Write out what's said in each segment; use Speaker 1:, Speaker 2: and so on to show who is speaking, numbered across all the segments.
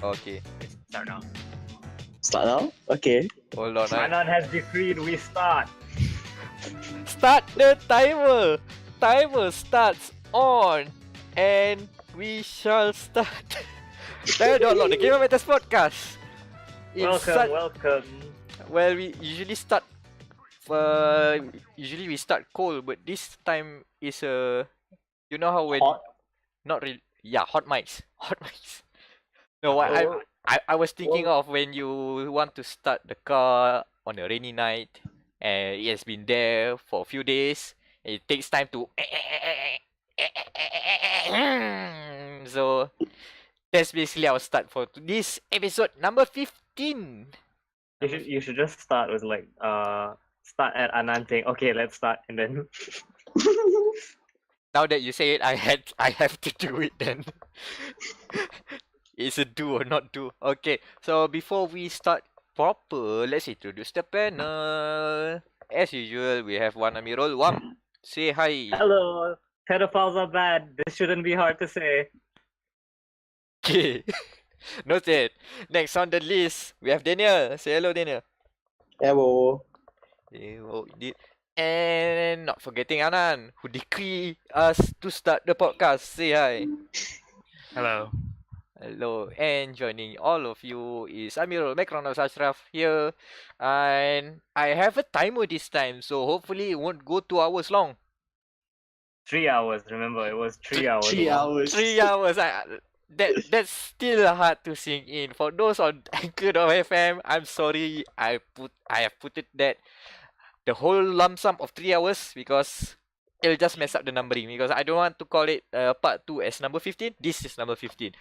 Speaker 1: Okay.
Speaker 2: Start now.
Speaker 3: Start now? Okay.
Speaker 1: Hold on.
Speaker 2: Annan has decreed we start.
Speaker 1: Start the timer. Timer starts on, and we shall start. Dia.log, the Game of Matters podcast.
Speaker 2: Welcome.
Speaker 1: Well, we usually start. Usually we start cold, but this time is you know how when
Speaker 3: Hot?
Speaker 1: not really. Yeah, hot mics. Hot mics. No, what I was thinking of when you want to start the car on a rainy night, and it has been there for a few days. And it takes time to. So that's basically our start for this episode number 15.
Speaker 2: You should just start with start at Annan saying, okay, let's start, and then
Speaker 1: Now that you say it, I have to do it then. It's a do or not do. Okay, so before we start proper, let's introduce the panel. As usual, we have one Amirul. One, say hi.
Speaker 2: hello, pedophiles are bad. This shouldn't be hard to say.
Speaker 1: Okay. Noted. Next on the list, we have Danial. Say hello, Daniel.
Speaker 3: Hello.
Speaker 1: And not forgetting Annan, who decree us to start the podcast. Say hi.
Speaker 4: Hello.
Speaker 1: Hello, and joining all of you is Amirul Meck here, and I have a timer this time, so hopefully it won't go 2 hours long.
Speaker 2: 3 hours. Remember, it was 3 hours.
Speaker 3: 3 hours.
Speaker 1: 3 hours. That's still hard to sink in. For those on Anchor.fm, I'm sorry. I have put it that the whole lump sum of 3 hours because it'll just mess up the numbering, because I don't want to call it part 2 as number 15. This is number 15.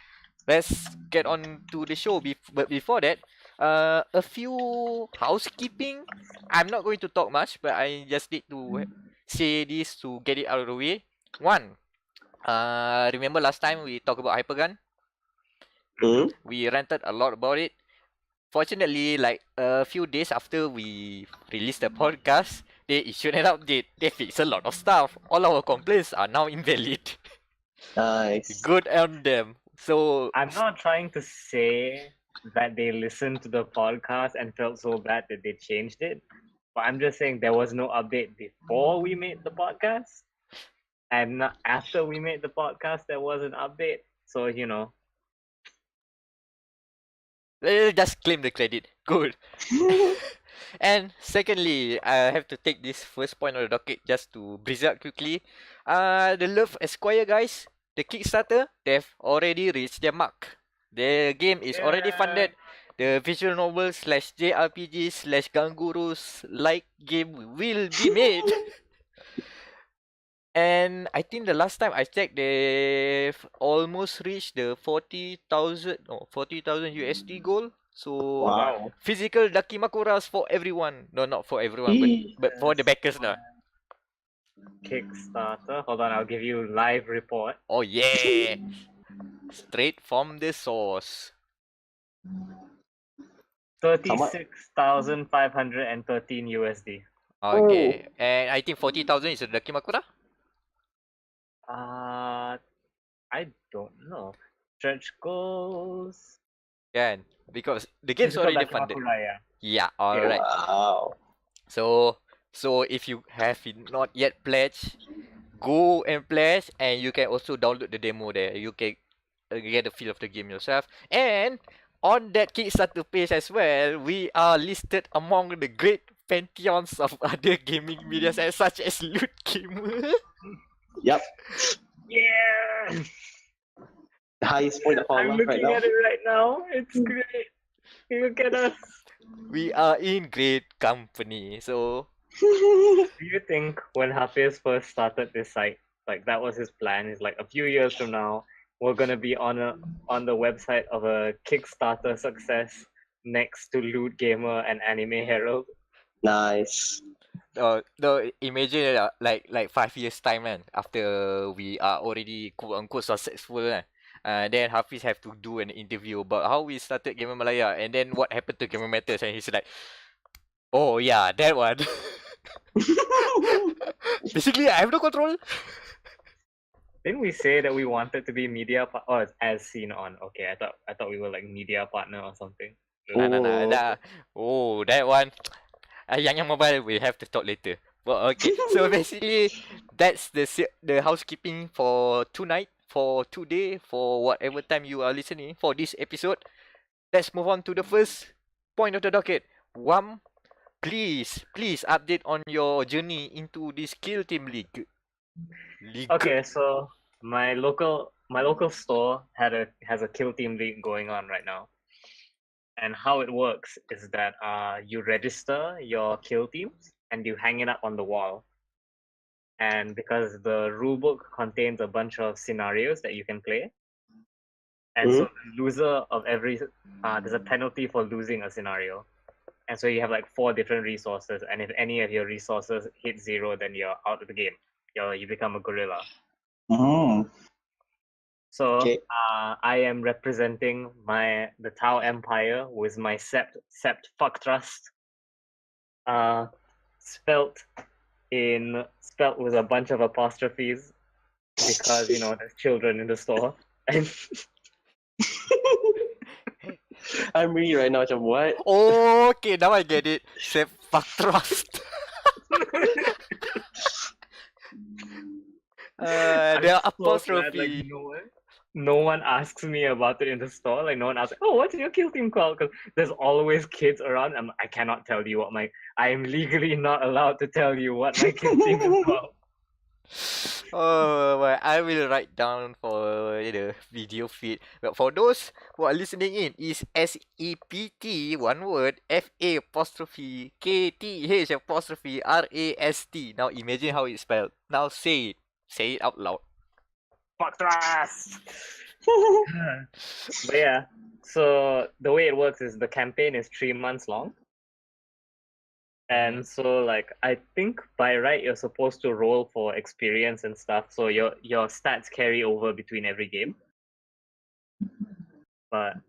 Speaker 1: Let's get on to the show. But before that, a few housekeeping. I'm not going to talk much, but I just need to say this to get it out of the way. One, remember last time we talked about Hypergun? We ranted a lot about it. Fortunately, like a few days after we released the podcast, they issued an update. They fixed a lot of stuff. All our complaints are now invalid.
Speaker 3: Nice.
Speaker 1: Good on them. So
Speaker 2: I'm not trying to say that they listened to the podcast and felt so bad that they changed it, but I'm just saying there was no update before we made the podcast, and after we made the podcast there was an update. So
Speaker 1: they'll just claim the credit. Good. And secondly, I have to take this first point on the docket just to breeze out quickly. The Love Esquire guys, the Kickstarter, they've already reached their mark. The game is already funded. The visual novel / JRPG / Ganguru's like game will be made. And I think the last time I checked, they've almost reached the 40,000 USD goal. So
Speaker 3: Wow.
Speaker 1: physical Dakimakuras for everyone. No, not for everyone, but for the backers now.
Speaker 2: Kickstarter. Hold on, I'll give you live report.
Speaker 1: Oh yeah, straight from the source.
Speaker 2: 36,513 USD.
Speaker 1: Okay, and I think 40,000 is the Dakimakura.
Speaker 2: I don't know. Stretch goals.
Speaker 1: Can, because the game's already funded. Yeah, alright.
Speaker 3: Wow.
Speaker 1: So if you have not yet pledged, go and pledge, and you can also download the demo there. You can get a feel of the game yourself. And on that Kickstarter page as well, we are listed among the great pantheons of other gaming media such as Loot Gamer.
Speaker 3: Yep.
Speaker 2: Yeah.
Speaker 3: The highest point of our
Speaker 2: I'm
Speaker 3: life
Speaker 2: looking
Speaker 3: right now.
Speaker 2: at it right now. It's great. Look at us.
Speaker 1: We are in great company. So
Speaker 2: Do you think when Hafiz first started this site, like that was his plan? Is like a few years from now, we're gonna be on the website of a Kickstarter success next to Loot Gamer and Anime Herald?
Speaker 3: Nice.
Speaker 1: no, imagine like 5 years time, man, after we are already quote unquote successful, then Hafiz have to do an interview about how we started Gamer Malaya and then what happened to Gamer Matters, and he's like, oh yeah, that one. Basically, I have no control.
Speaker 2: Didn't we say that we wanted to be media as seen on? Okay, I thought we were like media partner or something.
Speaker 1: Nah. That, that one. Yang mobile we have to talk later. Well, okay. So basically, that's the housekeeping for tonight, for today, for whatever time you are listening for this episode. Let's move on to the first point of the docket. Wam, please update on your journey into this Kill Team League.
Speaker 2: Okay, so my local store has a Kill Team League going on right now. And how it works is that you register your kill teams and you hang it up on the wall. And because the rulebook contains a bunch of scenarios that you can play, and so the loser of every there's a penalty for losing a scenario. And so you have like 4 different resources, and if any of your resources hit 0, then you're out of the game. You become a gorilla. So
Speaker 3: Okay.
Speaker 2: I am representing the Tau Empire with my Sept Fa'kth'rast, spelt with a bunch of apostrophes because there's children in the store. And
Speaker 3: I'm reading right now, macam what?
Speaker 1: Okay, now I get it. Sept Fa'kth'rast. The apostrophe.
Speaker 2: No one asks me about it in the store. Like no one asks, "Oh, what's your kill team called?" Because there's always kids around, and I cannot tell you I am legally not allowed to tell you what my kill team is called.
Speaker 1: Well, I will write down for the video feed. But for those who are listening in, is SEPT, one word, FA apostrophe KTH apostrophe RAST. Now imagine how it's spelled. Now say it. Say it out loud.
Speaker 2: Fa'kth'rast. But yeah, so the way it works is the campaign is 3 months long. And so like I think by right you're supposed to roll for experience and stuff, so your stats carry over between every game. But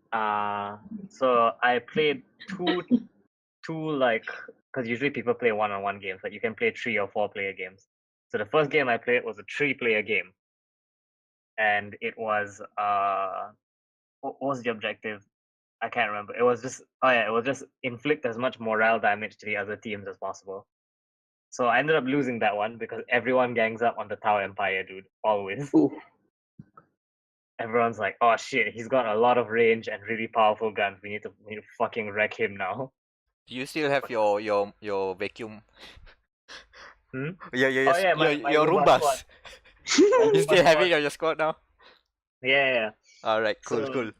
Speaker 2: so I played two like, because usually people play 1-on-1 games, but you can play 3 or 4 player games. So the first game I played was a 3-player game. And it was what was the objective? I can't remember. It was just inflict as much morale damage to the other teams as possible. So I ended up losing that one because everyone gangs up on the Tau Empire dude, always.
Speaker 3: Ooh.
Speaker 2: Everyone's like, "Oh shit, he's got a lot of range and really powerful guns. We need to fucking wreck him now."
Speaker 1: Do you still have your vacuum?
Speaker 2: My
Speaker 1: your
Speaker 2: Roomba
Speaker 1: Roombas.
Speaker 2: squad.
Speaker 1: You still have it on your squad now?
Speaker 2: Yeah.
Speaker 1: Alright, cool.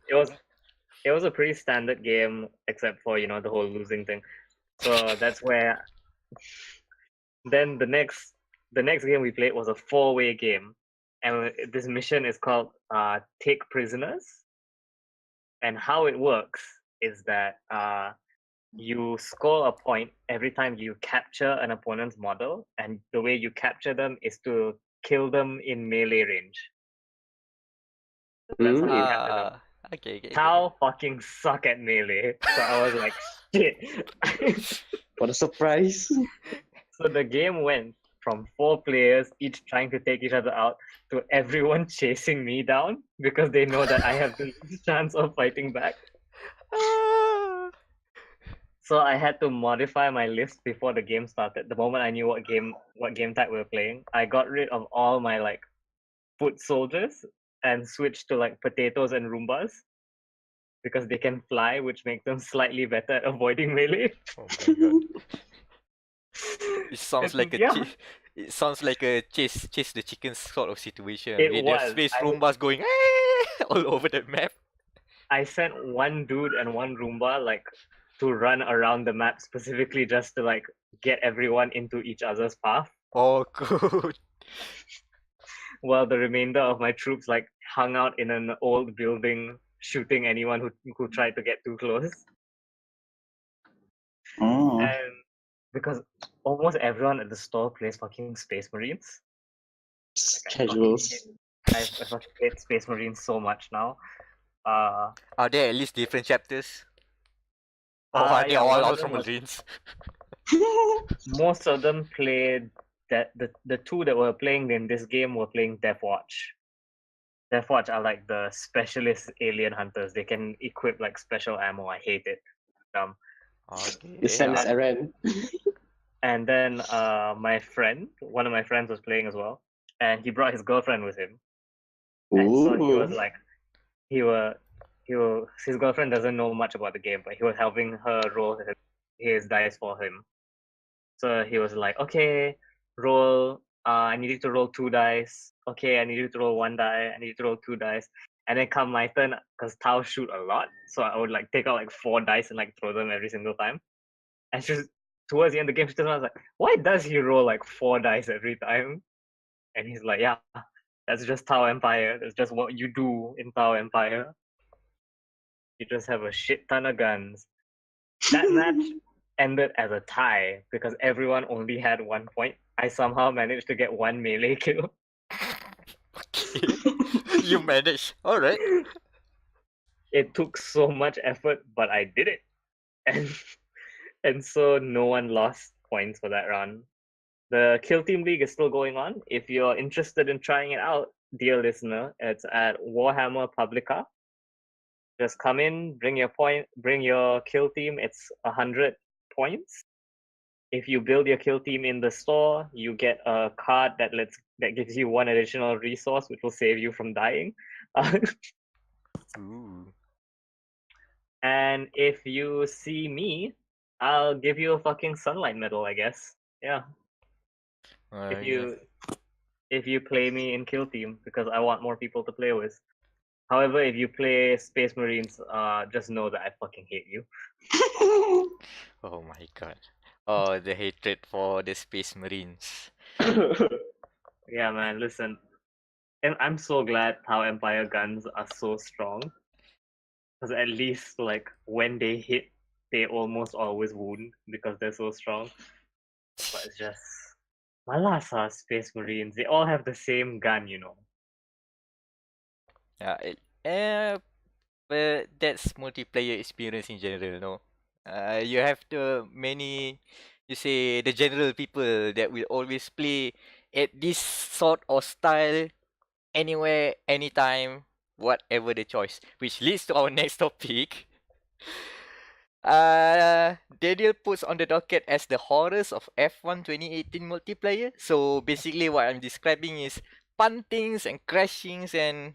Speaker 2: It was a pretty standard game, except for the whole losing thing. So that's where. Then the next game we played was a 4-way game, and this mission is called Take Prisoners. And how it works is that you score a point every time you capture an opponent's model, and the way you capture them is to kill them in melee range. That's how you capture them.
Speaker 1: Okay.
Speaker 2: Tau fucking suck at melee, so I was like, shit.
Speaker 3: What a surprise.
Speaker 2: So the game went from 4 players each trying to take each other out to everyone chasing me down because they know that I have the least chance of fighting back. So I had to modify my list before the game started. The moment I knew what game type we were playing, I got rid of all my like foot soldiers and switched to like potatoes and Roombas because they can fly, which makes them slightly better at avoiding melee.
Speaker 1: Oh my god. It sounds like a chase the chicken sort of situation. With your space Roombas going all over the map.
Speaker 2: I sent one dude and one Roomba like to run around the map specifically just to like get everyone into each other's path.
Speaker 1: Oh, good.
Speaker 2: While the remainder of my troops like hung out in an old building, shooting anyone who tried to get too close. And because almost everyone at the store plays fucking Space Marines.
Speaker 3: Casuals.
Speaker 2: I fucking played Space Marines so much now.
Speaker 1: Are there at least different chapters? Or are they all Ultramarines?
Speaker 2: Most of them played that the 2 that were playing in this game were playing Death Watch, Deathwatch are like the specialist alien hunters. They can equip like special ammo. I hate it.
Speaker 1: Okay.
Speaker 3: The Samus
Speaker 2: then-
Speaker 3: Aran.
Speaker 2: And then one of my friends was playing as well, and he brought his girlfriend with him. And so he was
Speaker 3: Ooh.
Speaker 2: like, his girlfriend doesn't know much about the game, but he was helping her roll his dice for him. So he was like, okay, roll. I need you to roll 2 dice. Okay, I need you to roll 1 die. I need you to roll 2 dice. And then come my turn, because Tao shoot a lot, so I would like take out like 4 dice and like throw them every single time. And towards the end of the game, I was like, why does he roll like 4 dice every time? And he's like, yeah, that's just Tao Empire. That's just what you do in Tao Empire. You just have a shit ton of guns. That match ended as a tie because everyone only had 1 point. I somehow managed to get 1 melee kill.
Speaker 1: Okay. You managed. All right.
Speaker 2: It took so much effort, but I did it. And so no one lost points for that run. The Kill Team League is still going on. If you're interested in trying it out, dear listener, it's at Warhammer Publica. Just come in, bring your kill team. It's 100 points. If you build your kill team in the store, you get a card that gives you 1 additional resource, which will save you from dying.
Speaker 1: Ooh.
Speaker 2: And if you see me, I'll give you a fucking sunlight medal, I guess. Yeah. If you play me in kill team, because I want more people to play with. However, if you play Space Marines, just know that I fucking hate you.
Speaker 1: Oh my god. Oh, the hatred for the Space Marines.
Speaker 2: Yeah, man, listen. And I'm so glad how Empire guns are so strong. Because at least, like, when they hit, they almost always wound because they're so strong. But it's just. Malasa Space Marines, they all have the same gun, you know.
Speaker 1: But that's multiplayer experience in general, no? You have you say the general people that will always play at this sort of style anywhere, anytime, whatever the choice. Which leads to our next topic. Daniel puts on the docket as the horrors of F1 2018 multiplayer. So basically what I'm describing is puntings and crashings and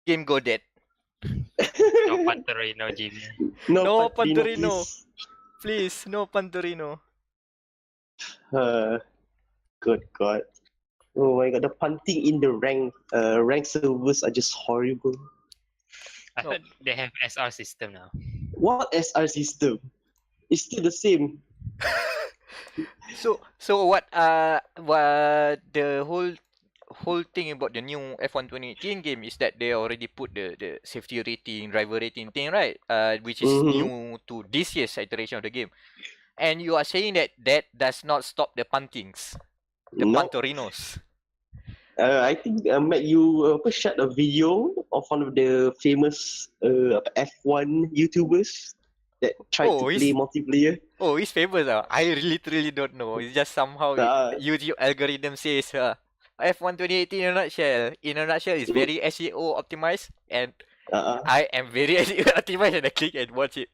Speaker 1: game go dead.
Speaker 4: No punterino, Jimmy.
Speaker 1: No
Speaker 3: Punterino,
Speaker 1: punterino. Please, no punterino.
Speaker 3: Good God. Oh my God, the punting in the rank servers are just horrible.
Speaker 4: I
Speaker 1: No.
Speaker 4: heard they have SR system now.
Speaker 3: What SR system? It's still the same.
Speaker 1: So what the whole thing about the new F1 2018 game is that they already put the safety rating, driver rating thing, right? Which is new to this year's iteration of the game. And you are saying that does not stop the puntings, the
Speaker 3: No.
Speaker 1: punterinos.
Speaker 3: I think Matt, you shared a video of one of the famous F1 YouTubers that tried to play multiplayer.
Speaker 1: Oh, he's famous. I literally don't know. It's just somehow YouTube algorithm says F1 2018 in a nutshell is very SEO optimized, and I am very SEO optimized, and I click and watch it.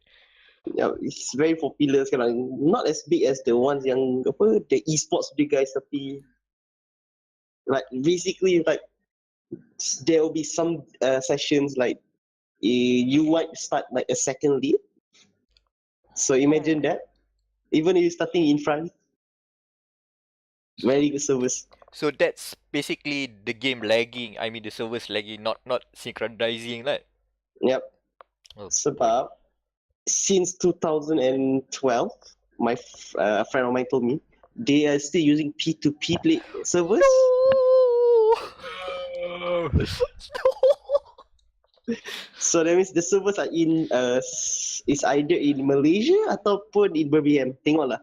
Speaker 3: Yeah, it's very popular sekarang. Not as big as the ones yang the esports big guys, tapi like basically like there will be some sessions like you might start like a second lead. So imagine that. Even if you're starting in front, very good service.
Speaker 1: So that's basically the game lagging. I mean the servers lagging, not synchronizing, right?
Speaker 3: Yep.
Speaker 1: Oh,
Speaker 3: Sebab since 2012, my friend of mine told me they are still using P2P play servers.
Speaker 1: No.
Speaker 3: So that means the servers are in is either in Malaysia ataupun in Birmingham. Tengoklah.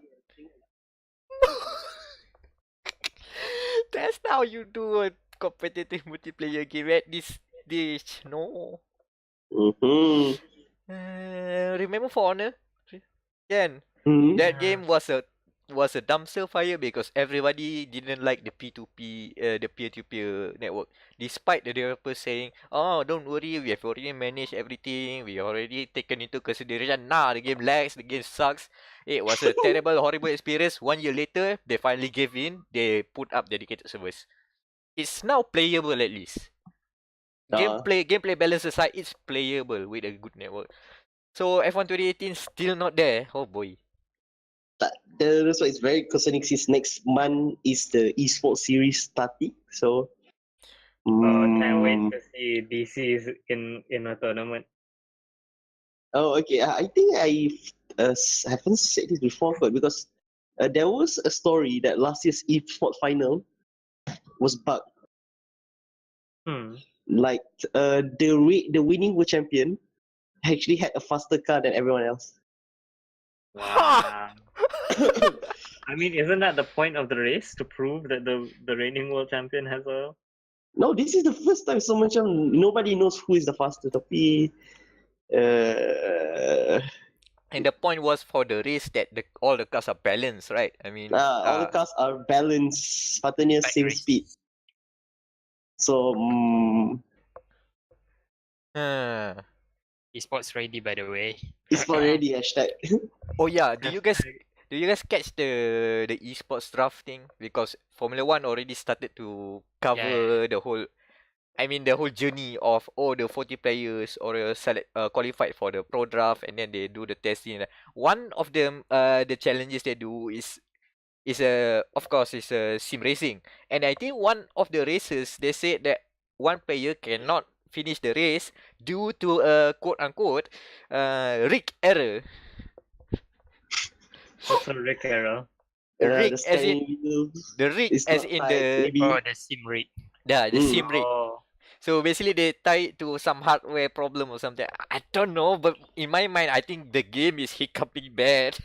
Speaker 1: That's how you do a competitive multiplayer game at this stage. No. Remember For Honor? Ken, that game was a was a dumpster fire because everybody didn't like the P2P, the peer-to-peer network. Despite the developers saying, "Oh, don't worry, we have already managed everything. We already taken into consideration. Nah, the game lags, the game sucks. It was a terrible, horrible experience." 1 year later, they finally gave in. They put up dedicated servers. It's now playable at least. Gameplay balance aside, it's playable with a good network. So F1 2018 still not there. Oh boy.
Speaker 3: That's why it's very concerning since next month is the esports series starting. So
Speaker 2: Can't wait
Speaker 3: mm,
Speaker 2: to see DCs in a tournament.
Speaker 3: oh, okay. I think I haven't said this before, but because there was a story that last year's esports final was bugged.
Speaker 2: Hmm.
Speaker 3: Like the winning world champion actually had a faster car than everyone else.
Speaker 2: Wow. I mean, isn't that the point of the race, to prove that the reigning world champion has a?
Speaker 3: No, this is the first time so much nobody knows who is the fastest. Tapi
Speaker 1: And the point was for the race that all the cars are balanced, right? I mean,
Speaker 3: all the cars are balanced, spontaneous,
Speaker 4: Bike
Speaker 3: same
Speaker 4: race.
Speaker 3: speed. So
Speaker 1: uh,
Speaker 4: Esports ready, by the way.
Speaker 3: it's already hashtag.
Speaker 1: oh yeah, do you guys catch the esports draft thing? Because Formula One already started to cover the whole. I mean the whole journey of all the 40 players or qualified for the pro draft, and then they do the testing. One of them, the challenges they do is of course is sim racing, and I think one of the races they said that one player cannot finish the race due to a quote unquote rig error.
Speaker 2: What's a Rick error?
Speaker 1: Rig
Speaker 3: The
Speaker 1: as in
Speaker 3: steering wheel
Speaker 1: the rig
Speaker 3: is
Speaker 1: as
Speaker 3: not
Speaker 1: in
Speaker 3: tight, maybe.
Speaker 4: Oh, the sim rate.
Speaker 1: the sim rig.
Speaker 2: Oh,
Speaker 1: So basically they tie it to some hardware problem or something. I don't know, but in my mind I think the game is hiccuping bad.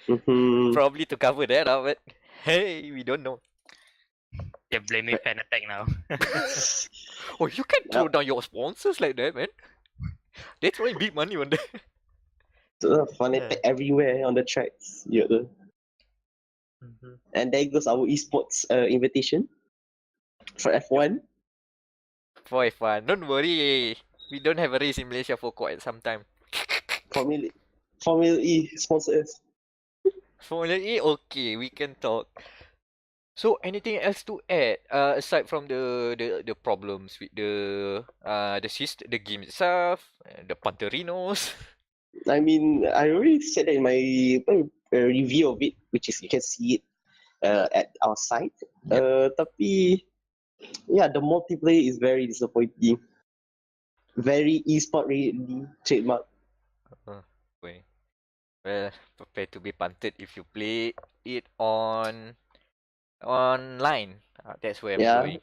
Speaker 1: Probably to cover that up, but hey, we don't know.
Speaker 4: They're blaming fan attack now.
Speaker 1: Oh, you can throw down your sponsors like that, man. They throwing big money on that.
Speaker 3: Fanatic everywhere on the tracks. Yeah.
Speaker 2: mhm.
Speaker 3: And there goes our esports invitation for F1.
Speaker 1: For fun. Don't worry. We don't have a race in Malaysia for quite some time.
Speaker 3: Formula E sponsors.
Speaker 1: Formula E, okay, we can talk. So anything else to add? Aside from the problems with the system, the game itself, the punterinos.
Speaker 3: I mean, I already said that in my review of it, which is you can see it at our site. Tapi yeah, the multiplayer is very disappointing. Very esport ready trademark.
Speaker 1: Wait. Well, prepare to be punted if you play it online. That's where I'm
Speaker 3: Yeah.
Speaker 1: going.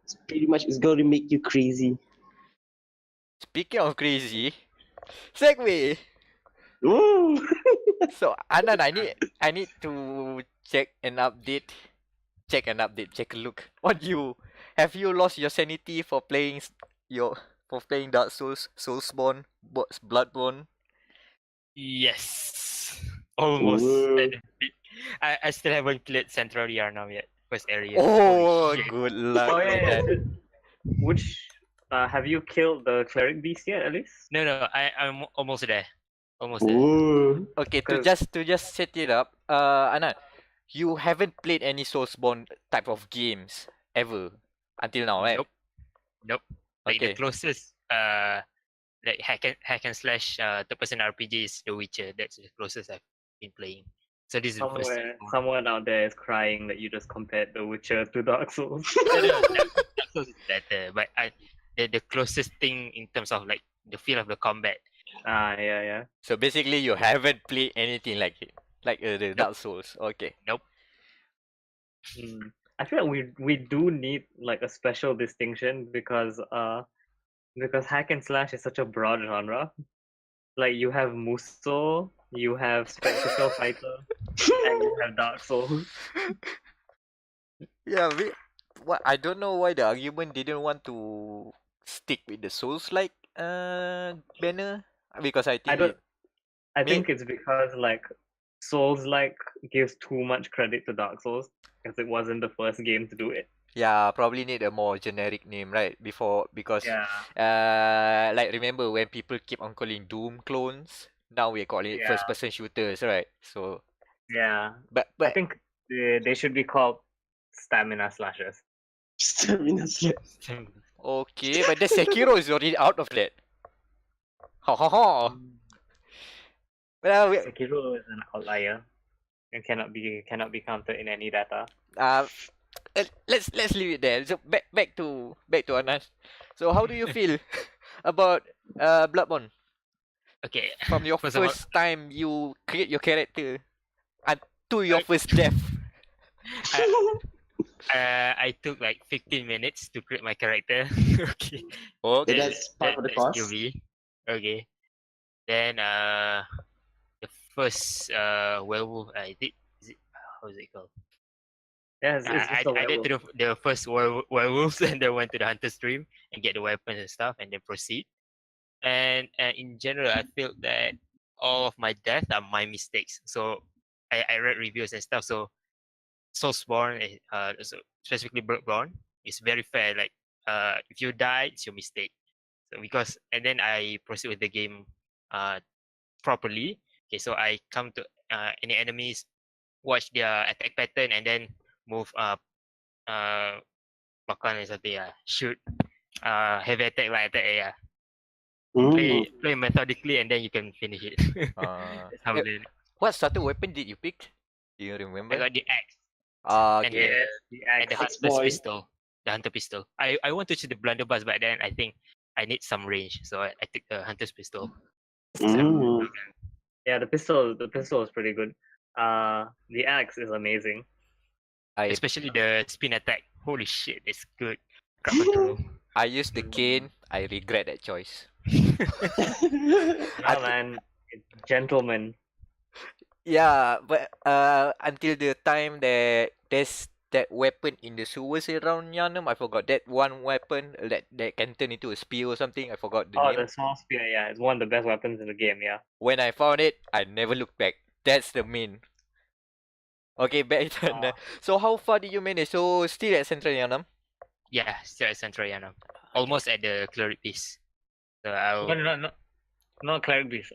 Speaker 3: It's pretty much it's going to make you crazy.
Speaker 1: Speaking of crazy, segue.
Speaker 3: Woo!
Speaker 1: So Annan, I need to check check a look on you. Have you lost your sanity for playing Dark Souls, Soulsborne, Bloodborne?
Speaker 4: Yes. Almost.
Speaker 3: Whoa.
Speaker 4: I still haven't played Central now yet. First area.
Speaker 1: Oh,
Speaker 4: Holy shit.
Speaker 1: good luck
Speaker 2: Oh
Speaker 1: with
Speaker 2: yeah.
Speaker 1: that.
Speaker 2: Which have you killed the cleric beast yet? At least.
Speaker 4: No, I'm almost there. Almost there.
Speaker 3: Whoa.
Speaker 1: Okay,
Speaker 2: Cause-
Speaker 1: to just set it up, Anand, you haven't played any Soulsborne type of games ever until now, right?
Speaker 4: Nope. Like
Speaker 1: Okay.
Speaker 4: the closest like hack and slash third person RPG is The Witcher. That's the closest I've been playing. So this is the first time.
Speaker 2: someone out there is crying that you just compared The Witcher to Dark Souls.
Speaker 4: No, Dark Souls is better, but the closest thing in terms of like the feel of the combat.
Speaker 2: Yeah.
Speaker 1: So basically, you haven't played anything like it, like the Dark Souls. Okay.
Speaker 2: I feel like we do need like a special distinction because hack and slash is such a broad genre. Like you have Muso, you have Spectacle Fighter, and you have Dark Souls.
Speaker 1: Yeah, I don't know why the argument didn't want to stick with the Souls-like banner, because I think
Speaker 2: I think it's because like Souls like gives too much credit to Dark Souls because it wasn't the first game to do it.
Speaker 1: Yeah, probably need a more generic name, right? Because
Speaker 2: Yeah,
Speaker 1: like remember when people keep on calling Doom clones, now we're calling it
Speaker 2: yeah,
Speaker 1: first person shooters, right? So
Speaker 2: yeah.
Speaker 1: but
Speaker 2: I
Speaker 1: but
Speaker 2: think they should be called stamina slashers.
Speaker 3: Stamina slap.
Speaker 1: okay, but the Sekiro is already out of that. Ha ha ha. Well,
Speaker 2: Sekiro is an outlier and cannot be counted in any data.
Speaker 1: uh, let's leave it there. So back to Annan. So how do you feel about Bloodborne
Speaker 4: Okay,
Speaker 1: from your
Speaker 4: first of all,
Speaker 1: first time you create your character and to your first death?
Speaker 4: I took like 15 minutes to create my character. Okay.
Speaker 1: Okay.
Speaker 3: That's part of the cost.
Speaker 4: That's UV. Okay. Then the first werewolf I did, is it, how is it called?
Speaker 2: Yeah, it's just a
Speaker 4: I did
Speaker 2: werewolf.
Speaker 4: to the first werewolves and then went to the hunter stream and get the weapons and stuff and then proceed. And in general, I feel that all of my deaths are my mistakes. So I read reviews and stuff. So Soulsborne, so specifically Bloodborne, is very fair. Like if you die, it's your mistake. So because and then I proceed with the game properly. Okay, so I come to any enemies, watch their attack pattern, and then move lock on or something. Shoot heavy attack, light attack. Yeah, play methodically, and then you can finish it. That's how it is.
Speaker 1: What starter weapon did you pick? Do you
Speaker 4: I
Speaker 1: remember?
Speaker 4: got the axe
Speaker 1: Ah,
Speaker 4: and
Speaker 1: okay.
Speaker 2: The
Speaker 4: and the
Speaker 2: axe.
Speaker 4: hunter's
Speaker 3: boy.
Speaker 4: pistol. The hunter pistol. I want to choose the blunderbuss, but then I think I need some range, so I took the hunter's pistol.
Speaker 3: Mm.
Speaker 2: Yeah, the pistol is pretty good. The axe is amazing.
Speaker 1: I
Speaker 4: Especially the spin attack. Holy shit, it's good. Crowd control.
Speaker 1: I used the cane. I regret that choice.
Speaker 2: Yeah, man, gentleman.
Speaker 1: Yeah, but until the time that there's that weapon in the sewers around Yanam, I forgot that one weapon that can turn into a spear or something. I forgot the
Speaker 2: Oh,
Speaker 1: name.
Speaker 2: the small spear. Yeah, it's one of the best weapons in the game. Yeah.
Speaker 1: When I found it, I never looked back. That's the main. Okay, back to
Speaker 2: Oh.
Speaker 1: So how far did you manage? So still at Central Yanam?
Speaker 4: Yeah, still at Central Yanam. Almost at the cleric piece. So I'll
Speaker 2: No, not cleric beast.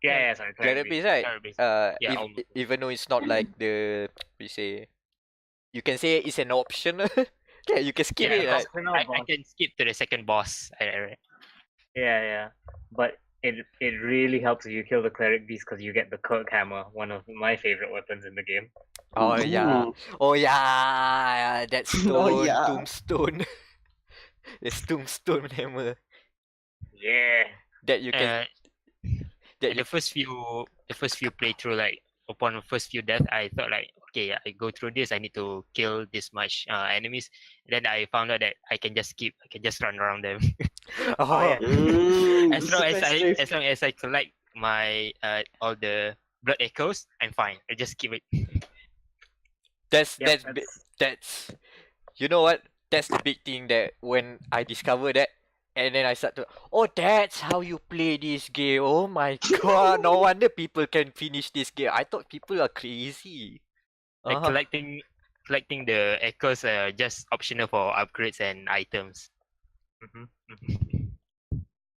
Speaker 2: Yeah, sorry,
Speaker 1: Clear
Speaker 2: cleric
Speaker 1: piece,
Speaker 2: beast.
Speaker 1: right?
Speaker 4: cleric piece. Yeah, almost.
Speaker 1: Even though it's not like the we say, you can say it's an optional. Yeah, you can skip it, right?
Speaker 4: I can skip to the second boss.
Speaker 2: Yeah. But it really helps if you kill the cleric beast because you get the Kirk hammer, one of my favorite weapons in the game.
Speaker 1: Oh yeah. Oh yeah. That stone,
Speaker 3: yeah.
Speaker 1: tombstone. It's tombstone hammer
Speaker 2: Yeah.
Speaker 1: that you can. That
Speaker 4: The first few playthrough, like upon the first few deaths, I thought like, okay, I go through this, I need to kill this much enemies. Then I found out that I can just skip, I can just run around them.
Speaker 1: Oh
Speaker 2: yeah.
Speaker 4: As long as I collect my all the blood echoes, I'm fine. I just skip it.
Speaker 1: That's
Speaker 2: Yep,
Speaker 1: that's you know what? That's the big thing that when I discovered that, and then I start to, oh, that's how you play this game. Oh my god, no wonder people can finish this game. I thought people are crazy.
Speaker 4: Like collecting the echoes are just optional for upgrades and items.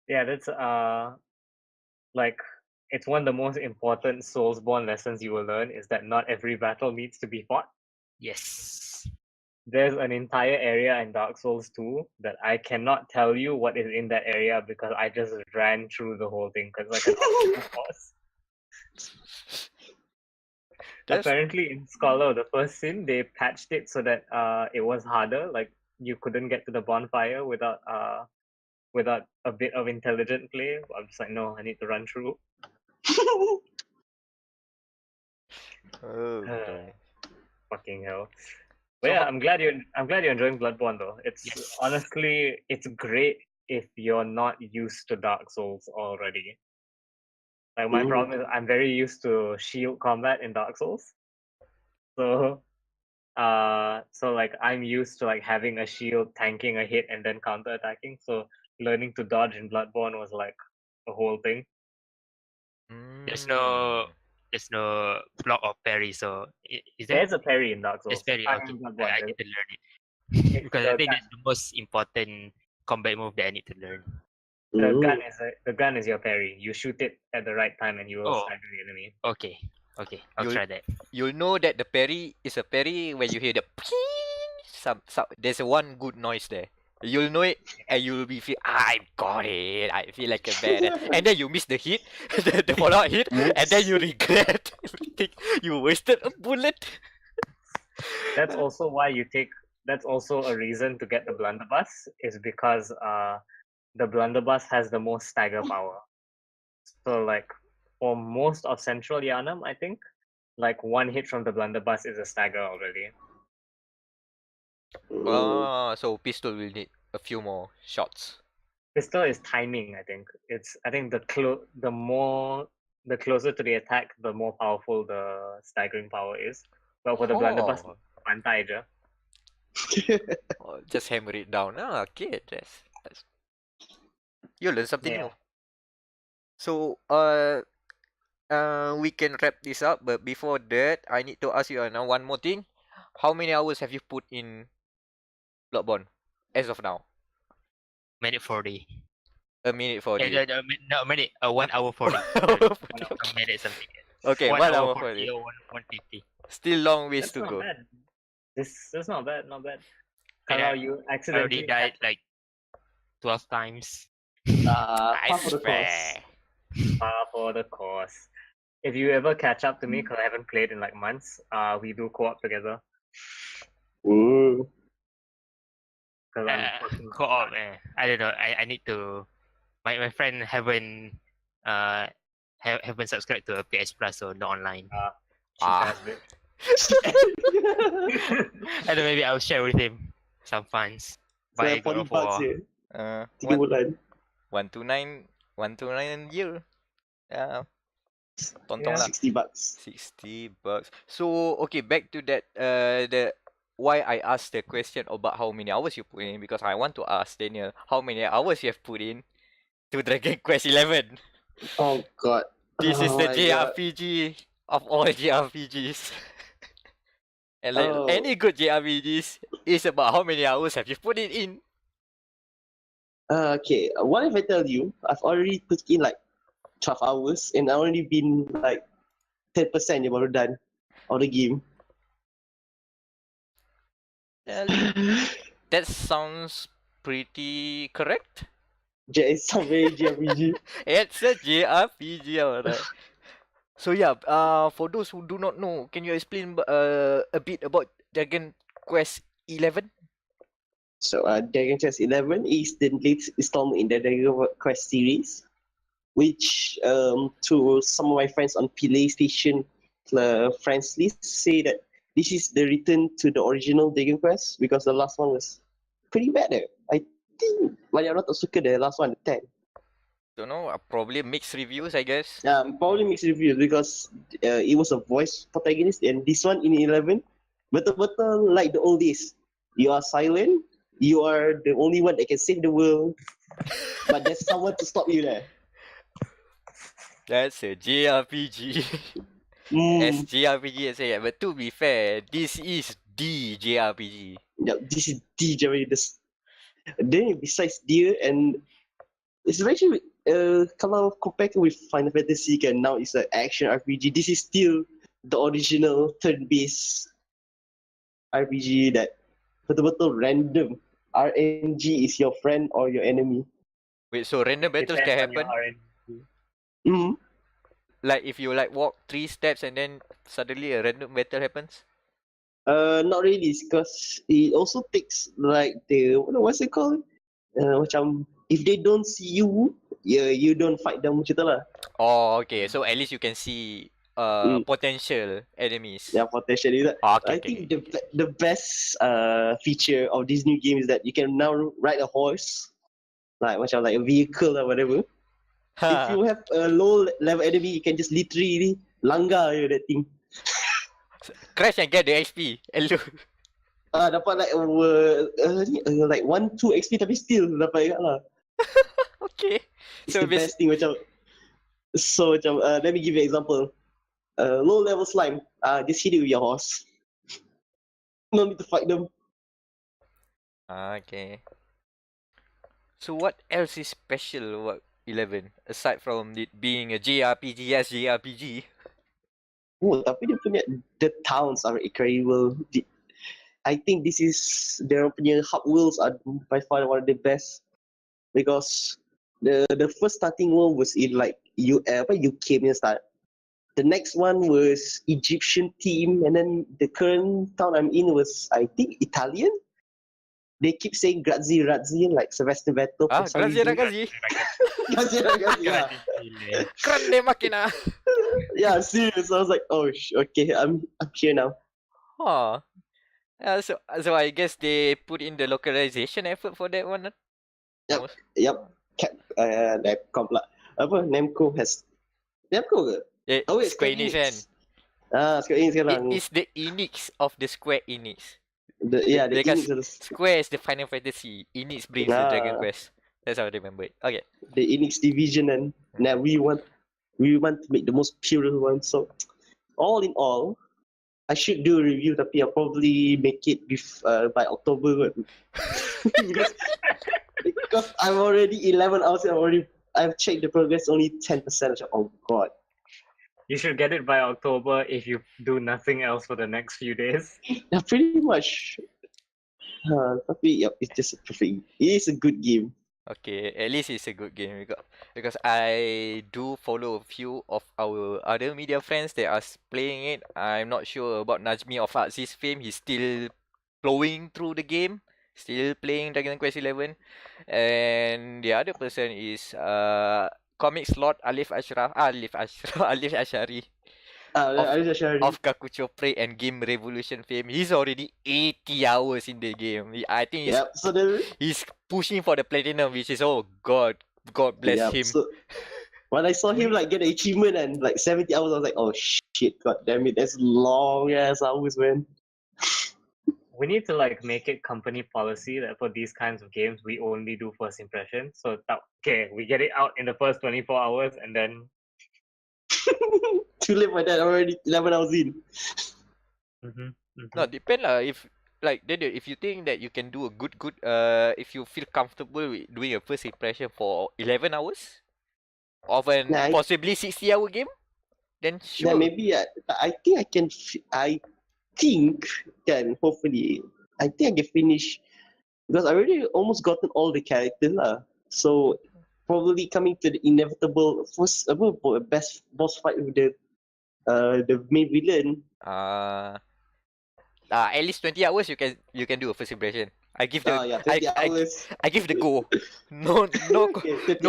Speaker 2: Yeah, that's like it's one of the most important Soulsborne lessons you will learn is that not every battle needs to be fought.
Speaker 4: Yes.
Speaker 2: There's an entire area in Dark Souls 2 that I cannot tell you what is in that area because I just ran through the whole thing because like an obstacle course. Apparently in Scholar, the first sin, they patched it so that it was harder. Like you couldn't get to the bonfire without a bit of intelligent play. I'm just like, no, I need to run through.
Speaker 1: Oh boy.
Speaker 2: Fucking hell. But yeah, I'm glad you're enjoying Bloodborne though. It's honestly it's great if you're not used to Dark Souls already. Like my problem is I'm very used to shield combat in Dark Souls. So like I'm used to like having a shield, tanking a hit, and then counter attacking. So learning to dodge in Bloodborne was like a whole thing.
Speaker 4: There's no there's no block or parry. So is there?
Speaker 2: There's a parry in Dark Souls.
Speaker 4: There's parry.
Speaker 2: I
Speaker 4: Okay,
Speaker 2: mean, Bloodborne,
Speaker 4: I need to learn it
Speaker 2: it's
Speaker 4: because I
Speaker 2: the
Speaker 4: think
Speaker 2: gun.
Speaker 4: that's the most important combat move that I need to learn.
Speaker 2: The gun is your parry. You shoot it at the right time and you will
Speaker 4: Oh.
Speaker 2: stagger the enemy.
Speaker 4: Okay, I'll
Speaker 1: You'll-
Speaker 4: try that.
Speaker 1: You'll know that the parry is a parry when you hear the some there's a one good noise there. You'll know it and you'll be feel I got it. I feel like a badass. And then you miss the hit, the follow-up hit, and then you regret. Think you wasted a bullet.
Speaker 2: That's also why you take. That's also a reason to get the blunderbuss is because the blunderbuss has the most stagger power. So like for most of Central Yharnam, I think like one hit from the blunderbuss is a stagger already.
Speaker 1: So pistol will need a few more shots.
Speaker 2: Pistol is timing. I think the closer to the attack, the more powerful the staggering power is. But for the blunderbuss,
Speaker 1: Oh.
Speaker 2: pantai je.
Speaker 1: Just hammer it down. Okay, that's you learn something
Speaker 2: Yeah.
Speaker 1: new. So we can wrap this up, but before that, I need to ask you now one more thing. How many hours have you put in Bloodborne as of now?
Speaker 4: Minute 40.
Speaker 1: A minute 40.
Speaker 4: No, minute. 1 hour 40. A minute something.
Speaker 1: Okay,
Speaker 4: 1
Speaker 1: 1
Speaker 4: hour
Speaker 1: hour 40.
Speaker 4: 40 or 150.
Speaker 1: Still long ways
Speaker 2: That's
Speaker 1: to
Speaker 2: not
Speaker 1: go.
Speaker 2: bad. That's not bad. Not bad.
Speaker 4: And
Speaker 2: Kalau
Speaker 4: I-
Speaker 2: you
Speaker 4: I already
Speaker 2: accidentally
Speaker 4: died like 12 times.
Speaker 3: Half of the course.
Speaker 1: fair.
Speaker 2: par for the course. If you ever catch up to me, because I haven't played in like months, we do co-op together.
Speaker 3: Mm.
Speaker 2: Because I'm fucking
Speaker 4: Co-op. I don't know. I need to. My friend haven't subscribed to a PS Plus, so not online.
Speaker 2: cheap
Speaker 1: Ah.
Speaker 2: ass bitch.
Speaker 4: I don't know. Maybe I'll share with him some funds. Buy
Speaker 3: Saya
Speaker 4: God of
Speaker 3: $40
Speaker 4: War.
Speaker 3: je. 3
Speaker 1: One,
Speaker 3: bulan.
Speaker 1: 129 a year. Tontong
Speaker 2: Yeah.
Speaker 1: lah.
Speaker 3: $60.
Speaker 1: $60. So okay, back to that. The why I asked the question about how many hours you put in, because I want to ask Daniel how many hours you have put in to Dragon Quest 11.
Speaker 3: Oh god.
Speaker 1: This is
Speaker 3: Oh
Speaker 1: the
Speaker 3: my God.
Speaker 1: JRPG of all JRPGs. And like
Speaker 3: Oh.
Speaker 1: any good JRPGs, is about how many hours have you put it in?
Speaker 3: Okay, what if I tell you I've already put in like 12 hours and I already been like 10% je baru done of the game.
Speaker 1: Well, that sounds pretty correct.
Speaker 3: It's some very JRPG.
Speaker 1: It's a JRPG, alright. So yeah, for those who do not know, can you explain a bit about Dragon Quest 11?
Speaker 3: So Dragon Quest 11 is the latest installment in the Dragon Quest series, which to some of my friends on PlayStation friends list say that this is the return to the original Dragon Quest because the last one was pretty bad. I think banyak orang tak suka the last one, the 10.
Speaker 1: Don't know, probably mixed reviews, I guess.
Speaker 3: Probably mixed reviews because it was a voice protagonist, and this one in 11 betul-betul like the old days. You are silent, you are the only one that can save the world, but there's someone to stop you there.
Speaker 1: That's a JRPG. As JRPG as I am. But to be fair, this is the JRPG.
Speaker 3: Yeah, this is the Jerry. Then besides Deer, and it's actually kalau compared with Final Fantasy kan, now it's an action RPG. This is still the original turn-based RPG that betul-betul random. RNG is your friend or your enemy.
Speaker 1: Wait, so random battles can
Speaker 2: Depends on your
Speaker 1: happen?
Speaker 2: RNG.
Speaker 1: Like if you like walk 3 steps and then suddenly a random battle happens?
Speaker 3: Not really, because it also takes like the what's it called? Macam if they don't see you, you don't fight them macam tu lah.
Speaker 1: Oh, okay. So at least you can see potential enemies.
Speaker 3: Yeah, potentially that.
Speaker 1: Okay,
Speaker 3: I think the best feature of this new game is that you can now ride a horse, like macam like a vehicle or whatever. If you have a low level enemy, you can just literally langgar je that thing.
Speaker 1: Crash and get the XP. Hello.
Speaker 3: Dapat like like 1-2 XP tapi still dapat juga lah.
Speaker 1: Okay.
Speaker 3: It's
Speaker 1: So
Speaker 3: the best thing macam. So macam let me give you an example. low level slime. Just hit it with your horse. No need to fight them.
Speaker 1: Okay. So what else is special about 11 aside from it being a JRPG as JRPG?
Speaker 3: Oh, tapi dia punya the towns are incredible. I think this is their punya hub worlds are by far one of the best because the first starting world was in like UK punya start. The next one was Egyptian team, and then the current town I'm in was I think Italian. They keep saying Grazie, like Sebastian Vettel.
Speaker 1: Ah, grazie ragazzi.
Speaker 3: Grazie, yeah.
Speaker 1: Grande macchina.
Speaker 3: Yeah, serious. I was like, oh, okay, I'm here now.
Speaker 1: Huh. So I guess they put in the localization effort for that one.
Speaker 3: Yep. Namco pula. Namco ke?
Speaker 1: Square Enix kan?
Speaker 3: Square Enix sekarang.
Speaker 1: It is the Enix of the Square Enix.
Speaker 3: The
Speaker 1: Because
Speaker 3: Enix.
Speaker 1: Square is the Final Fantasy, Enix brings the Dragon Quest. That's how I remember it. Okay.
Speaker 3: The Enix division, and now we want to make the most pure one. So, all in all, I should do a review, tapi I'll probably make it by October. because I'm already 11 hours. I've checked the progress, only 10%. Oh God.
Speaker 2: You should get it by October if you do nothing else for the next few days.
Speaker 3: Yeah, pretty much. Tapi it's just perfect. It is a good game.
Speaker 1: Okay, at least it's a good game because I do follow a few of our other media friends that are playing it. I'm not sure about Najmi of Artsy's fame. He's still plowing through the game, still playing Dragon Quest 11, and the other person is comic slot Alif Ashari of Kakucho Prey and Game Revolution fame. He's already 80 hours in the game. I think he's pushing for the platinum, which is God bless him.
Speaker 3: So when I saw him like get an achievement and like 70 hours, I was like, oh shit, god damn it, that's long ass hours, man.
Speaker 2: We need to like make it company policy that for these kinds of games we only do first impression. So we get it out in the first 24 hours and then
Speaker 3: too late for that, already 11 hours in.
Speaker 1: No, depend lah. If like Daniel, if you think that you can do a good if you feel comfortable with doing a first impression for 11 hours of an possibly 60-hour game, then sure.
Speaker 3: Yeah, maybe I think I can. Hopefully, I think I can finish because I already almost gotten all the characters lah. So probably coming to the inevitable best boss fight with the main villain.
Speaker 1: At least 20 hours you can do a first impression. I give the
Speaker 3: 20 hours.
Speaker 1: I give the go. No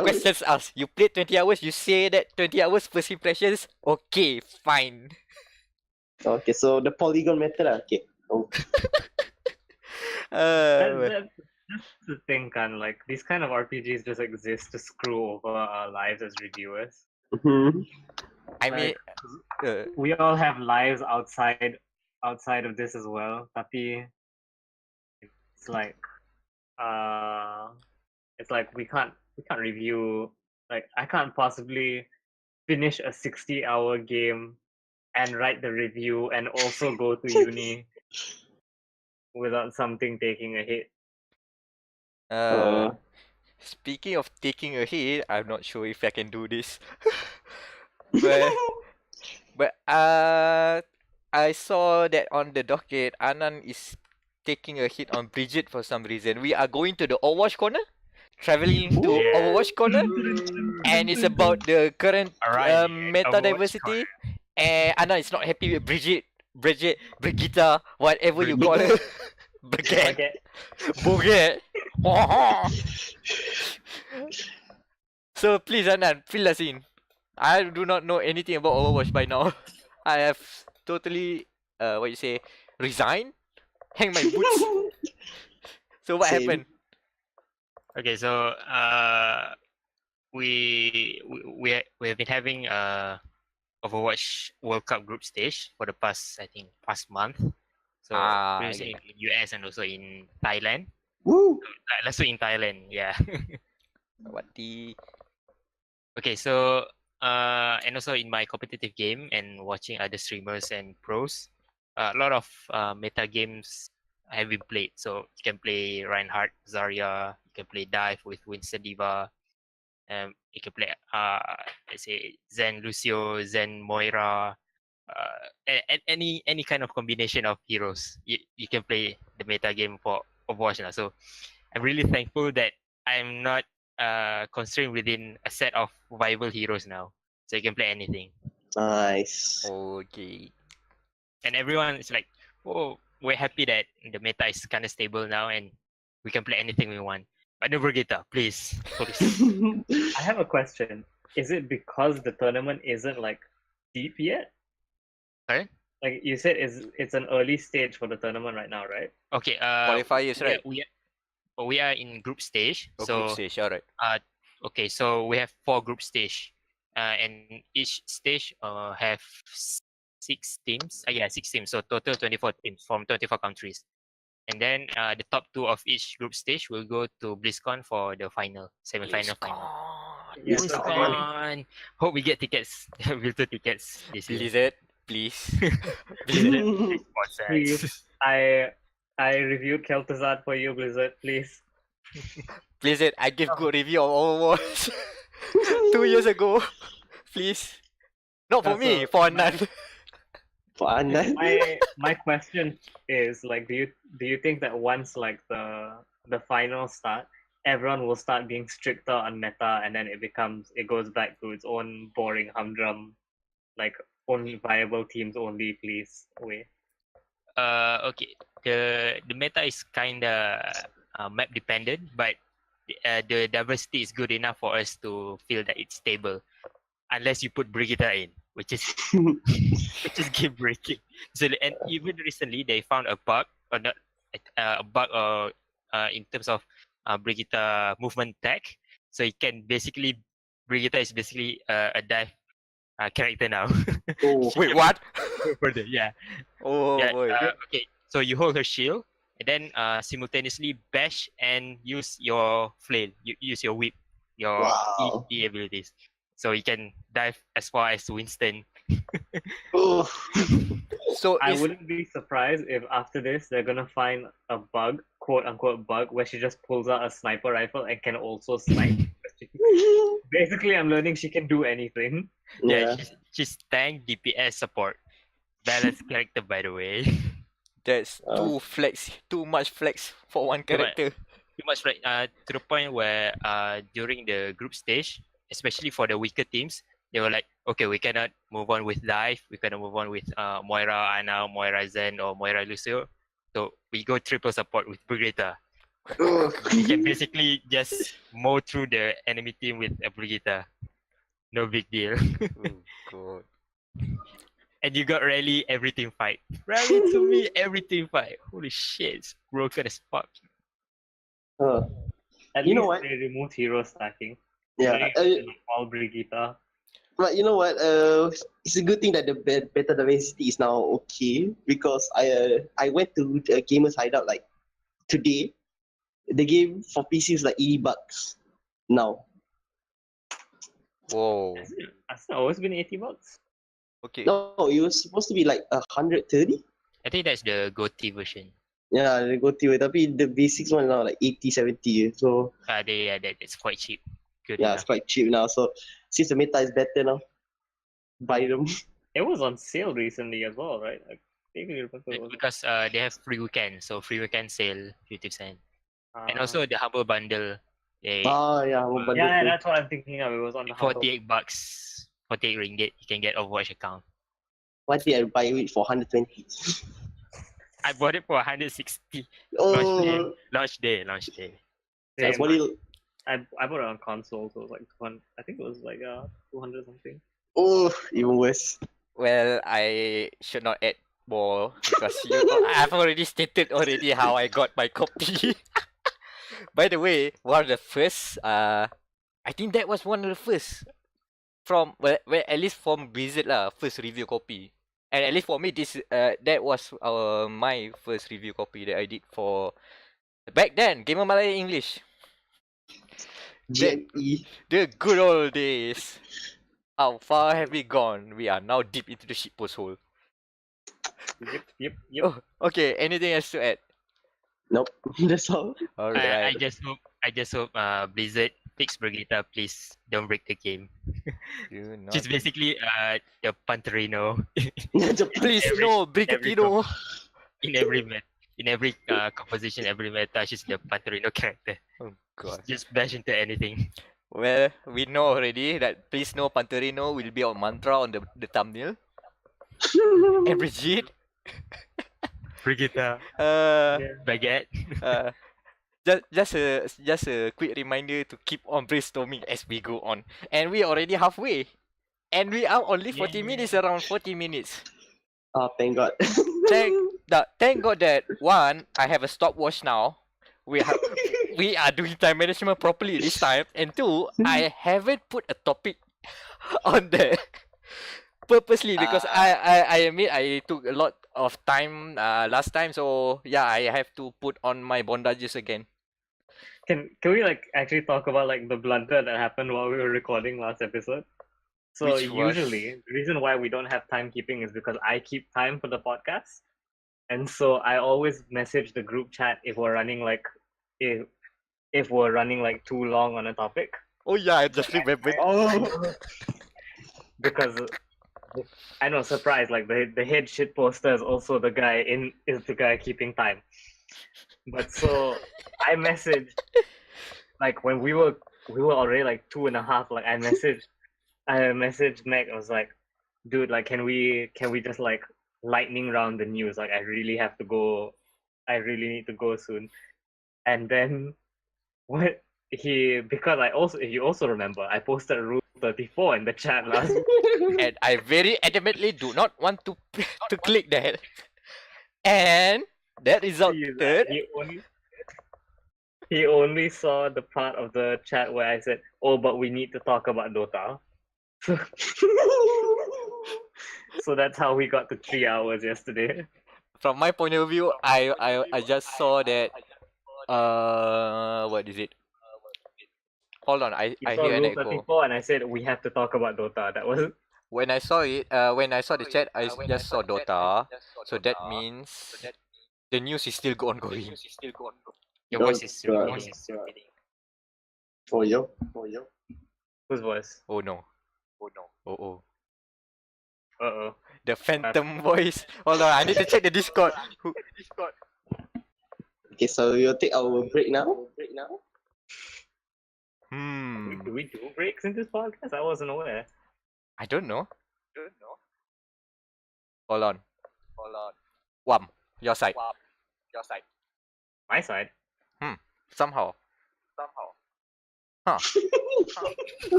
Speaker 1: questions asked. You played 20 hours, you say that 20 hours first impressions, okay, fine.
Speaker 3: Okay, so the polygon method, okay. Oh.
Speaker 2: That's the thing, like these kind of RPGs just exist to screw over our lives as reviewers.
Speaker 3: Mm-hmm.
Speaker 1: I mean,
Speaker 2: we all have lives outside of this as well. Tapi it's like we can't review. Like I can't possibly finish a 60-hour game and write the review and also go to uni without something taking a hit.
Speaker 1: Speaking of taking a hit, I'm not sure if I can do this. but I saw that on the docket, Annan is taking a hit on Brigitte for some reason. We are going to the Overwatch corner, traveling to Overwatch corner, and it's about the current meta diversity. And Annan is not happy with Brigitte, Brigitte, whatever you call her. Brigitte. So please, Annan, fill us in. I do not know anything about Overwatch by now. I have totally, resigned? Hang my boots. So what happened?
Speaker 4: Okay, so we have been having Overwatch World Cup group stage for the past month. So previously in US and also in Thailand.
Speaker 3: Woo!
Speaker 4: Let's say in Thailand, yeah.
Speaker 1: What the?
Speaker 4: Okay, so And also in my competitive game and watching other streamers and pros, a lot of meta games have been played. So you can play Reinhardt, Zarya, you can play Dive with Winston Diva, you can play let's say Zen Lucio, Zen Moira, any kind of combination of heroes. You can play the meta game for Overwatch now. So I'm really thankful that I'm not constrained within a set of viable heroes now. So you can play anything.
Speaker 3: Nice.
Speaker 1: Okay.
Speaker 4: And everyone is like, oh, we're happy that the meta is kind of stable now and we can play anything we want. But no Brigitte, please.
Speaker 2: I have a question. Is it because the tournament isn't like deep yet?
Speaker 4: Sorry?
Speaker 2: Like you said, it's an early stage for the tournament right now, right?
Speaker 4: Okay.
Speaker 1: Qualifiers, right?
Speaker 4: We are in group stage.
Speaker 1: Oh,
Speaker 4: So
Speaker 1: group stage, alright.
Speaker 4: okay, so we have 4 group stage, and each stage have 6 teams. Yeah, 6 teams. So total 24 teams from 24 countries. And then the top 2 of each group stage will go to BlizzCon for the final, semi-final, final.
Speaker 2: Yeah,
Speaker 3: Yes,
Speaker 2: so
Speaker 3: come
Speaker 4: BlizzCon. Hope we get tickets, virtual tickets this year.
Speaker 1: Blizzard, please.
Speaker 4: Blizzard, sponsors.
Speaker 2: Please. I reviewed Kel'Thuzad for you, Blizzard. Please.
Speaker 1: Blizzard, I gave good review of Overwatch 2 years ago. Please. Not for me,
Speaker 2: So
Speaker 1: for
Speaker 2: my-
Speaker 1: Annan.
Speaker 3: For Annan.
Speaker 2: my question is like, do you think that once like the finals start, everyone will start being stricter on meta, and then it goes back to its own boring humdrum, like only viable teams only, please way.
Speaker 4: Okay. The meta is kinda map dependent, but the diversity is good enough for us to feel that it's stable. Unless you put Brigitte in, which is game breaking. So and even recently they found a bug, or not a bug, or in terms of Brigitte movement tag. So it can basically Brigitte is basically a dive character now.
Speaker 3: Oh,
Speaker 1: Wait, what?
Speaker 4: Further, yeah.
Speaker 1: Oh
Speaker 4: Yeah,
Speaker 1: boy.
Speaker 4: okay, so you hold her shield and then simultaneously bash and use your flail. You use your whip, your
Speaker 3: Wow.
Speaker 4: E abilities. So you can dive as far as Winston.
Speaker 3: oh.
Speaker 1: So
Speaker 2: I
Speaker 1: is
Speaker 2: wouldn't be surprised if after this they're gonna find a bug, quote unquote bug, where she just pulls out a sniper rifle and can also snipe. Basically, I'm learning she can do anything.
Speaker 4: Yeah,
Speaker 3: Yeah.
Speaker 4: she's tank DPS support. Balanced character, by the way.
Speaker 1: that's too much flex for one
Speaker 4: Too much.
Speaker 1: character.
Speaker 4: Too much right to the point where during the group stage, especially for the weaker teams, they were like, okay, we cannot move on with Dive, we cannot move on with Moira Ana, Moira Zen, or Moira Lucio. So we go triple support with Brigitte.
Speaker 3: Oh.
Speaker 4: We can basically just mow through the enemy team with a Brigitte. No big deal.
Speaker 1: Oh god.
Speaker 4: And you got rally every team fight. Rally to me every team fight. Holy shit, it's broken as fuck.
Speaker 3: Uh,
Speaker 2: At
Speaker 3: You know
Speaker 2: least
Speaker 3: what?
Speaker 2: they removed hero stacking.
Speaker 3: yeah.
Speaker 2: All Brigitte.
Speaker 3: But you know what? It's a good thing that the beta diversity is now okay, because I went to the gamers hideout like today. The game for PC is like $80 now.
Speaker 1: Whoa.
Speaker 2: Has it always been $80?
Speaker 1: Okay.
Speaker 3: No, it was supposed to be like 130.
Speaker 4: I think that's the GOTY version.
Speaker 3: Yeah, they go to it. Tapi the basics one now like 80, 70. So
Speaker 4: That's quite cheap. Good
Speaker 3: yeah,
Speaker 4: enough.
Speaker 3: it's quite cheap now. So since the meta is better now, buy them.
Speaker 2: It was on sale recently as well, right? I vaguely remember it was.
Speaker 4: Because they have free weekend, so free weekend sale 50%. And
Speaker 2: Ah.
Speaker 4: also the humble bundle, they
Speaker 3: Yeah,
Speaker 2: Yeah, that's what I'm thinking of. It was on the Humble.
Speaker 4: $48, 48 ringgit, you can get Overwatch account.
Speaker 3: Why did I buy it for 120?
Speaker 4: I bought it for 160.
Speaker 3: Oh,
Speaker 4: Launch day.
Speaker 3: I
Speaker 2: Same.
Speaker 3: bought it.
Speaker 2: I bought it on console, so it was like 200. I think it was like 200 something.
Speaker 3: Oh, even worse.
Speaker 1: Well, I should not add more because I've already stated how I got my copy. By the way, one of the first, I think that was one of the first from well, at least from Blizzard lah, first review copy. And at least for me, that was my first review copy that I did for back then, Gamer Malaya English,
Speaker 3: GME.
Speaker 1: the good old days. How far have we gone? We are now deep into the shitpost hole.
Speaker 2: Yep.
Speaker 1: Oh, okay. Anything else to add?
Speaker 3: Nope. That's all.
Speaker 1: All
Speaker 4: I
Speaker 1: right.
Speaker 4: just hope Blizzard fix Brigitte, please don't break the game.
Speaker 1: Do not.
Speaker 4: She's basically the punterino
Speaker 1: Please
Speaker 4: every-
Speaker 1: no, Brigatino.
Speaker 4: in every composition, every meta, she's the punterino character.
Speaker 1: Oh god.
Speaker 4: Just bash into anything.
Speaker 1: Well, we know already that please no Punterino will be on mantra on the thumbnail. And Brigitte,
Speaker 4: Brigitte,
Speaker 1: uh,
Speaker 4: baguette.
Speaker 1: uh, just a quick reminder to keep on brainstorming as we go on. And we already halfway. And we are only 40 minutes, around 40 minutes.
Speaker 3: Oh, thank God.
Speaker 1: Thank God that one, I have a stopwatch now. We are doing time management properly this time. And two, I haven't put a topic on there purposely because I admit I took a lot of time last time. So yeah, I have to put on my bondages again.
Speaker 2: Can we like actually talk about like the blunder that happened while we were recording last episode? So
Speaker 1: Which was-
Speaker 2: usually the reason why we don't have timekeeping is because I keep time for the podcast. And so I always message the group chat if we're running like if we're running like too long on a topic.
Speaker 1: Oh yeah, I just remembered.
Speaker 2: Oh, because I know, surprise! Like the head shit poster is also the guy keeping time. But so I messaged like when we were already like 2.5. Like I messaged Meck. I was like, dude, like can we just like lightning round the news? Like I really have to go. I really need to go soon. And then what? Because if you also remember, I posted Rule 34 in the chat last week.
Speaker 1: And I very adamantly do not want to click that. And that resulted.
Speaker 2: He only saw the part of the chat where I said, "Oh, but we need to talk about Dota." So that's how we got to 3 hours yesterday.
Speaker 1: From my point of view, I just saw that. What is it? Hold on, I
Speaker 2: You saw
Speaker 1: hear an
Speaker 2: Rule
Speaker 1: echo.
Speaker 2: 34, and I said we have to talk about Dota. That was
Speaker 1: When I saw it, when I saw the chat, I just saw Dota. So that means the news is still ongoing.
Speaker 4: Your voice is
Speaker 3: Dota.
Speaker 4: repeating.
Speaker 3: For you.
Speaker 2: whose voice.
Speaker 1: Oh no. Oh.
Speaker 2: Uh oh.
Speaker 1: The phantom voice. Hold on, I need to check the Discord.
Speaker 3: Okay, so we'll take our break now.
Speaker 2: Do we do breaks in this podcast? I wasn't aware.
Speaker 1: I don't know. Hold on. Wham. Your side.
Speaker 2: My side.
Speaker 1: Somehow.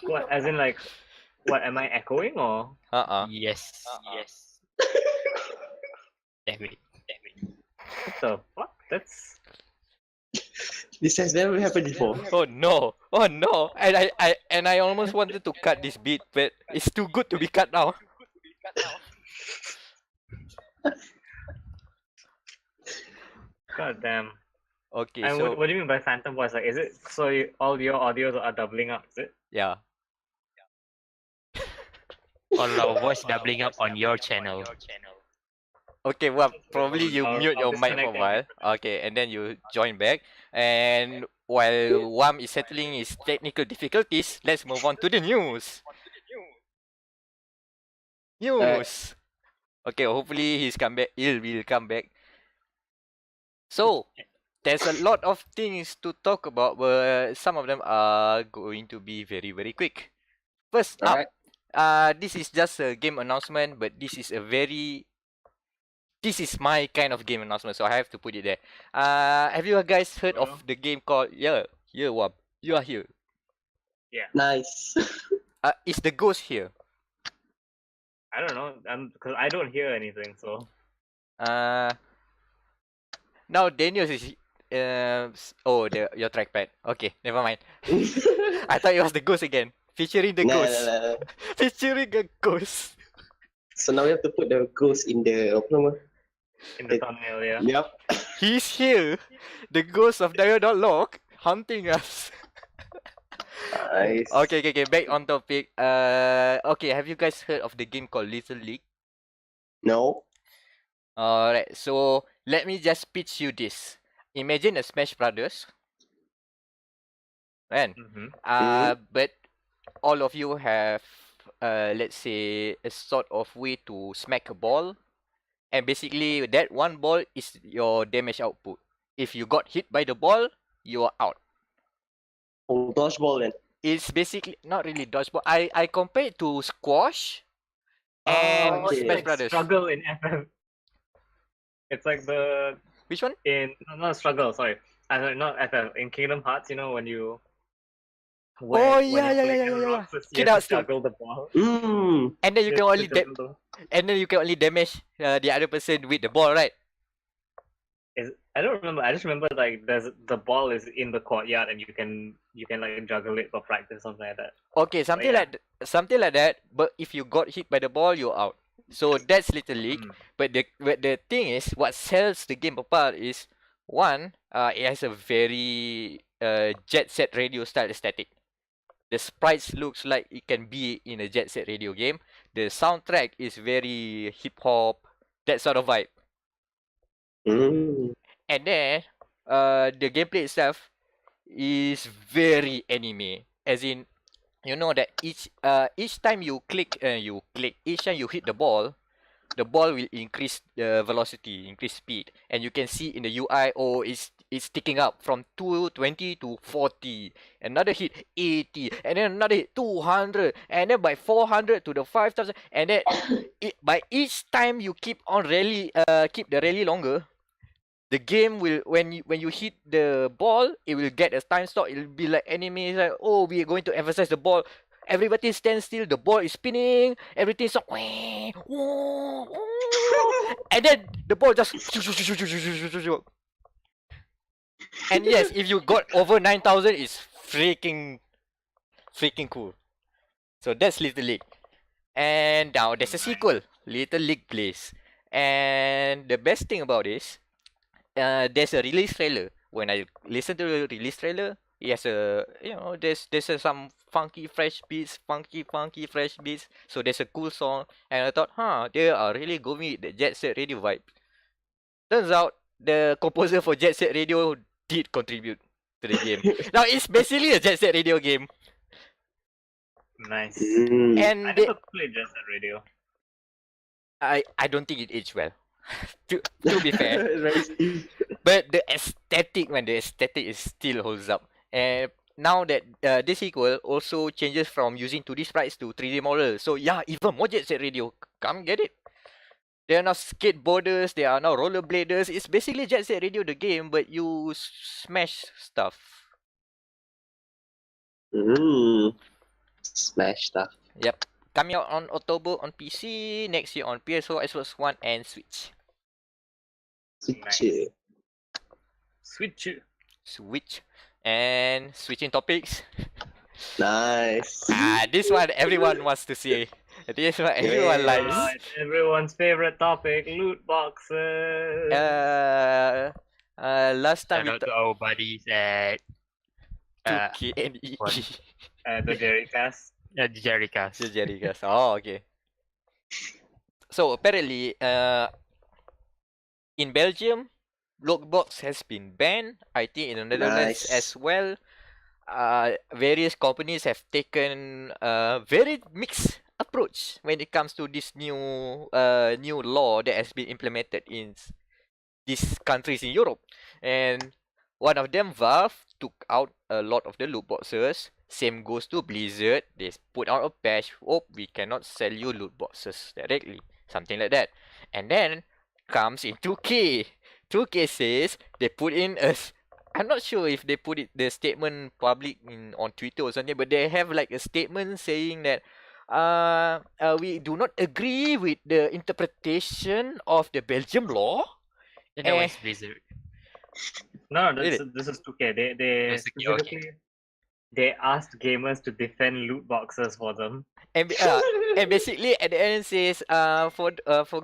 Speaker 2: What? As in like, what? Am I echoing or?
Speaker 4: Yes. Damn it.
Speaker 2: What the fuck? That's.
Speaker 3: This has never happened before.
Speaker 1: Oh no. And I almost wanted to cut this bit, but it's too good to be cut now.
Speaker 2: God damn.
Speaker 1: Okay,
Speaker 2: And
Speaker 1: so
Speaker 2: what do you mean by phantom voice? Like, is it so all your audios are doubling up? Is it?
Speaker 1: yeah.
Speaker 4: All our voice doubling up on your channel.
Speaker 1: Okay, well, probably you
Speaker 2: I'll
Speaker 1: mute your mic for a
Speaker 2: disconnect
Speaker 1: while. Okay, and then you join back. And while Wam is settling his technical difficulties, let's move on to the news. News. Okay, hopefully he's come back. He will come back. So, there's a lot of things to talk about, but some of them are going to be very, very quick. First up, this is just a game announcement, but this is my kind of game announcement, so I have to put it there. Have you guys heard of the game called Wab? You are here.
Speaker 3: Nice.
Speaker 1: Is the ghost here?
Speaker 2: I don't know. Because I don't hear anything. So.
Speaker 1: Now Daniel is your trackpad. Okay, never mind. I thought it was the ghost again. Featuring the ghost.
Speaker 3: No.
Speaker 1: Featuring a ghost.
Speaker 3: So now we have to put the ghost in the
Speaker 2: In the thumbnail, yeah.
Speaker 3: Yep.
Speaker 1: He's here. The ghost of dia.log hunting us.
Speaker 3: Nice.
Speaker 1: Okay. Back on topic. Okay. Have you guys heard of the game called Little League?
Speaker 3: No.
Speaker 1: Alright. So let me just pitch you this. Imagine a Smash Brothers, right? But all of you have, let's say, a sort of way to smack a ball, and basically that one ball is your damage output. If you got hit by the ball, you are out.
Speaker 3: Oh, dodgeball then.
Speaker 1: It's basically not really dodgeball. I compare it to squash and
Speaker 3: okay.
Speaker 1: Smash
Speaker 2: Like
Speaker 1: Brothers.
Speaker 2: struggle in FF. It's like the
Speaker 1: Which one?
Speaker 2: not struggle. Sorry, not FF. In Kingdom Hearts, you know when you.
Speaker 1: Oh,
Speaker 2: when
Speaker 1: yeah.
Speaker 2: you play the Roxas, you
Speaker 1: Kid
Speaker 2: have
Speaker 1: out
Speaker 2: to
Speaker 1: still.
Speaker 2: juggle the ball.
Speaker 1: And then you can only you can only damage the other person with the ball, right?
Speaker 2: I don't remember. I just remember like the ball is in the courtyard and you can like juggle it for practice, something like that.
Speaker 1: Okay, something like that. But if you got hit by the ball, you're out. So that's Little League. But the thing is, what sells the game apart is one, it has a very jet set radio style aesthetic. The sprites looks like it can be in a jet set radio game. The soundtrack is very hip hop, that sort of vibe. And then the gameplay itself is very anime. As in, you know that each time you click each time you hit the ball will increase the velocity, increase speed, and you can see in the UI, it's ticking up from 220 to 40. Another hit 80, and then another hit 200, and then by 400 to the 5,000, and then by each time you keep the rally longer, the game will when you hit the ball, it will get a time stop. It will be like anime. It's like, oh, we are going to emphasize the ball. Everybody stands still. The ball is spinning. Everything's like, and then the ball just. And yes, if you got over 9,000, it's freaking cool. So that's Little League. And now there's a sequel, Little League Blaze. And the best thing about this, there's a release trailer. When I listen to the release trailer, it has there's some funky fresh beats. So there's a cool song, and I thought, they are really going with the Jet Set Radio vibe. Turns out the composer for Jet Set Radio did contribute to the game. Now it's basically a Jet Set Radio game.
Speaker 2: Nice.
Speaker 1: And
Speaker 2: I never played Jet Set Radio.
Speaker 1: I don't think it aged well. to be fair. But the aesthetic is still holds up. And now that this sequel also changes from using 2D sprites to 3D models. So yeah, even more Jet Set Radio. Come get it. There are now skateboarders, there are now rollerbladers. It's basically Jet Set Radio the game, but you smash stuff.
Speaker 3: Smash stuff.
Speaker 1: Yep. Coming out on October on PC, next year on PS4, Xbox One, and Switch. Switch. And switching topics.
Speaker 3: Nice.
Speaker 1: This one everyone wants to see. This one everyone likes.
Speaker 2: Right, everyone's favorite topic, loot boxes.
Speaker 1: Last time
Speaker 4: Shout out to our buddies at
Speaker 1: 2K and EE.
Speaker 2: The Jerry Cast.
Speaker 4: the Jerry Cast.
Speaker 1: The Jerry Gas. Oh, okay. So apparently, in Belgium, lootbox has been banned. I think in the Netherlands as well. Various companies have taken a very mixed approach when it comes to this new law that has been implemented in these countries in Europe. And one of them, Valve, took out a lot of the loot boxes. Same goes to Blizzard. They put out a patch. Oh, we cannot sell you loot boxes directly. Something like that. And then comes in 2K. 2K says they put in a... I'm not sure if they put the statement public on Twitter or something, but they have like a statement saying that we do not agree with the interpretation of the Belgium law.
Speaker 4: And that was Blizzard.
Speaker 2: No,
Speaker 1: Really?
Speaker 2: this is 2K. They specifically they asked gamers to defend loot boxes for them.
Speaker 1: And basically at the end it says for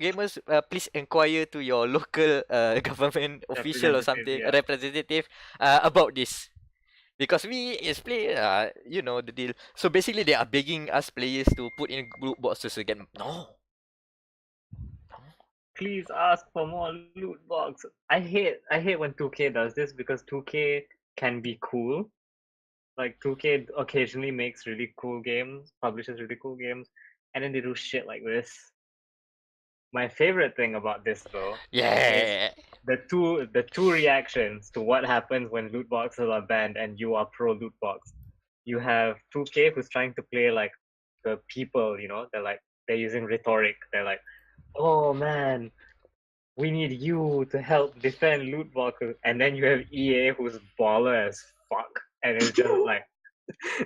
Speaker 1: gamers, please inquire to your local government official or something,
Speaker 2: Representative, yeah.
Speaker 1: representative about this. Because we as players, you know the deal. So basically, they are begging us players to put in loot boxes again. No.
Speaker 2: Please ask for more loot box. I hate when 2K does this because 2K can be cool. Like 2K occasionally makes really cool games, publishes really cool games, and then they do shit like this. My favorite thing about this though
Speaker 1: Yeah.
Speaker 2: the two reactions to what happens when loot boxes are banned and you are pro loot box. You have 2K who's trying to play like the people, you know, they're using rhetoric. They're like, oh man, we need you to help defend loot boxes. And then you have EA who's baller as fuck. And it's just like,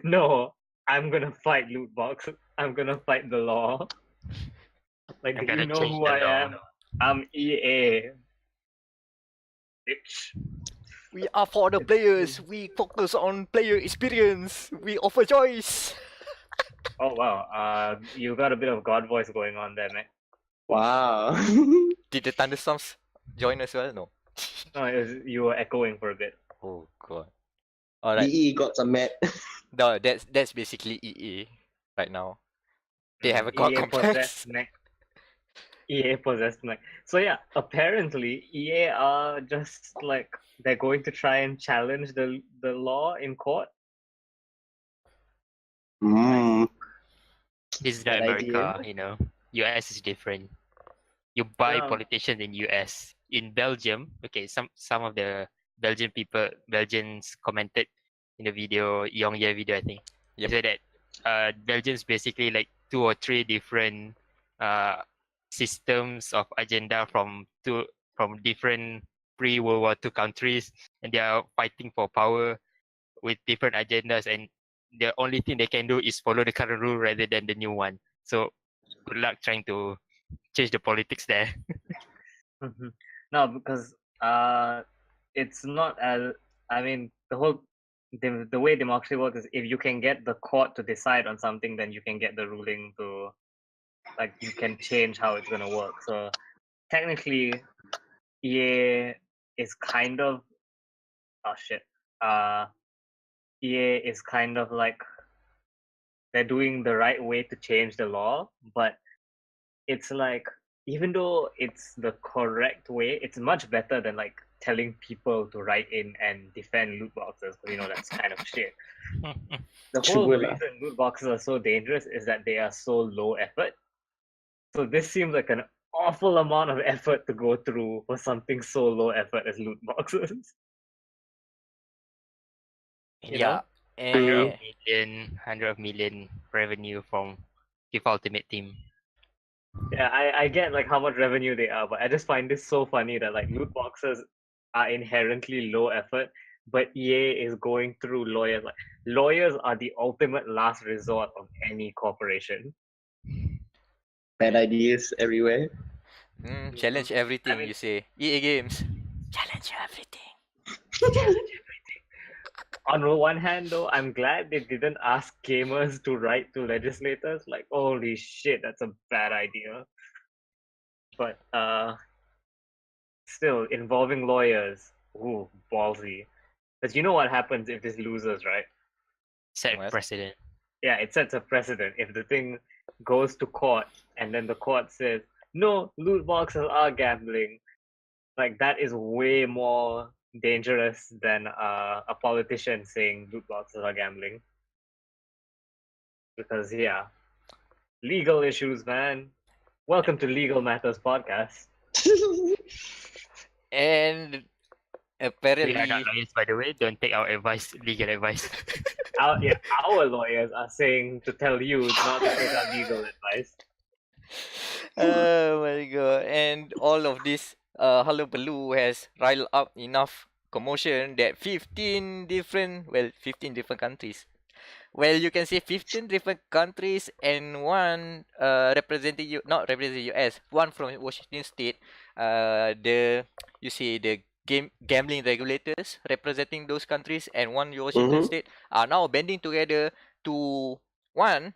Speaker 2: no, I'm gonna fight loot boxes. I'm gonna fight the law. Like,
Speaker 4: I'm
Speaker 2: do you
Speaker 4: gonna
Speaker 2: know
Speaker 4: change
Speaker 2: who
Speaker 4: the
Speaker 2: I
Speaker 4: law.
Speaker 2: am? I'm EA. Bitch.
Speaker 1: We are for the players. We focus on player experience. We offer choice.
Speaker 2: Oh wow. You got a bit of God voice going on there, man.
Speaker 3: Wow.
Speaker 1: Did the thunderstorms join as well? No.
Speaker 2: No, you were echoing for a bit.
Speaker 1: Oh god. All right.
Speaker 3: DE got some mad.
Speaker 1: No, that's basically EA right now. They have a god
Speaker 2: EA
Speaker 1: complex.
Speaker 2: possessed Meck. EA possessed Meck. So yeah, apparently EA are just like they're going to try and challenge the law in court.
Speaker 3: Mm.
Speaker 4: This is
Speaker 3: Bad
Speaker 4: not America,
Speaker 3: idea.
Speaker 4: you know. US is different. You buy
Speaker 2: Yeah.
Speaker 4: politicians in US. In Belgium, okay, some of the Belgians commented in the video, Yong Ye video, I think.
Speaker 1: Yep.
Speaker 4: They said that Belgians basically like 2 or 3 different systems of agenda from different pre-World War II countries, and they are fighting for power with different agendas, and the only thing they can do is follow the current rule rather than the new one. So good luck trying to change the politics there.
Speaker 2: No, because it's not as I mean the way democracy works is if you can get the court to decide on something, then you can get the ruling to like you can change how it's gonna work. So technically, EA is kind of oh shit. EA is kind of like they're doing the right way to change the law, but it's like even though it's the correct way, it's much better than like telling people to write in and defend loot boxes because you know that's kind of shit. The whole
Speaker 3: True lah.
Speaker 2: reason loot boxes are so dangerous is that they are so low effort. So this seems like an awful amount of effort to go through for something so low effort as loot boxes. You
Speaker 1: Yeah.
Speaker 2: know?
Speaker 1: And
Speaker 4: 100 million revenue from FIFA Ultimate Team.
Speaker 2: Yeah, I get like how much revenue they are, but I just find this so funny that like loot boxes are inherently low effort, but EA is going through lawyers. Like lawyers are the ultimate last resort of any corporation.
Speaker 3: Bad ideas everywhere.
Speaker 1: challenge everything,
Speaker 2: I mean-
Speaker 1: you say. EA Games. Challenge everything.
Speaker 2: On one hand, though, I'm glad they didn't ask gamers to write to legislators. Like, holy shit, that's a bad idea. But still, involving lawyers, ooh, ballsy. Because you know what happens if this loses, right?
Speaker 4: Set
Speaker 1: Yes.
Speaker 4: precedent.
Speaker 2: Yeah, it sets a precedent. If the thing goes to court and then the court says, no, loot boxes are gambling, like that is way more dangerous than a politician saying loot boxes are gambling. Because, yeah, legal issues, man. Welcome to Legal Matters Podcast.
Speaker 1: And
Speaker 4: We
Speaker 1: apparently,
Speaker 4: are not lawyers, by the way. Don't take our advice, legal advice.
Speaker 2: Our lawyers are saying to tell you not to take our legal advice.
Speaker 1: oh my god! And all of this, hullabaloo has riled up enough commotion that 15 different countries. Well, you can say 15 different countries and one representing you, not representing US, one from Washington State. The gambling regulators representing those countries and one Washington
Speaker 3: Mhm.
Speaker 1: State are now banding together to one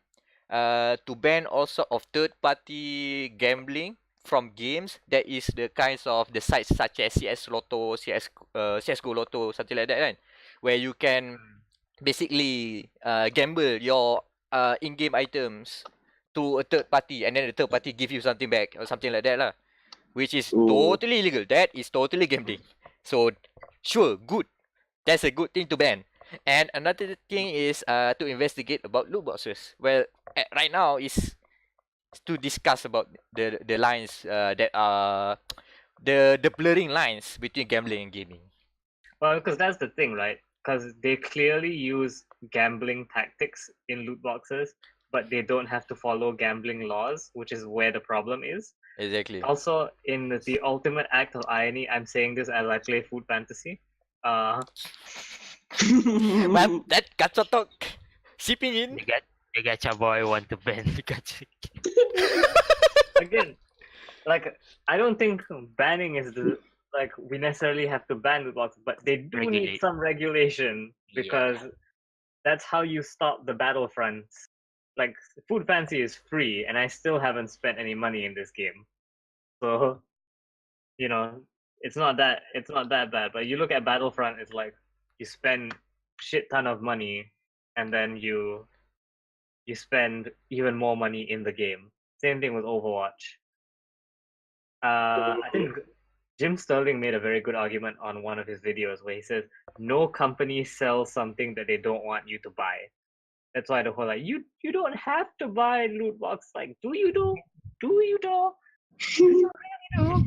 Speaker 1: to ban all sort of third party gambling from games that is the kinds of the sites such as CS Lotto, CSGO Lotto, something like that, right? Where you can basically gamble your in-game items to a third party, and then the third party give you something back or something like that lah, which is totally illegal. That is totally gambling. So sure, good. That's a good thing to ban. And another thing is to investigate about loot boxes. Well, right now is to discuss about the lines that are the blurring lines between gambling and gaming.
Speaker 2: Well, because that's the thing, right? Because they clearly use gambling tactics in loot boxes, but they don't have to follow gambling laws, which is where the problem is.
Speaker 1: Exactly.
Speaker 2: Also, in the ultimate act of irony, I'm saying this as I play Food Fantasy.
Speaker 1: Man, that gacha talk seeping in.
Speaker 4: The gacha boy want to ban the gacha.
Speaker 2: Again, like, I don't think banning is the like we necessarily have to ban loot boxes, but they do need
Speaker 4: Regulate.
Speaker 2: some regulation because that's how you stop the battlefronts. Like, Food Fancy is free, and I still haven't spent any money in this game, so you know it's not that bad. But you look at Battlefront, it's like you spend shit ton of money, and then you spend even more money in the game. Same thing with Overwatch. I think Jim Sterling made a very good argument on one of his videos where he says no company sells something that they don't want you to buy. That's why the whole like you don't have to buy loot box. Like, do you though? Do you though? Do you really though?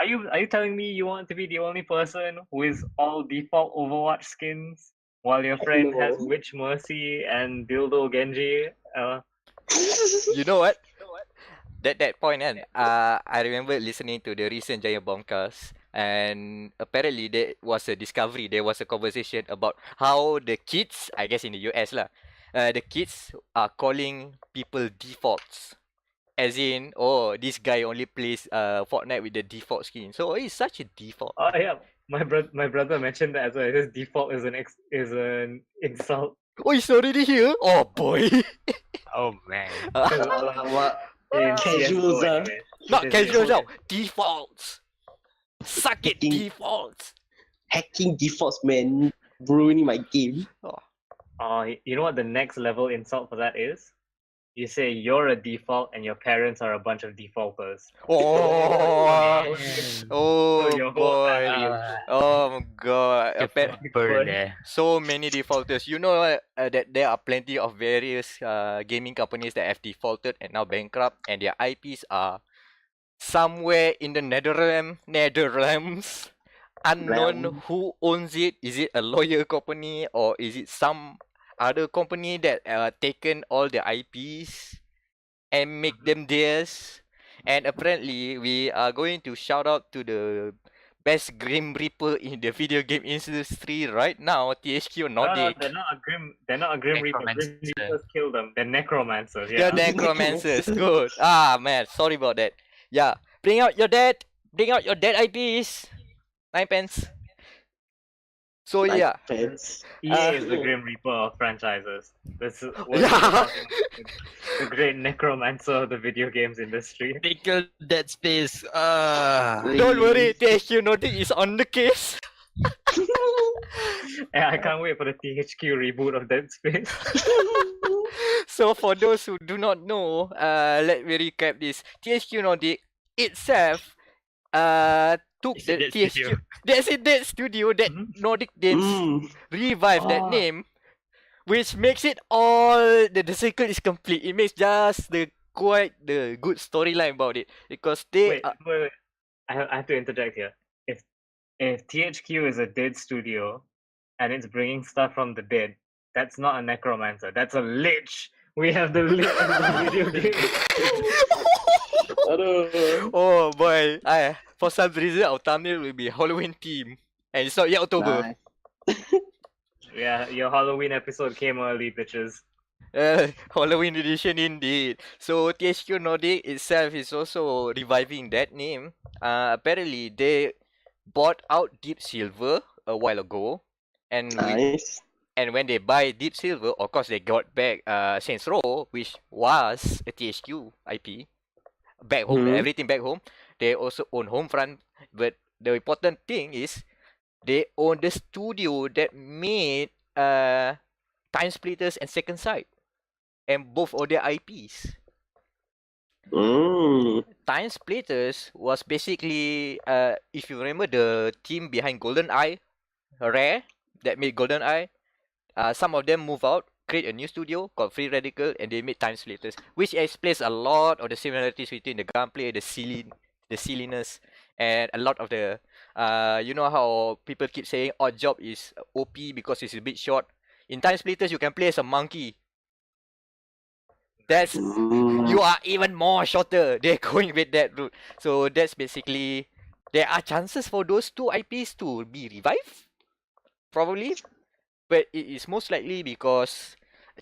Speaker 2: Are you telling me you want to be the only person who is all default Overwatch skins while your friend has
Speaker 3: No.
Speaker 2: Witch Mercy and Dildo Genji?
Speaker 1: You know what? That point, kan? I remember listening to the recent Giant Bombcast, and apparently there was a discovery. There was a conversation about how the kids, I guess in the US lah, the kids are calling people defaults. As in, oh, this guy only plays Fortnite with the default skin. So it's such a default.
Speaker 2: Oh yeah, my brother mentioned that as well. His default is an insult.
Speaker 1: Oh, it's already here? Oh boy.
Speaker 4: Oh man.
Speaker 2: Because all of in
Speaker 3: Casuals,
Speaker 2: CS:GO anyway.
Speaker 1: Not
Speaker 2: It is-
Speaker 1: casual now. Defaults. Suck it,
Speaker 3: Fucking-
Speaker 1: defaults.
Speaker 3: Hacking defaults, man, ruining my game.
Speaker 2: You know what the next level insult for that is? You say you're a default and your parents are a bunch of defaulters.
Speaker 1: Oh, oh
Speaker 2: So your whole
Speaker 1: boy.
Speaker 2: family
Speaker 1: Oh my god.
Speaker 4: Burn there.
Speaker 1: So many defaulters. You know that there are plenty of various gaming companies that have defaulted and now bankrupt, and their IPs are somewhere in the Netherlands. Unknown
Speaker 3: Realm.
Speaker 1: who owns it. Is it a lawyer company or is it some other company that taken all the IPs and make them theirs? And apparently, we are going to shout out to the best Grim Reaper in the video game industry right now, THQ
Speaker 2: No,
Speaker 1: Nordic.
Speaker 2: they're not a grim reaper. Grim
Speaker 4: Necromancer.
Speaker 2: reapers kill them. They're necromancers.
Speaker 1: The
Speaker 2: Yeah.
Speaker 1: Necromancers. Good. Ah, man. Sorry about that. Yeah. Bring out your dead. Bring out your dead IPs. 9pence. So
Speaker 3: Like,
Speaker 1: yeah.
Speaker 3: fans.
Speaker 2: EA is the grim reaper of franchises. This is what
Speaker 1: Yeah.
Speaker 2: we're talking about. The great necromancer of the video games industry.
Speaker 4: They killed Dead Space.
Speaker 1: Don't worry, THQ Nordic is on the case.
Speaker 2: And I can't wait for the THQ reboot of Dead Space.
Speaker 1: So for those who do not know, let me recap this. THQ Nordic itself took
Speaker 4: It's
Speaker 1: the
Speaker 4: a Dead
Speaker 1: THQ.
Speaker 4: Studio.
Speaker 1: That's it, that studio that
Speaker 2: Mhm.
Speaker 1: Nordic did revive that
Speaker 3: Ah.
Speaker 1: name, which makes it all the circle is complete. It makes just the quite the good storyline about it because they
Speaker 2: Wait. I have to interject here. If THQ is a dead studio and it's bringing stuff from the dead, that's not a necromancer. That's a lich. We have the lich in the video game.
Speaker 3: Aduh.
Speaker 1: oh boy, for some reason our thumbnail will be Halloween theme, and it's not yet October.
Speaker 3: Nice.
Speaker 2: Yeah, your Halloween episode came early, bitches.
Speaker 1: Halloween edition indeed. So THQ Nordic itself is also reviving that name. Apparently they bought out Deep Silver a while ago, and
Speaker 3: Nice.
Speaker 1: and when they buy Deep Silver, of course they got back Saints Row, which was a THQ IP. Back home,
Speaker 3: Mhm.
Speaker 1: everything back home. They also own Homefront, but the important thing is they own the studio that made Time Splitters and Second Sight, and both of their IPs. Time Splitters was basically, if you remember the team behind GoldenEye, Rare, that made GoldenEye, some of them move out, create a new studio called Free Radical, and they made Time Splitters, which explains a lot of the similarities between the gunplay, the silliness, and a lot of the, you know how people keep saying Odd Job is OP because it's a bit short. In Time Splitters, you can play as a monkey. That's you are even more shorter. They're going with that route. So that's basically, there are chances for those two IPs to be revived, probably, but it is most likely because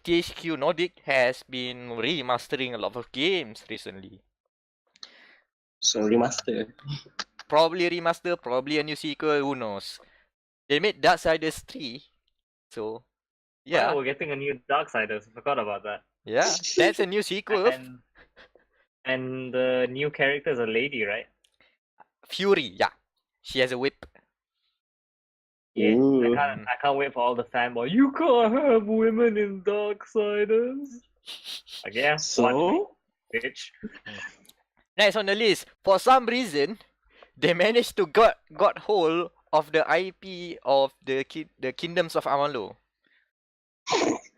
Speaker 1: THQ Nordic has been remastering a lot of games recently.
Speaker 3: So remaster.
Speaker 1: Probably remaster, probably a new sequel, who knows. They made Darksiders 3, so
Speaker 2: Yeah,
Speaker 1: yeah,
Speaker 2: we're getting a new Darksiders. I forgot about that.
Speaker 1: yeah, that's a new sequel.
Speaker 2: And the new character is a lady, right?
Speaker 1: Fury, yeah, she has a whip.
Speaker 2: Yeah,
Speaker 3: Ooh.
Speaker 2: I can't wait for all the fanboy. You can't have women in Darksiders. Like, yeah, watch me,
Speaker 3: So
Speaker 2: bitch.
Speaker 1: Next on the list, for some reason, they managed to got hold of the IP of the Kingdoms of Amalur.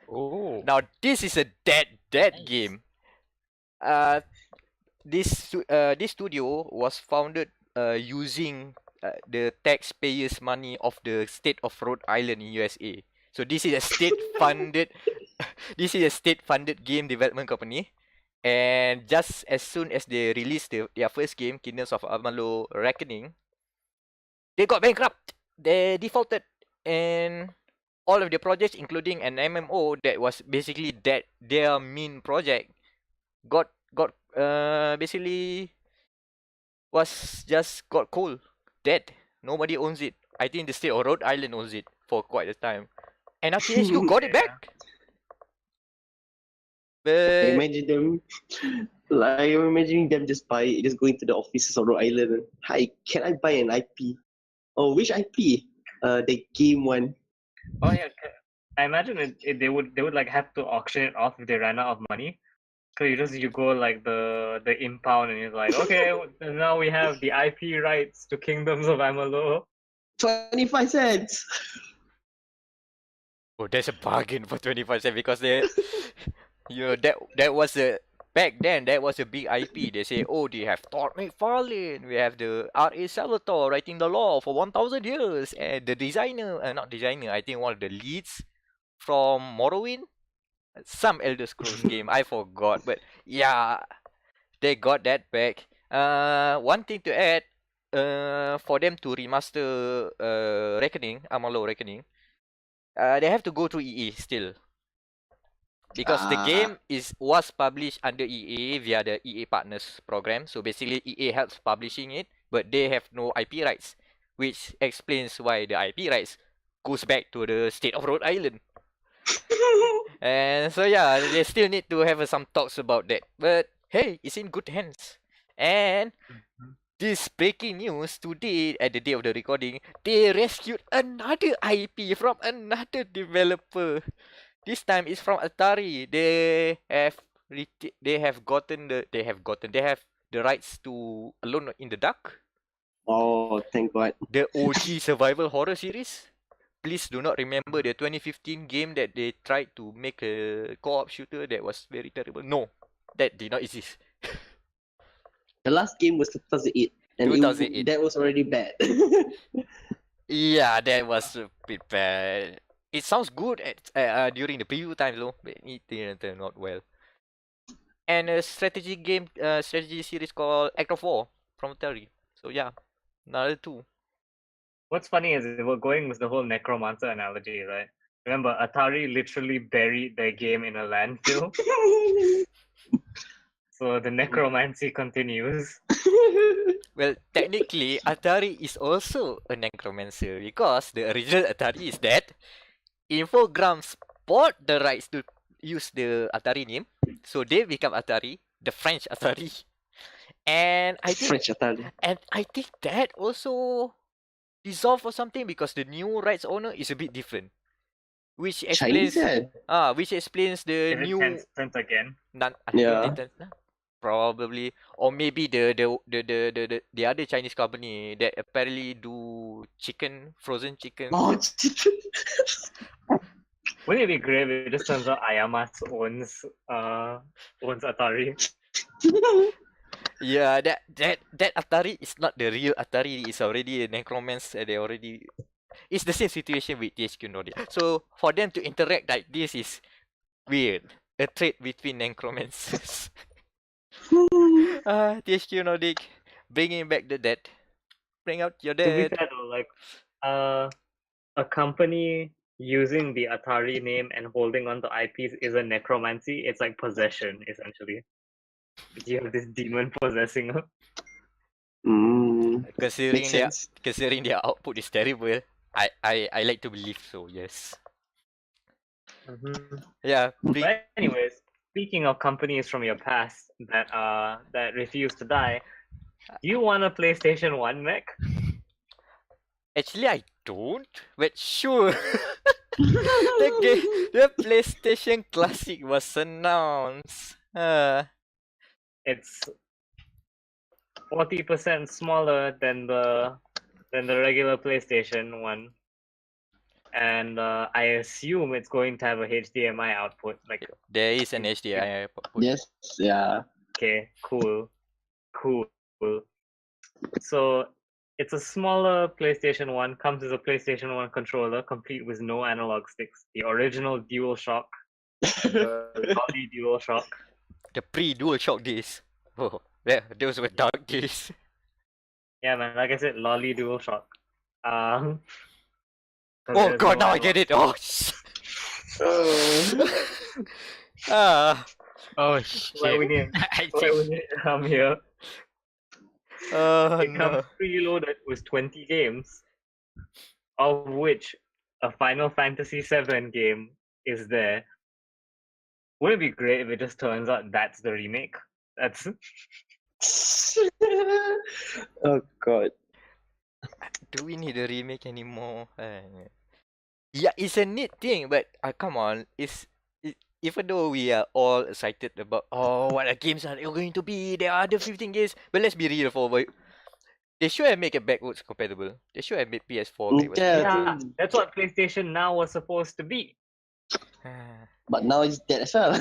Speaker 4: Oh.
Speaker 1: Now this is a dead game. This studio was founded using the taxpayers' money of the state of Rhode Island in USA. So this is a state-funded game development company. And just as soon as they released their first game, Kingdoms of Amalur Reckoning, they got bankrupt. They defaulted, and all of the projects, including an MMO that was basically their main project, got basically got cold, dead. Nobody owns it. I think the state of Rhode Island owns it for quite a time, and now THQ got it back. But
Speaker 3: imagine them, like I'm imagining them just going to the offices of Rhode Island. And, hi, can I buy an IP? Oh, which IP? The game one.
Speaker 2: Oh yeah, I imagine they would like have to auction it off if they ran out of money. So you go like the impound and it's like, okay, now we have the IP rights to Kingdoms of Amalur.
Speaker 3: 25 cents.
Speaker 1: oh, there's a bargain for 25 cents because they, that was a back then. That was a big IP. They say, oh, they have Todd McFarlane. We have the R.A. Salvatore writing the law for 1,000 years, and the designer, not designer, I think one of the leads from Morrowind, some Elder Scrolls game. I forgot, but yeah, they got that back. One thing to add, for them to remaster Amalur Reckoning, they have to go through EA still. Because the game was published under EA via the EA Partners program. So basically EA helps publishing it, but they have no IP rights, which explains why the IP rights goes back to the state of Rhode Island. And so yeah, they still need to have some talks about that. But hey, it's in good hands. And this breaking news today, at the day of the recording, they rescued another IP from another developer. This time it's from Atari. They have the rights to Alone in the Dark,
Speaker 3: Oh, thank God.
Speaker 1: the OG survival horror series. Please do not remember the 2015 game that they tried to make a co-op shooter that was very terrible. No, that did not exist.
Speaker 3: The last game was 2008. And
Speaker 1: 2008.
Speaker 3: That was already bad.
Speaker 1: Yeah, that was a bit bad. It sounds good during the preview times though, but it didn't turn out well. And a strategy series called Act of War from Atari. So yeah, another two.
Speaker 2: What's funny is we're going with the whole necromancer analogy, right? Remember, Atari literally buried their game in a landfill. So the necromancy continues.
Speaker 1: Well, technically, Atari is also a necromancer because the original Atari is dead. Infogrames bought the rights to use the Atari name, so they become Atari, the French Atari. And I think
Speaker 3: French Atari.
Speaker 1: And I think that also dissolved or something because the new rights owner is a bit different. which
Speaker 3: Chinese
Speaker 1: explains
Speaker 3: kan?
Speaker 1: which explains the
Speaker 2: Is it
Speaker 1: new
Speaker 2: Tencent again?
Speaker 3: Yeah.
Speaker 1: probably, or maybe the other Chinese company that apparently do frozen chicken.
Speaker 3: Oh,
Speaker 2: Wouldn't it be great if it just turns out Ayamas owns Atari?
Speaker 1: Yeah, that Atari is not the real Atari. It's already a necromance. They already. It's the same situation with THQ Nordic. So for them to interact like this is weird. A trade between necromancers. THQ Nordic, bringing back the dead. Bring out your
Speaker 2: To be
Speaker 1: dead.
Speaker 2: fair though, like a company using the Atari name and holding on to IPs isn't necromancy. It's like possession, essentially. You have this demon possessing her.
Speaker 1: Considering
Speaker 3: makes
Speaker 1: their
Speaker 3: sense.
Speaker 1: considering their output is terrible, I like to believe so. Yes. Yeah.
Speaker 2: But anyways, speaking of companies from your past that refuse to die, do you want a PlayStation 1, Meck?
Speaker 1: Actually, I don't. But sure. The PlayStation Classic was announced.
Speaker 2: It's 40% smaller than the regular PlayStation 1. And I assume it's going to have a HDMI output. Like,
Speaker 1: There is an HDMI output.
Speaker 3: Yes, yeah.
Speaker 2: okay, cool. So it's a smaller PlayStation 1, comes with a PlayStation 1 controller, complete with no analog sticks. The original DualShock, the Lolly DualShock.
Speaker 1: The pre-DualShock days. Oh, yeah, those were dark days.
Speaker 2: Yeah, man, like I said, Lolly DualShock. 'cause
Speaker 1: Oh
Speaker 2: there's
Speaker 1: god,
Speaker 2: no
Speaker 1: now I
Speaker 2: analog
Speaker 1: get it. Oh,
Speaker 4: Oh
Speaker 2: Why
Speaker 4: shit!
Speaker 2: we need,
Speaker 4: I
Speaker 2: why
Speaker 4: think
Speaker 2: we need to come here? It
Speaker 1: no.
Speaker 2: comes preloaded with 20 games, of which a Final Fantasy VII game is there. Wouldn't it be great if it just turns out that's the remake? That's
Speaker 3: Oh god.
Speaker 1: Do we need a remake anymore? Yeah, it's a neat thing, but come on, even though we are all excited about what the games are going to be, there are other 15 games, but let's be real they should have made it backwards compatible. They should have made PS4 backwards.
Speaker 2: yeah, that's what PlayStation Now was supposed to be.
Speaker 3: But now it's dead as well.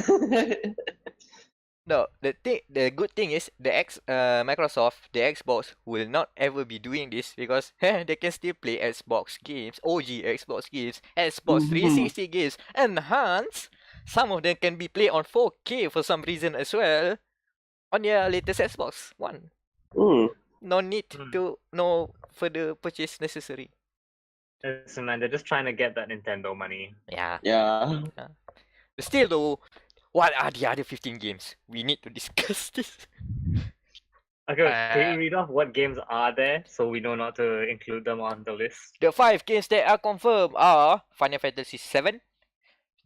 Speaker 1: No, the good thing is Microsoft, the Xbox will not ever be doing this because they can still play Xbox games, OG Xbox games, Xbox 360 games, enhanced. Some of them can be played on 4K for some reason as well on their latest Xbox One. No need to no further purchase necessary.
Speaker 2: Listen, man, they're just trying to get that Nintendo money.
Speaker 1: Yeah.
Speaker 3: Yeah.
Speaker 1: But still though, what are the other 15 games? We need to discuss this.
Speaker 2: Okay, can you read off what games are there so we know not to include them on the list?
Speaker 1: The 5 games that are confirmed are Final Fantasy VII,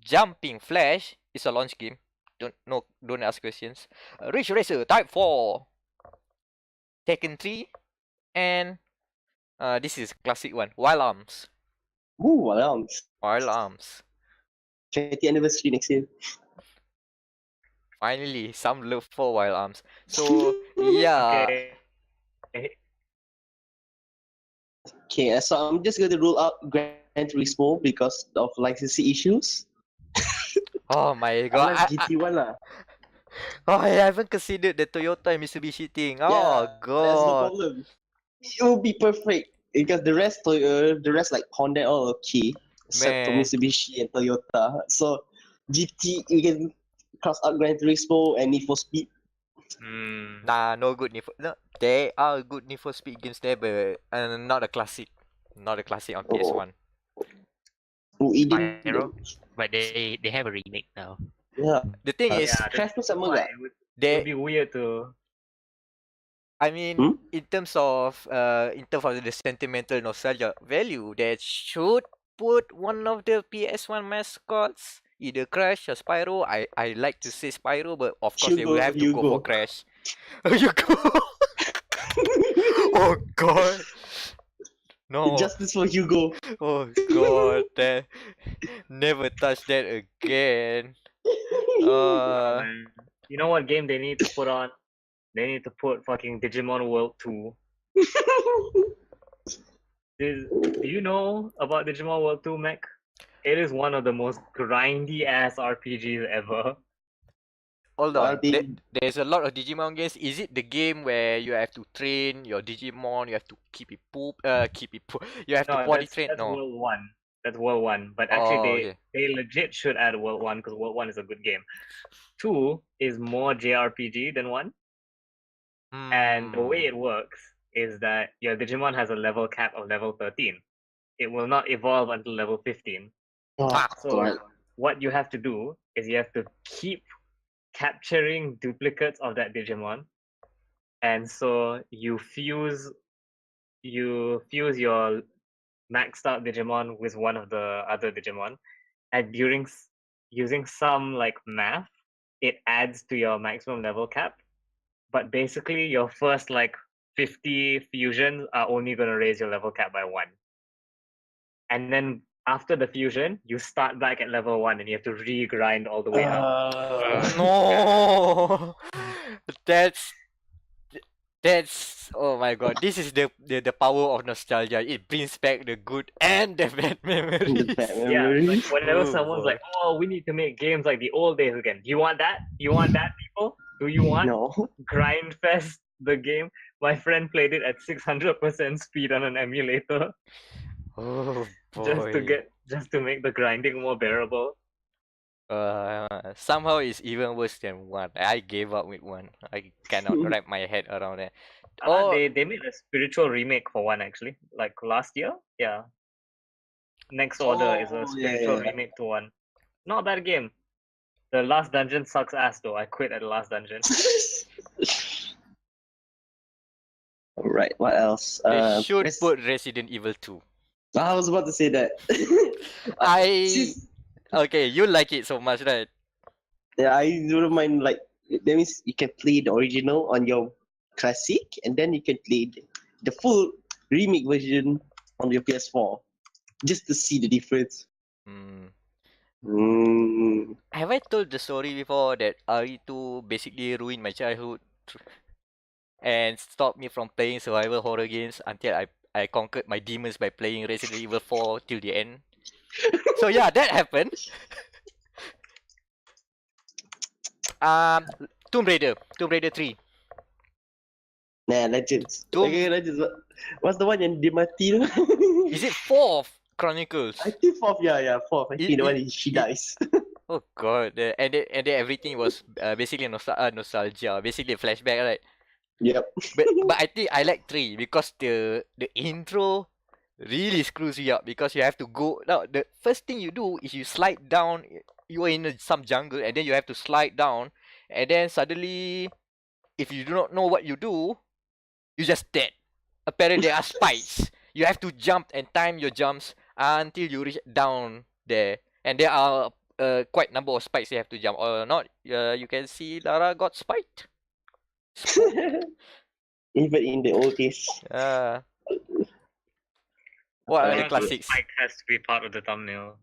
Speaker 1: Jumping Flash is a launch game. Don't ask questions. Ridge Racer Type 4, Tekken 3, and this is classic one, Wild Arms.
Speaker 3: Ooh, Wild Arms.
Speaker 1: Wild Arms.
Speaker 3: 20th anniversary next year.
Speaker 1: Finally, some love for Wild Arms. So yeah.
Speaker 3: Okay, so I'm just going to rule out Gran Turismo because of licensing issues.
Speaker 1: Oh my god.
Speaker 3: Unless GT1 lah.
Speaker 1: I haven't considered the Toyota and Mitsubishi thing. Oh
Speaker 3: Yeah, that's no
Speaker 1: god.
Speaker 3: problem. It will be perfect because the rest like Honda all okay, except for
Speaker 1: Man.
Speaker 3: Mitsubishi and Toyota. So GT, you can cross out Gran Turismo and Need for Speed.
Speaker 1: Nah, no good Need for... No, there are good Need for Speed games there, but not a classic. Not a classic on PS1.
Speaker 3: Oh, Eden.
Speaker 4: Nero, but they have a remake now.
Speaker 3: Yeah.
Speaker 1: The thing is,
Speaker 3: Crash pun sama
Speaker 2: Why?
Speaker 3: tak?
Speaker 2: It would
Speaker 1: they,
Speaker 2: be weird to.
Speaker 1: I mean, in terms of the sentimental nostalgia value, they should put one of the PS1 mascots, either Crash or Spyro. I like to say Spyro, but of course they will have to go for Crash. Hugo. Oh god. No.
Speaker 3: Justice for Hugo.
Speaker 1: Oh god, never touch that again.
Speaker 2: Oh,
Speaker 1: Uh,
Speaker 2: man. You know what game they need to put on? They need to put fucking Digimon World 2. Do you know about Digimon World 2, Meck? It is one of the most grindy ass RPGs ever.
Speaker 1: hold
Speaker 3: Well,
Speaker 1: on.
Speaker 3: they,
Speaker 1: There's a lot of Digimon games. Is it the game where you have to train your Digimon? You have to keep it poop. Keep it poop. You have to
Speaker 2: No,
Speaker 1: potty
Speaker 2: that's
Speaker 1: train.
Speaker 2: that's
Speaker 1: No.
Speaker 2: World 1. That's World 1. But actually,
Speaker 1: Oh,
Speaker 2: they
Speaker 1: okay.
Speaker 2: they legit should add World 1 because World 1 is a good game. 2 is more JRPG than 1. And the way
Speaker 1: Hmm.
Speaker 2: it works is that your Digimon has a level cap of level 13. It will not evolve until level 15.
Speaker 3: oh
Speaker 1: Ah.
Speaker 2: So
Speaker 3: god.
Speaker 2: what you have to do is you have to keep capturing duplicates of that Digimon. And so you fuse your maxed out Digimon with one of the other Digimon. And using some like math, it adds to your maximum level cap. But basically your first like 50 fusions are only going to raise your level cap by 1. And then after the fusion, you start back at level 1 and you have to re-grind all the way up.
Speaker 1: No. That's oh my god. This is the power of nostalgia. It brings back the good and the bad memories.
Speaker 3: The bad
Speaker 2: Yeah, like
Speaker 3: memories.
Speaker 2: whenever
Speaker 1: Oh
Speaker 2: someone's
Speaker 1: boy.
Speaker 2: like, "Oh, we need to make games like the old days again." You want that? You want that, people? Do you want
Speaker 3: No.
Speaker 2: Grind Fest the game? My friend played it at 600% speed on an emulator
Speaker 1: Oh
Speaker 2: just to
Speaker 1: boy.
Speaker 2: make the grinding more bearable.
Speaker 1: Somehow it's even worse than one. I gave up with one. I cannot wrap my head around it. Oh,
Speaker 2: They made a spiritual remake for 1 actually, like last year. Yeah, Next Order is a
Speaker 3: Oh,
Speaker 2: spiritual
Speaker 3: yeah.
Speaker 2: remake to 1. Not a bad game. The last dungeon sucks ass though. I quit at the last dungeon.
Speaker 3: Alright, what else?
Speaker 1: they should
Speaker 3: Res-
Speaker 1: put Resident Evil 2.
Speaker 3: I was about to say that.
Speaker 1: I
Speaker 3: Since,
Speaker 1: okay, you like it so much, right?
Speaker 3: yeah, I don't mind, like, that means you can play the original on your classic, and then you can play the full remake version on your PS4, just to see the difference.
Speaker 1: Hmm.
Speaker 3: Mm.
Speaker 1: Have I told the story before that RE2 basically ruined my childhood and stopped me from playing survival horror games until I conquered my demons by playing Resident Evil 4 till the end? So yeah, that happened. Um, Tomb Raider 3.
Speaker 3: Nah, Legends.
Speaker 1: Tomb
Speaker 3: Okay, Legends. What's the one yang dia mati tu?
Speaker 1: Is it 4th Chronicles?
Speaker 3: I think fourth, yeah, fourth. I think the one she
Speaker 1: it-
Speaker 3: dies.
Speaker 1: Oh god, and then everything was basically nostalgia, basically a flashback, right?
Speaker 3: Yep.
Speaker 1: But I think I like 3 because the intro really screws you up because you have to go now. The first thing you do is you slide down. You are in some jungle and then you have to slide down, and then suddenly, if you do not know what you do, you just dead. Apparently, there are spikes. You have to jump and time your jumps until you reach down there, and there are quite number of spikes you have to jump or not. You can see Lara got spiked.
Speaker 3: Even in the old days.
Speaker 1: What are the
Speaker 2: Laura got
Speaker 1: classics?
Speaker 2: spiked has to be part of the thumbnail.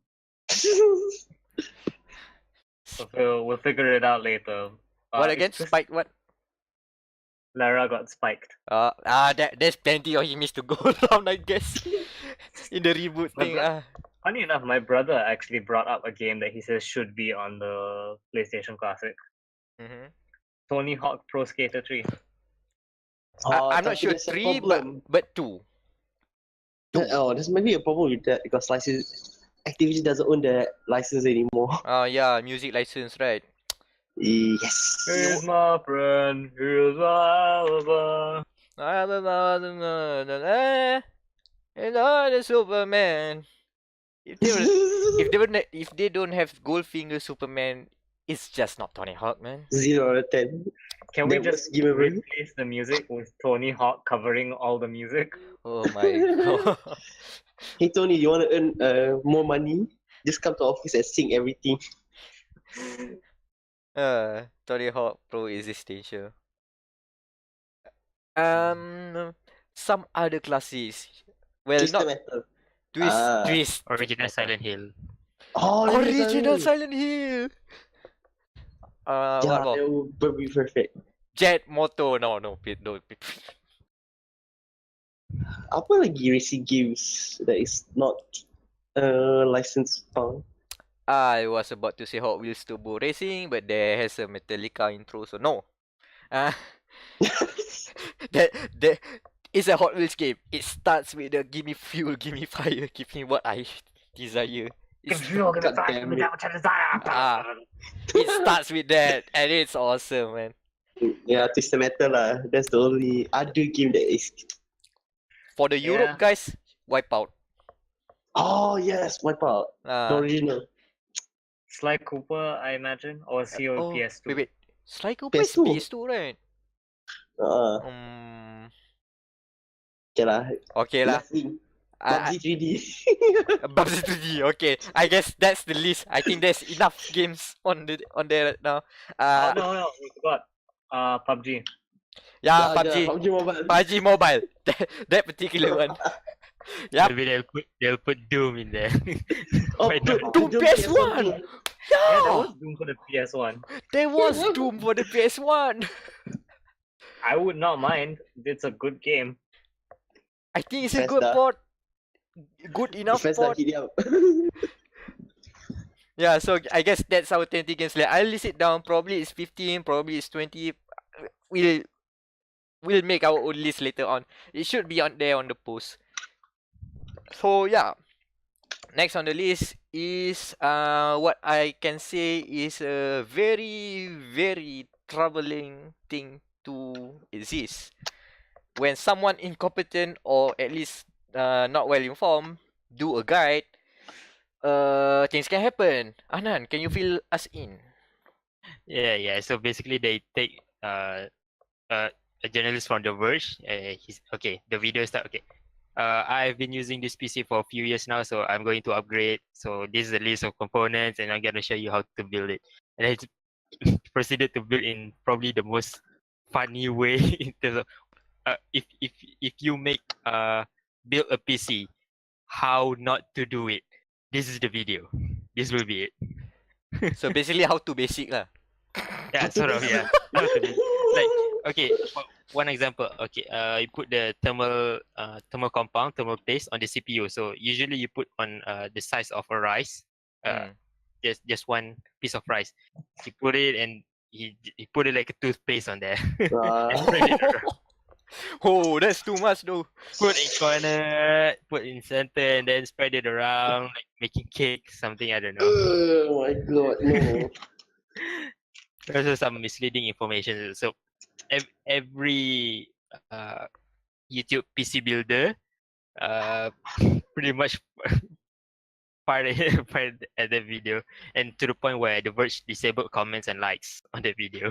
Speaker 2: So we'll figure it out later.
Speaker 1: What
Speaker 2: It's
Speaker 1: again?
Speaker 2: just
Speaker 1: Spike what?
Speaker 2: Lara got spiked.
Speaker 1: There's plenty of enemies to go around, I guess. In the reboot
Speaker 2: My
Speaker 1: thing,
Speaker 2: Funny enough, my brother actually brought up a game that he says should be on the PlayStation Classic.
Speaker 1: mhm.
Speaker 2: Tony Hawk Pro Skater 3.
Speaker 1: I'm not
Speaker 3: tapi
Speaker 1: sure
Speaker 3: there's a
Speaker 1: 3,
Speaker 3: problem.
Speaker 1: but 2.
Speaker 3: There's maybe a problem with that because license Activision doesn't own the license anymore.
Speaker 1: Yeah, music license, right?
Speaker 3: Yes.
Speaker 2: Here's my friend, here's my lover.
Speaker 1: The Superman. If they don't have Goldfinger Superman, it's just not Tony Hawk, man.
Speaker 3: 0 out of 10.
Speaker 2: Can we
Speaker 3: That
Speaker 2: just
Speaker 3: was giveaway.
Speaker 2: replace the music with Tony Hawk covering all the music?
Speaker 1: Oh my god.
Speaker 3: Hey Tony, you want to earn more money? Just come to office and sing everything.
Speaker 1: Tony Hawk Pro Existential. Um, some other classes. Well,
Speaker 3: Twisted
Speaker 1: not
Speaker 3: Metal.
Speaker 1: twist.
Speaker 4: Original Silent Hill.
Speaker 3: Oh,
Speaker 1: Original Silent Hill.
Speaker 3: Yeah,
Speaker 1: What more?
Speaker 3: that would be perfect.
Speaker 1: Jet Moto. No.
Speaker 3: Apa lagi racing games that is not licensed found?
Speaker 1: I was about to say Hot Wheels Turbo Racing, but there has a Metallica intro, so no. That is a Hot Wheels game. It starts with the give me fuel, give me fire, give me what I desire. It's,
Speaker 3: God damn it.
Speaker 1: it starts with that, and it's awesome, man.
Speaker 3: Yeah, Twisted Metal lah. That's the only other game that is.
Speaker 1: For the Europe guys, Wipeout.
Speaker 3: Oh yes, Wipeout. The original.
Speaker 2: Sly Cooper, I imagine, or CO PS2.
Speaker 1: Wait. Sly Cooper is
Speaker 3: PS2.
Speaker 1: PS2, right?
Speaker 3: Okay lah.
Speaker 1: Last wing.
Speaker 3: PUBG 3D.
Speaker 1: PUBG 3D. Okay, I guess that's the list. I think there's enough games on there right now.
Speaker 2: No, we forgot. PUBG.
Speaker 1: Yeah, PUBG.
Speaker 3: PUBG Mobile.
Speaker 1: PUBG Mobile. That particular one. Yeah.
Speaker 4: Maybe they'll put Doom in there.
Speaker 3: Oh,
Speaker 4: Why not?
Speaker 1: Doom PS1.
Speaker 2: Yeah, that
Speaker 1: Yeah.
Speaker 2: was Doom for the PS1.
Speaker 1: There was Doom for the PS1.
Speaker 2: I would not mind. It's a good game.
Speaker 1: I think it's a
Speaker 3: Bethesda.
Speaker 1: good port. Good enough
Speaker 3: Bethesda
Speaker 1: port.
Speaker 3: hit it up.
Speaker 1: Yeah, so I guess that's our 20 games left. I'll list it down. Probably it's 15, probably it's 20. We'll make our own list later on. It should be on there on the post. So yeah. Next on the list is what I can say is a very, very troubling thing to exist. When someone incompetent or at least not well informed do a guide, things can happen. Annan, can you fill us in?
Speaker 4: Yeah. So basically, they take a journalist from the Verge. The video start. Okay. I've been using this PC for a few years now, so I'm going to upgrade. So this is a list of components, and I'm gonna show you how to build it. And I proceeded to build in probably the most funny way in terms of if you make build a PC, how not to do it. This is the video. This will be it.
Speaker 1: So basically, how to basic lah.
Speaker 4: Yeah, sort of. Yeah. How to do it. Like, okay, one example. Okay, you put the thermal compound, thermal paste on the CPU. So usually you put on the size of a rice, just one piece of rice. You put it and you put it like a toothpaste on there. And spread it around.
Speaker 1: Oh, that's too much though.
Speaker 4: Put in corner, put in center, and then spread it around, like making cake, something, I don't know.
Speaker 3: Oh my god, no.
Speaker 4: There's also some misleading information. So every YouTube PC builder pretty much part at the video, and to the point where the Verge disabled comments and likes on the video.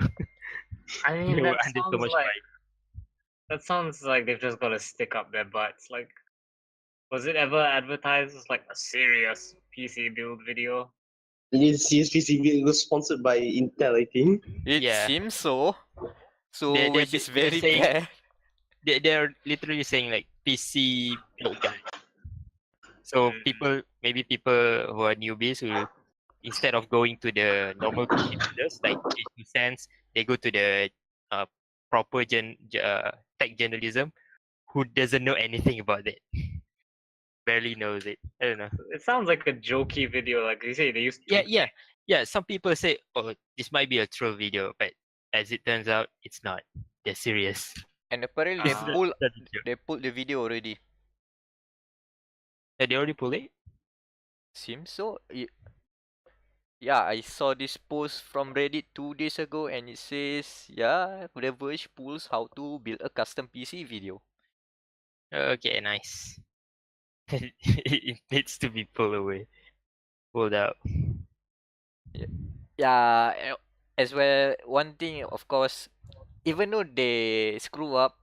Speaker 2: I mean,
Speaker 4: They were
Speaker 2: that
Speaker 4: under so
Speaker 2: sounds
Speaker 4: much
Speaker 2: like
Speaker 4: pride.
Speaker 2: that sounds like they've just got to stick up their butts. Like, was it ever advertised as like a serious PC build video?
Speaker 3: It is CSPC was sponsored by Intel, I think.
Speaker 1: It
Speaker 4: Yeah.
Speaker 1: seems so. So
Speaker 4: They-
Speaker 1: which
Speaker 4: they-
Speaker 1: is
Speaker 4: they're
Speaker 1: very
Speaker 4: saying-
Speaker 1: bad.
Speaker 4: They're literally saying like PC build guide. So people who are newbies who, instead of going to the normal PC builders like Sense, they go to the proper tech journalism, who doesn't know anything about it, barely knows it. I don't know.
Speaker 2: It sounds like a jokey video. Like you say, they used to.
Speaker 4: Yeah. Some people say, "Oh, this might be a troll video," but as it turns out, it's not. They're serious.
Speaker 1: And apparently
Speaker 2: Ah.
Speaker 1: they pulled the video already.
Speaker 4: They already pulled it.
Speaker 1: Seems so. Yeah, I saw this post from Reddit 2 days ago, and it says, yeah, The Verge pulls how to build a custom PC video.
Speaker 4: Okay, nice. It needs to be pulled out.
Speaker 1: Yeah, as well, one thing, of course, even though they screw up,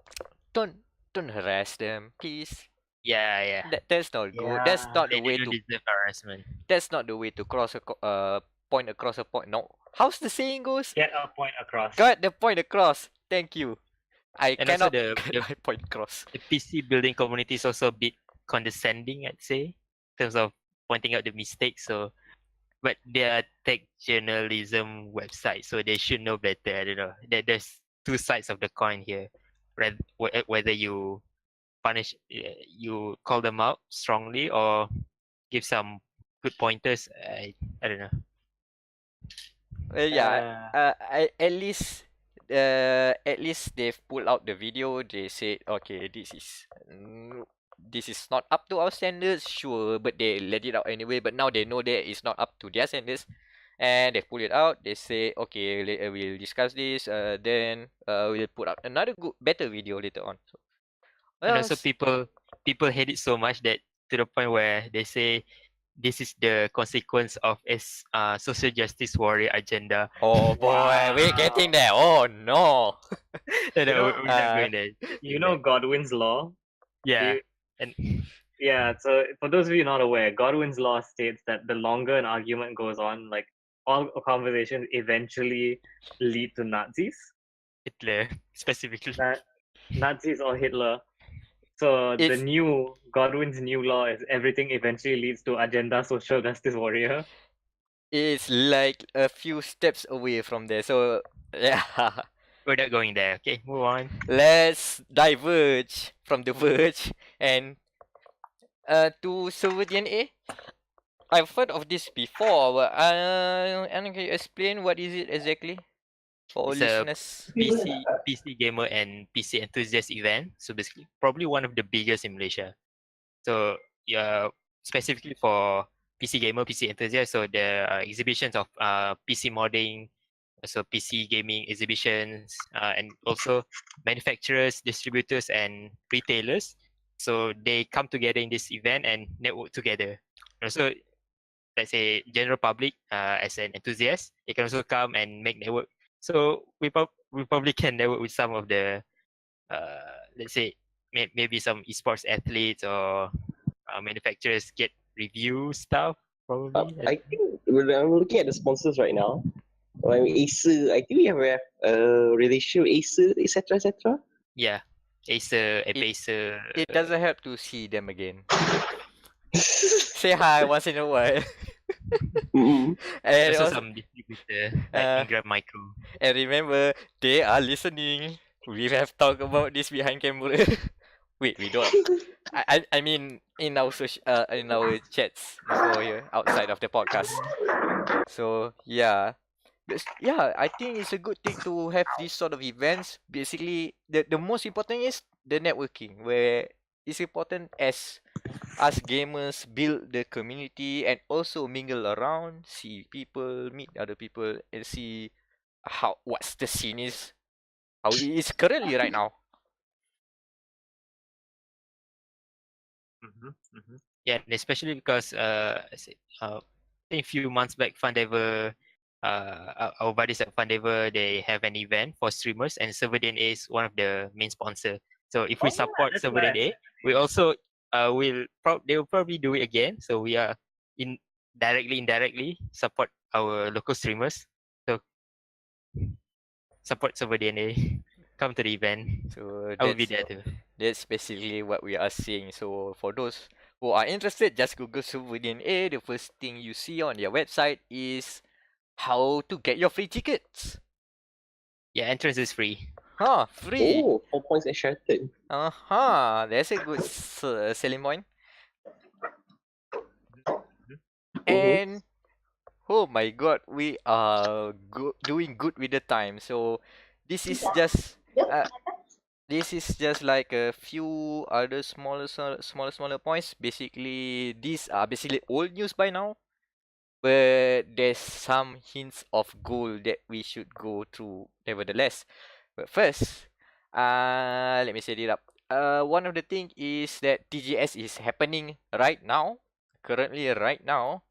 Speaker 1: don't harass them, please.
Speaker 4: Yeah.
Speaker 1: That's not good. That's not the
Speaker 4: They
Speaker 1: way
Speaker 4: don't
Speaker 1: to.
Speaker 4: deserve harassment.
Speaker 1: That's not the way to cross a point across a point. No, how's the saying goes?
Speaker 2: Get a point across.
Speaker 1: Got the point across. Thank you. I
Speaker 4: And also
Speaker 1: cannot
Speaker 4: the
Speaker 1: get my point across.
Speaker 4: PC building community is also a bit condescending, I'd say, in terms of pointing out the mistakes. So, but they are tech journalism website, so they should know better. I don't know. There's two sides of the coin here. Whether you punish, you call them out strongly, or give some good pointers. I don't know.
Speaker 1: Yeah, at least they've pulled out the video. They said, okay, this is not up to our standards, sure, but they let it out anyway. But now they know that it's not up to their standards, and they pull it out. They say, okay, we'll discuss this. Then we'll put out another better video later on. So,
Speaker 4: And
Speaker 1: well,
Speaker 4: also people hate it so much that to the point where they say this is the consequence of its social justice warrior agenda.
Speaker 1: oh boy, we're getting there. Oh no.
Speaker 4: No,
Speaker 2: You know,
Speaker 4: we're not going there.
Speaker 2: You know Godwin's law?
Speaker 4: Yeah.
Speaker 2: you-
Speaker 4: And
Speaker 2: Yeah, so for those of you not aware, Godwin's law states that the longer an argument goes on, like all conversations eventually lead to Nazis,
Speaker 4: Hitler specifically.
Speaker 2: Nazis or Hitler. So the
Speaker 1: It's-
Speaker 2: Godwin's new law is everything eventually leads to agenda social justice warrior.
Speaker 1: It's like a few steps away from there. So yeah.
Speaker 4: We're not going there. Okay, move on.
Speaker 1: Let's diverge from the Verge and to ServerDNA. I've heard of this before, but Annan, can you explain what is it exactly for our
Speaker 4: It's a
Speaker 1: listeners?
Speaker 4: PC gamer and PC enthusiast event. So basically, probably one of the biggest in Malaysia. So yeah, specifically for PC gamer, PC enthusiast. So there are exhibitions of PC modding, so PC gaming exhibitions, and also manufacturers, distributors, and retailers. So they come together in this event and network together. And also, let's say general public, as an enthusiast, they can also come and make network. So we probably can network with some of the, let's say maybe some esports athletes or manufacturers, get review stuff probably.
Speaker 3: I think I'm looking at the sponsors right now. Like Acer, I think we have a relationship with Acer, etc., etc.
Speaker 4: Yeah, Acer,
Speaker 1: It-
Speaker 4: Acer.
Speaker 1: It doesn't help to see them again. Say hi once in a while.
Speaker 3: Mm.
Speaker 1: And
Speaker 4: Also
Speaker 1: also,
Speaker 4: some distributor like
Speaker 1: uh,
Speaker 4: Ingram Micro.
Speaker 1: and remember, they are listening. We have talked about this behind camera. Wait, we don't. I mean in our in our chats before here outside of the podcast. So yeah. Yeah, I think it's a good thing to have these sort of events. Basically, the most important is the networking, where it's important as us gamers build the community and also mingle around, see people, meet other people, and see what's the scene is, how it is currently right now.
Speaker 4: Yeah, and especially because I think a few months back, Fundever, our buddies at Fundever, they have an event for streamers, and ServerDNA is one of the main sponsor. So if we
Speaker 2: Oh, yeah,
Speaker 4: support
Speaker 2: that's
Speaker 4: ServerDNA, we also they will probably do it again. So we are indirectly support our local streamers. So support ServerDNA. Come to the event.
Speaker 1: So
Speaker 4: I will be there too.
Speaker 1: that's basically what we are seeing. So for those who are interested, just Google ServerDNA. The first thing you see on their website is how to get your free tickets.
Speaker 4: Yeah, entrance is free.
Speaker 1: Huh, free.
Speaker 3: Oh, 4 points at Sheraton.
Speaker 1: That's a good selling point.
Speaker 3: Mhm.
Speaker 1: And oh my god, we are doing good with the time. So this is just like a few other smaller points. Basically, these are basically old news by now, but there's some hints of gold that we should go through nevertheless. But first, let me set it up. One of the thing is that TGS is happening currently right now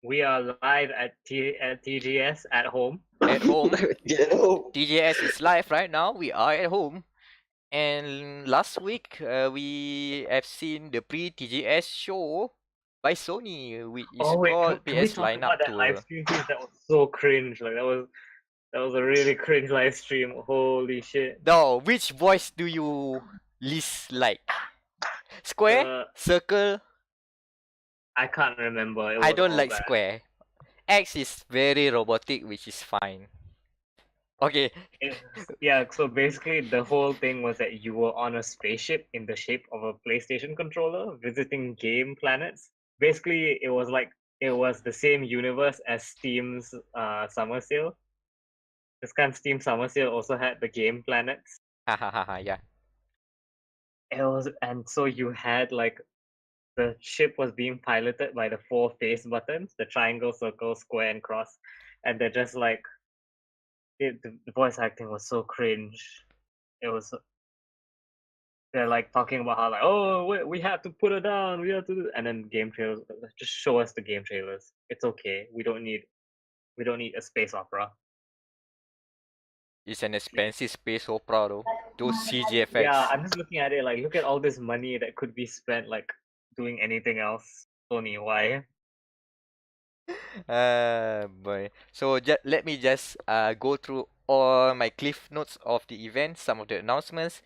Speaker 2: We are live at TGS at home.
Speaker 1: at home.
Speaker 3: Yeah, no.
Speaker 1: TGS is live right now. We are at home. And last week, we have seen the pre-TGS show by Sony, which is called
Speaker 2: can we
Speaker 1: PS
Speaker 2: talk
Speaker 1: Lineup
Speaker 2: about that live
Speaker 1: Tour.
Speaker 2: stream? Please? That was so cringe. Like that was a really cringe live stream. Holy shit.
Speaker 1: Now, which voice do you least like? Square,
Speaker 2: Uh,
Speaker 1: circle.
Speaker 2: I can't remember. It
Speaker 1: I
Speaker 2: was
Speaker 1: don't
Speaker 2: all
Speaker 1: like
Speaker 2: bad.
Speaker 1: square. X is very robotic, which is fine. Okay.
Speaker 2: Yeah, so basically the whole thing was that you were on a spaceship in the shape of a PlayStation controller visiting game planets. Basically, it was the same universe as Steam's Summer Sale. This kind of Steam Summer Sale also had the game planets.
Speaker 1: Yeah.
Speaker 2: And so you had like the ship was being piloted by the 4 face buttons, the triangle, circle, square, and cross, and they're just like the voice acting was so cringe. It was they're like talking about how like, oh, we have to put her down, we have to do, and then game trailers, just show us the game trailers. It's okay. We don't need a space opera.
Speaker 1: It's an expensive space opera though. Those CG effects.
Speaker 2: Yeah, I'm just looking at it like, look at all this money that could be spent like doing anything else. Sony, why?
Speaker 1: Boy. So let me just go through all my cliff notes of the event, some of the announcements.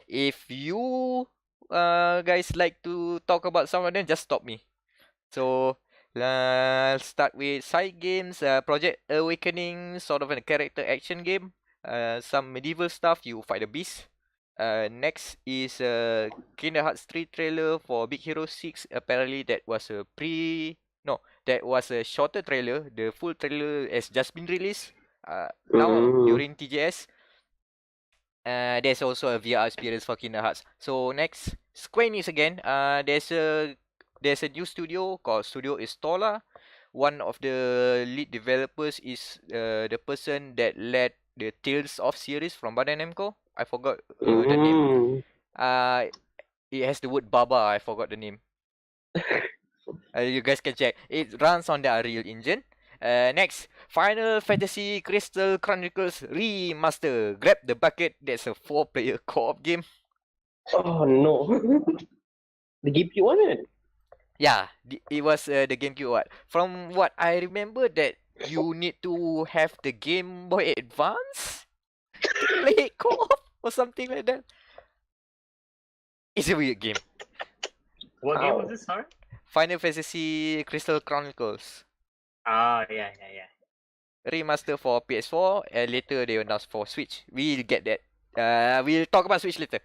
Speaker 1: If you guys like to talk about some of them, just stop me. So let's start with side games. Project Awakening, sort of a character action game. Some medieval stuff. You fight a beast. Next is Kingdom Hearts 3 trailer for Big Hero 6. Apparently that was that was a shorter trailer. The full trailer has just been released now during TGS. There's also a VR experience for Kingdom Hearts. So next, Square Enix again. There's a new studio called Studio Estola. One of the lead developers is the person that led the Tales of series from Bandai Namco. I forgot the name. It has the word Baba. I forgot the name. You guys can check. It runs on the Unreal Engine. Next, Final Fantasy Crystal Chronicles Remaster. Grab the bucket. That's a 4-player co-op game.
Speaker 3: Oh no. The GameCube one, right?
Speaker 1: Yeah, it was the GameCube one. From what I remember, that you need to have the Game Boy Advance to play co-op or something like that. It's a weird game.
Speaker 2: What game was this? Sorry.
Speaker 1: Final Fantasy Crystal Chronicles
Speaker 2: Ah, yeah.
Speaker 1: remaster for PS4, and later they announced for Switch. We'll get that. We'll talk about Switch later.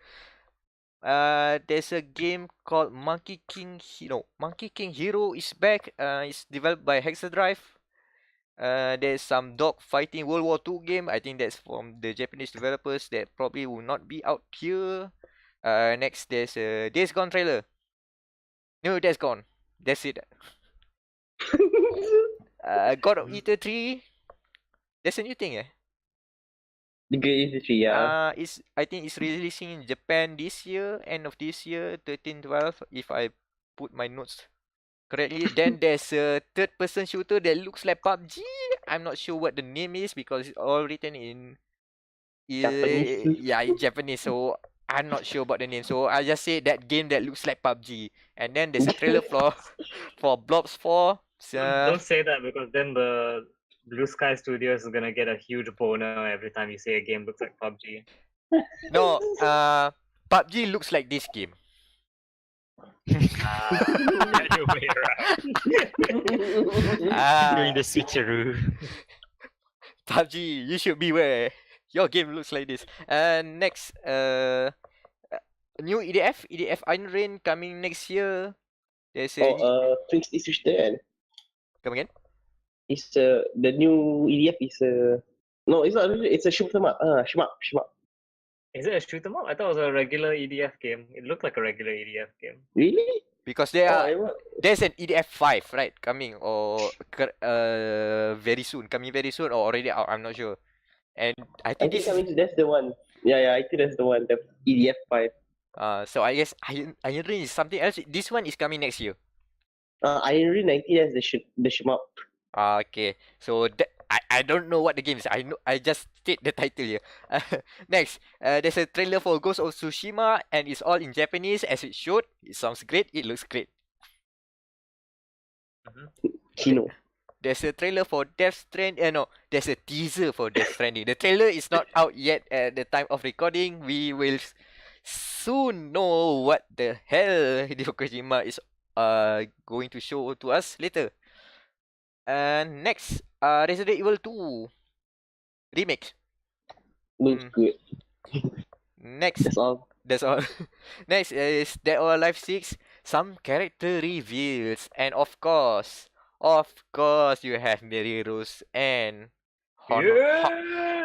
Speaker 1: There's a game called Monkey King Hero. Monkey King Hero is back. It's developed by Hexadrive. There's some dog fighting World War II game. I think that's from the Japanese developers that probably will not be out here. Next, there's a Days Gone trailer. No, Days Gone. That's it. God of Eater 3. That's a new thing, eh?
Speaker 3: The Great History, yeah.
Speaker 1: I think it's releasing in Japan this year, end of this year, 13/12, if I put my notes correctly. Then there's a third-person shooter that looks like PUBG. I'm not sure what the name is because it's all written in
Speaker 3: Japanese.
Speaker 1: in Japanese. So I'm not sure about the name. So I just say that game that looks like PUBG. And then there's a trailer for Blobs 4.
Speaker 2: Don't say that because then the Blue Sky Studios is gonna get a huge boner every time you say a game looks like PUBG.
Speaker 1: No, PUBG looks like this game.
Speaker 4: The other way around. Doing the switcheroo.
Speaker 1: PUBG, you should beware. Your game looks like this. Next, new EDF Iron Rain coming next year. There's a
Speaker 3: Prince is there.
Speaker 1: come again.
Speaker 3: It's the new EDF is no, it's not really. It's a shoot 'em up. Shmup.
Speaker 2: Is it a shoot 'em up? I thought it was a regular EDF game. It looked like a regular EDF game.
Speaker 3: Really?
Speaker 1: Because there's an EDF 5, right, coming or very soon, or already out. I'm not sure. And I think
Speaker 3: that's the one. Yeah, I think that's the one. The EDF 5.
Speaker 1: So I guess Iron Rain is something else. This one is coming next year.
Speaker 3: Iron Rain 90, that's the shmup.
Speaker 1: Okay. So I don't know what the game is. I just state the title here. Next, there's a trailer for Ghost of Tsushima, and it's all in Japanese as it should. It sounds great. It looks great.
Speaker 3: Kino.
Speaker 1: There's a trailer for Death Stranding. No, there's a teaser for Death Stranding. The trailer is not out yet at the time of recording. We will soon know what the hell Hideo Kojima is going to show to us later. And next, Resident Evil 2 remake.
Speaker 3: Looks
Speaker 1: Mm.
Speaker 3: good.
Speaker 1: Next,
Speaker 3: That's all.
Speaker 1: that's all. Next is Dead or Alive 6. Some character reveals, and of course, you have Mary Rose and
Speaker 2: Yeah.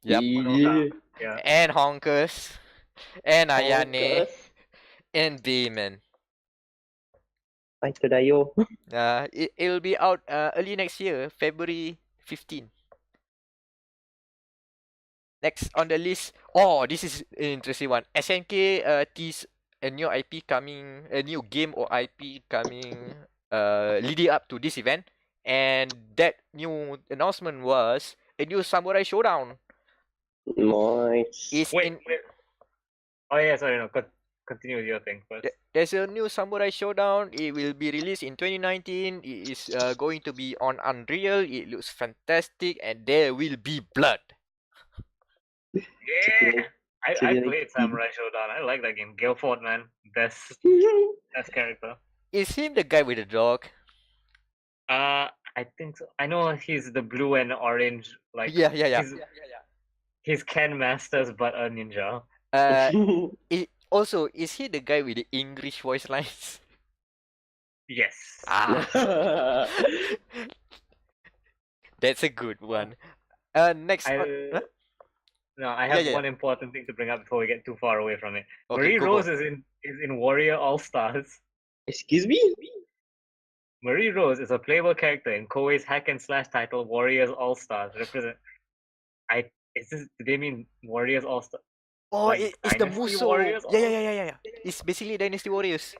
Speaker 1: yep,
Speaker 3: Yeah.
Speaker 2: Yeah.
Speaker 1: and Honkers, and Ayane,
Speaker 3: Focus.
Speaker 1: and Bayman.
Speaker 3: Ay, Todayo.
Speaker 1: It'll be out early next year, February 15. Next on the list, oh, this is an interesting one. SNK teased a new IP coming, a new game or IP coming, leading up to this event, and that new announcement was a new Samurai Showdown.
Speaker 3: Nice.
Speaker 1: Is
Speaker 2: Wait,
Speaker 1: in
Speaker 2: wait. Oh yeah, sorry, no. Continue with your thing first.
Speaker 1: There's a new Samurai Showdown. It will be released in 2019. It is going to be on Unreal. It looks fantastic, and there will be blood.
Speaker 2: Yeah. I
Speaker 3: Chicken.
Speaker 2: played Samurai Showdown. I like that game. Guilford, man. Best character.
Speaker 1: Is him the guy with the dog?
Speaker 2: I think so. I know he's the blue and orange, like
Speaker 1: Yeah.
Speaker 2: he's Ken Masters but a ninja.
Speaker 1: Also, is he the guy with the English voice lines?
Speaker 2: Yes.
Speaker 1: That's a good one. Next. Huh?
Speaker 2: No, I have
Speaker 1: Yeah.
Speaker 2: one important thing to bring up before we get too far away from it.
Speaker 1: Okay,
Speaker 2: Marie
Speaker 1: go.
Speaker 2: Rose is in Warrior All Stars.
Speaker 3: Excuse me?
Speaker 2: Marie Rose is a playable character in Koei's hack and slash title Warriors All Stars. Do they mean Warriors All Stars?
Speaker 1: Oh,
Speaker 2: Like
Speaker 1: it's the
Speaker 2: Dynasty
Speaker 1: Muso.
Speaker 2: Warriors
Speaker 1: Yeah. It's basically Dynasty Warriors.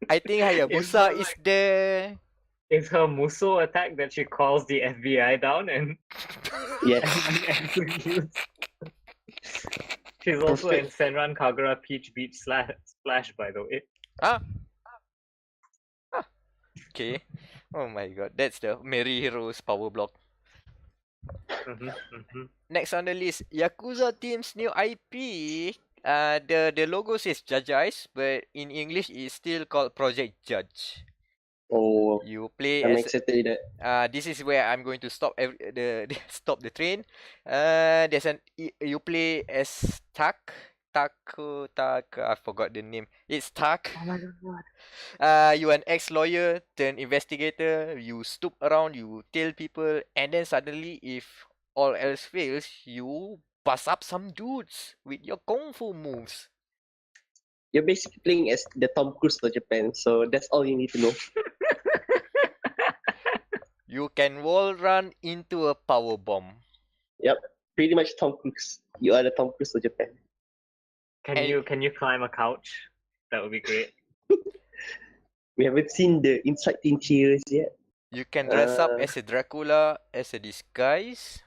Speaker 1: I think Hayabusa is there.
Speaker 2: It's her Muso attack that she calls the FBI down and
Speaker 3: Yes.
Speaker 2: executes. She's also in Senran Kagura Peach Beach Splash, by the way.
Speaker 1: Okay. Oh my god, that's the Mary Heroes power block. Next on the list, Yakuza Team's new IP. The logo says Judge Eyes, but in English it's still called Project Judge.
Speaker 3: Oh,
Speaker 1: You play
Speaker 3: I'm
Speaker 1: as
Speaker 3: excited with that.
Speaker 1: this is where I'm going to stop stop the train. You play as I forgot the name. It's Tak.
Speaker 2: Oh my god.
Speaker 1: You an ex-lawyer turned investigator. You stoop around, you tell people, and then suddenly, if all else fails, you bust up some dudes with your kung fu moves.
Speaker 3: You're basically playing as the Tom Cruise of Japan, so that's all you need to know.
Speaker 1: You can wall run into a power bomb.
Speaker 3: Pretty much Tom Cruise. You are the Tom Cruise of Japan.
Speaker 2: Can you climb a couch? That would be great.
Speaker 3: We haven't seen the inside interiors yet.
Speaker 1: You can dress up as a Dracula as a disguise.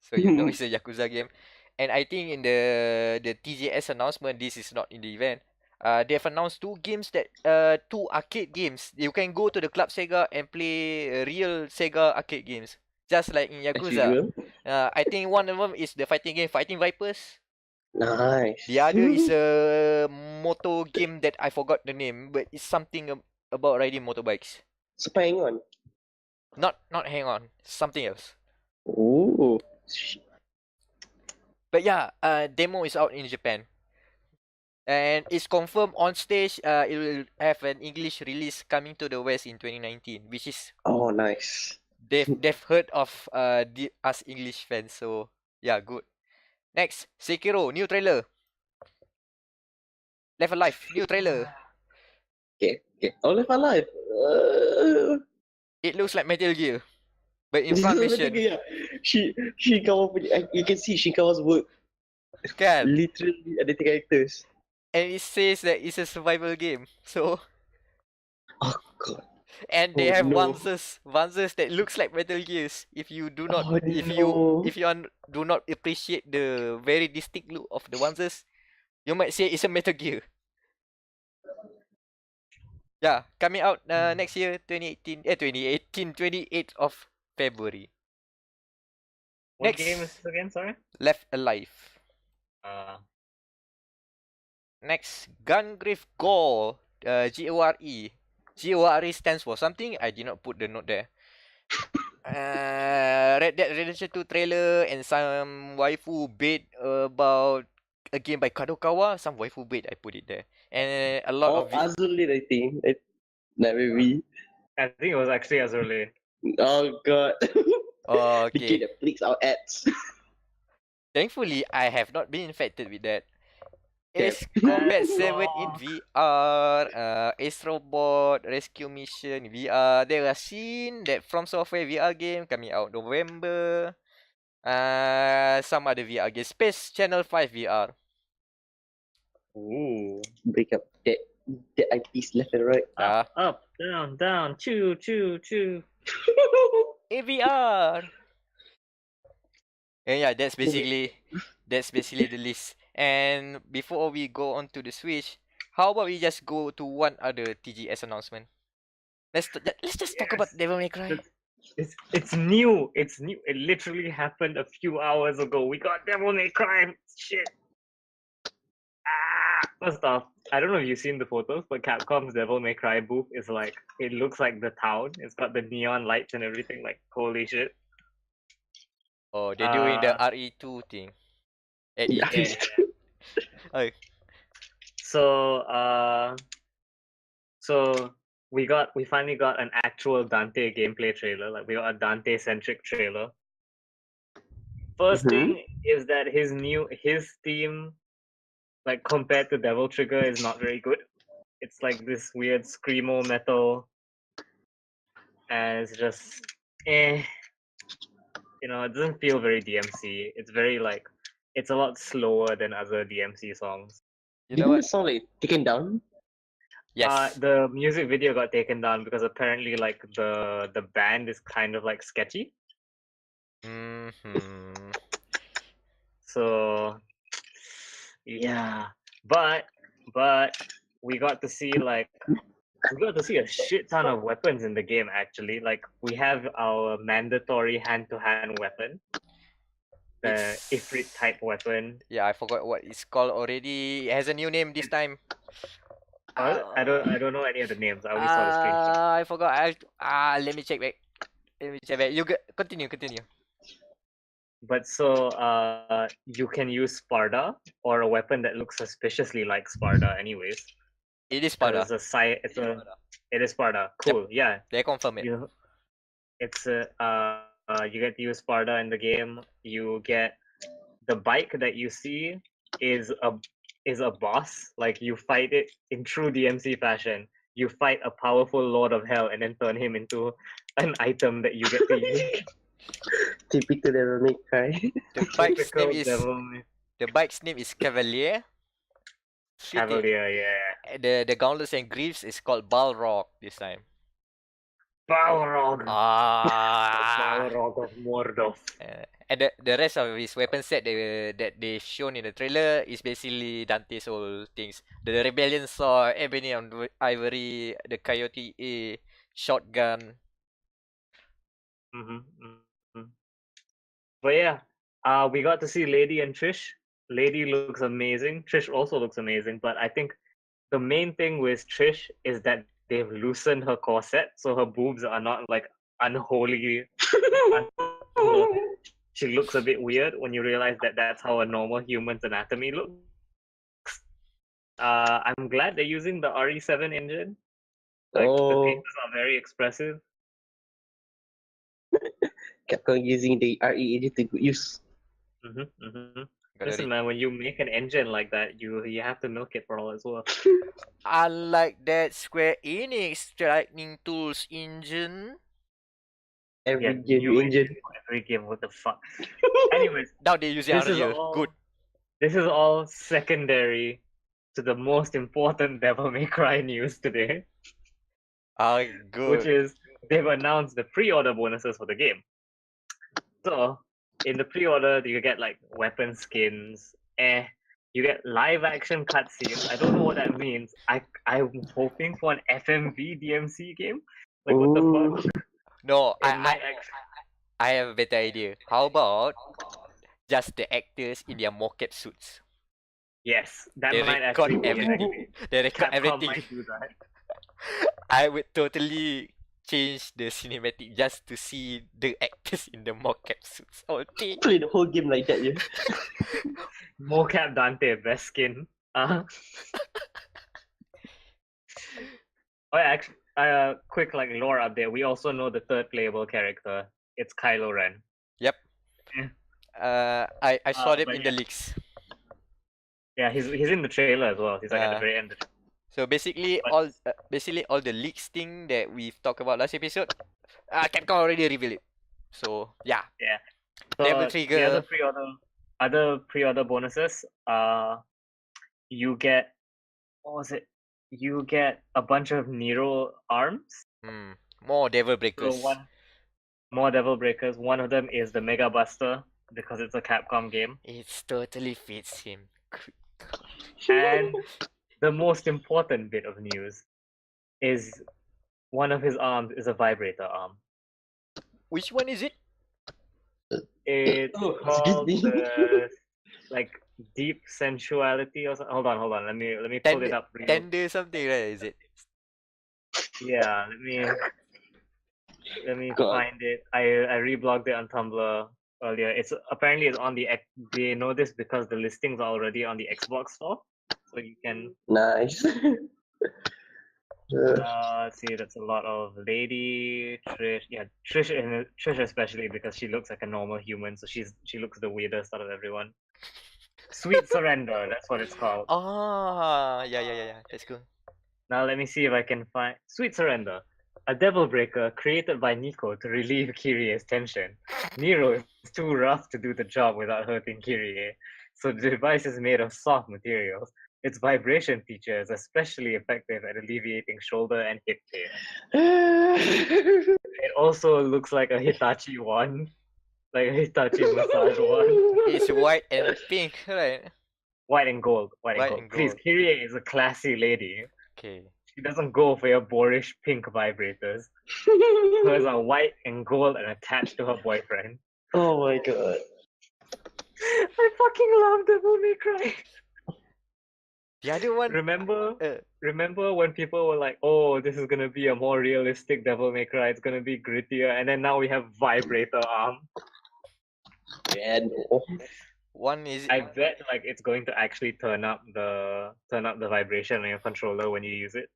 Speaker 1: So you know it's a Yakuza game. And I think in the TGS announcement, this is not in the event. They've announced two arcade games. You can go to the Club Sega and play real Sega arcade games, just like in Yakuza. I think one of them is the fighting game, Fighting Vipers.
Speaker 3: Nice.
Speaker 1: The other is a moto game that I forgot the name, but it's something about riding motorbikes.
Speaker 3: Super Hang On.
Speaker 1: Not Hang On, something else.
Speaker 3: Ooh.
Speaker 1: But yeah, demo is out in Japan. And it's confirmed on stage. It will have an English release coming to the West in 2019, which is
Speaker 3: Oh, nice.
Speaker 1: they've heard of us English fans. So yeah, good. Next, Sekiro new trailer. Left Alive new trailer.
Speaker 3: Okay. Oh, Live Alive.
Speaker 1: It looks like Metal Gear, but in front mission.
Speaker 3: Yeah. Shinkawa punya, you can see Shinkawa's work.
Speaker 1: Kan?
Speaker 3: Literally ada characters.
Speaker 1: And it says that it's a survival game. So
Speaker 3: Oh god.
Speaker 1: and they
Speaker 3: Oh,
Speaker 1: have
Speaker 3: no.
Speaker 1: Wanzers that looks like Metal Gears. If you do not
Speaker 3: Oh, no.
Speaker 1: do not appreciate the very distinct look of the Wanzers, you might say it's a Metal Gear. Yeah, coming out next year, 28th of February.
Speaker 2: What
Speaker 1: Next.
Speaker 2: game is this again? Sorry.
Speaker 1: Left Alive.
Speaker 2: Uh,
Speaker 1: Next, Gungrave Gore. Gore. Gore stands for something. I did not put the note there. Red Dead Redemption 2 trailer and some waifu bait about a game by Kadokawa. Some waifu bait, I put it there. And a lot of...
Speaker 3: Azulid, I think. Not maybe.
Speaker 2: I think it was actually Azurlane.
Speaker 3: Oh god.
Speaker 1: Oh,
Speaker 3: The kid
Speaker 1: okay.
Speaker 3: that flicks out ads.
Speaker 1: Thankfully, I have not been infected with that.
Speaker 3: Yeah.
Speaker 1: It's Combat 7 in
Speaker 2: Oh.
Speaker 1: VR, Astrobot, Rescue Mission VR. There are seen that From Software VR game coming out November. Some other VR game. Space Channel 5 VR.
Speaker 2: Ooh.
Speaker 3: Break up that IPs left and right.
Speaker 2: Up, down, choo, choo, choo.
Speaker 1: In VR. And yeah, that's basically the list. And before we go on to the Switch, how about we just go to one other TGS announcement? Let's just talk about
Speaker 2: Yes.
Speaker 1: Devil May Cry.
Speaker 2: It's new. It's new. It literally happened a few hours ago. We got Devil May Cry. Shit. First off, I don't know if you've seen the photos, but Capcom's Devil May Cry booth is like, it looks like the town. It's got the neon lights and everything. Like, holy shit.
Speaker 1: Oh, they're doing the RE2 thing. At
Speaker 3: Yeah.
Speaker 1: E3. Oh,
Speaker 2: So we finally got an actual Dante gameplay trailer. Like, we got a Dante centric trailer. First
Speaker 3: Mhm.
Speaker 2: thing is that his theme, like, compared to Devil Trigger, is not very good. It's like this weird screamo metal, and it's just it doesn't feel very DMC. It's very like, it's a lot slower than other DMC songs.
Speaker 1: you know
Speaker 3: Didn't
Speaker 1: what?
Speaker 3: the song like taken down?
Speaker 1: Yes.
Speaker 2: The music video got taken down because apparently like the band is kind of like sketchy.
Speaker 1: Mm-hmm.
Speaker 2: So yeah, but we got to see a shit ton of weapons in the game. Actually, like, we have our mandatory hand-to-hand weapon, the
Speaker 1: It's...
Speaker 2: Ifrit type weapon.
Speaker 1: Yeah, I forgot what it's called already. It has a new name this time.
Speaker 2: I don't know any of the names. I only saw the screenshot.
Speaker 1: I forgot. Let me check back. You continue.
Speaker 2: But so you can use Sparda, or a weapon that looks suspiciously like Sparda anyways.
Speaker 1: It is
Speaker 2: So
Speaker 1: Sparda.
Speaker 2: it is Sparda. Cool. Yeah.
Speaker 1: They confirm it.
Speaker 2: You get to use Sparda in the game. You get the bike that you see is a boss. Like, you fight it in true DMC fashion. You fight a powerful Lord of Hell and then turn him into an item that you get to use.
Speaker 3: Typical Devil May Cry.
Speaker 1: The bike's name is Cavalier.
Speaker 2: Cavalier, yeah.
Speaker 1: The gauntlets and greaves is called Balrog this time.
Speaker 2: Balrog.
Speaker 1: Ah.
Speaker 2: Balrog of Mordor.
Speaker 1: And the rest of his weapon set that they've shown in the trailer is basically Dante's whole things. The Rebellion Sword, Ebony and Ivory, the Coyote A, shotgun.
Speaker 2: But yeah, we got to see Lady and Trish. Lady looks amazing. Trish also looks amazing. But I think the main thing with Trish is that they've loosened her corset, so her boobs are not like unholy. She looks a bit weird when you realize that that's how a normal human's anatomy looks. I'm glad they're using the RE7 engine. Like, the pictures are very expressive.
Speaker 3: Capcom using the RE engine to good use.
Speaker 2: Listen, man, when you make an engine like that, you have to milk it for all it's worth.
Speaker 1: Unlike that Square Enix Lightning Tools engine.
Speaker 3: Every
Speaker 2: new
Speaker 3: engine.
Speaker 2: for every game, what the fuck? Anyways,
Speaker 1: Now they use Unreal. Good.
Speaker 2: This is all secondary to the most important Devil May Cry news today.
Speaker 1: Good.
Speaker 2: Which is, they've announced the pre-order bonuses for the game. So, in the pre-order, you get like weapon skins, you get live action cutscenes. I don't know what that means. I'm hoping for an FMV DMC game. Like, what the fuck?
Speaker 1: No,
Speaker 2: It might
Speaker 1: I have a better idea. How about just the actors in their mocap suits?
Speaker 2: Yes, that
Speaker 1: They
Speaker 2: might
Speaker 1: record
Speaker 2: actually be an
Speaker 1: everything.
Speaker 2: idea.
Speaker 1: They record
Speaker 2: Capcom
Speaker 1: everything.
Speaker 2: might do that.
Speaker 1: I would totally change the cinematic just to see the actors in the mocap suits. Okay.
Speaker 3: Play the whole game like that, yeah.
Speaker 2: Mocap Dante, best skin. Oh, yeah, actually, quick like lore update. We also know the third playable character. It's Kylo Ren.
Speaker 1: Yep. I saw them
Speaker 2: but
Speaker 1: in
Speaker 2: yeah.
Speaker 1: the leaks.
Speaker 2: Yeah, he's in the trailer as well. He's like at the
Speaker 1: Uh,
Speaker 2: very end.
Speaker 1: So basically,
Speaker 2: But-
Speaker 1: all the leaks thing that we've talked about last episode, Capcom already revealed it. So yeah,
Speaker 2: Yeah.
Speaker 1: Devil
Speaker 2: So
Speaker 1: Trigger.
Speaker 2: the other pre-order bonuses, you get, what was it? You get a bunch of Nero arms.
Speaker 1: More Devil
Speaker 2: So
Speaker 1: Breakers.
Speaker 2: more Devil Breakers. One of them is the Mega Buster because it's a Capcom game.
Speaker 1: It totally fits him.
Speaker 2: And the most important bit of news is one of his arms is a vibrator arm.
Speaker 1: Which one is it?
Speaker 2: It's
Speaker 3: Oh,
Speaker 2: called
Speaker 3: excuse me.
Speaker 2: the like deep sensuality or something. Hold on. Let me pull it up.
Speaker 1: Tender something, right? Is it?
Speaker 2: Yeah, let me
Speaker 3: God.
Speaker 2: find it. I reblogged it on Tumblr earlier. It's on the they know this because the listings are already on the Xbox store, so you can
Speaker 3: Nice.
Speaker 2: let's see. That's a lot of Lady Trish. Yeah, Trish especially because she looks like a normal human, so she looks the weirdest out of everyone. Sweet Surrender, that's what it's called.
Speaker 1: Ah, yeah. That's cool.
Speaker 2: Now let me see if I can find Sweet Surrender, a devil breaker created by Nico to relieve Kyrie's tension. Nero is too rough to do the job without hurting Kyrie, so the device is made of soft materials. Its vibration feature is especially effective at alleviating shoulder and hip pain. It also looks like a Hitachi wand, like a Hitachi massage wand.
Speaker 1: It's white and pink, right?
Speaker 2: White and gold.
Speaker 1: White and
Speaker 2: Please,
Speaker 1: gold.
Speaker 2: Kyrie is a classy lady.
Speaker 1: Okay.
Speaker 2: She doesn't go for your boorish pink vibrators. Hers are white and gold and attached to her boyfriend.
Speaker 3: Oh my god.
Speaker 2: I fucking love Devil May Cry.
Speaker 1: The other one.
Speaker 2: Remember when people were like, "Oh, this is gonna be a more realistic Devil May Cry. It's gonna be grittier," and then now we have vibrator arm.
Speaker 3: Yeah, no.
Speaker 1: One is
Speaker 2: I bet like it's going to actually turn up the vibration on your controller when you use it.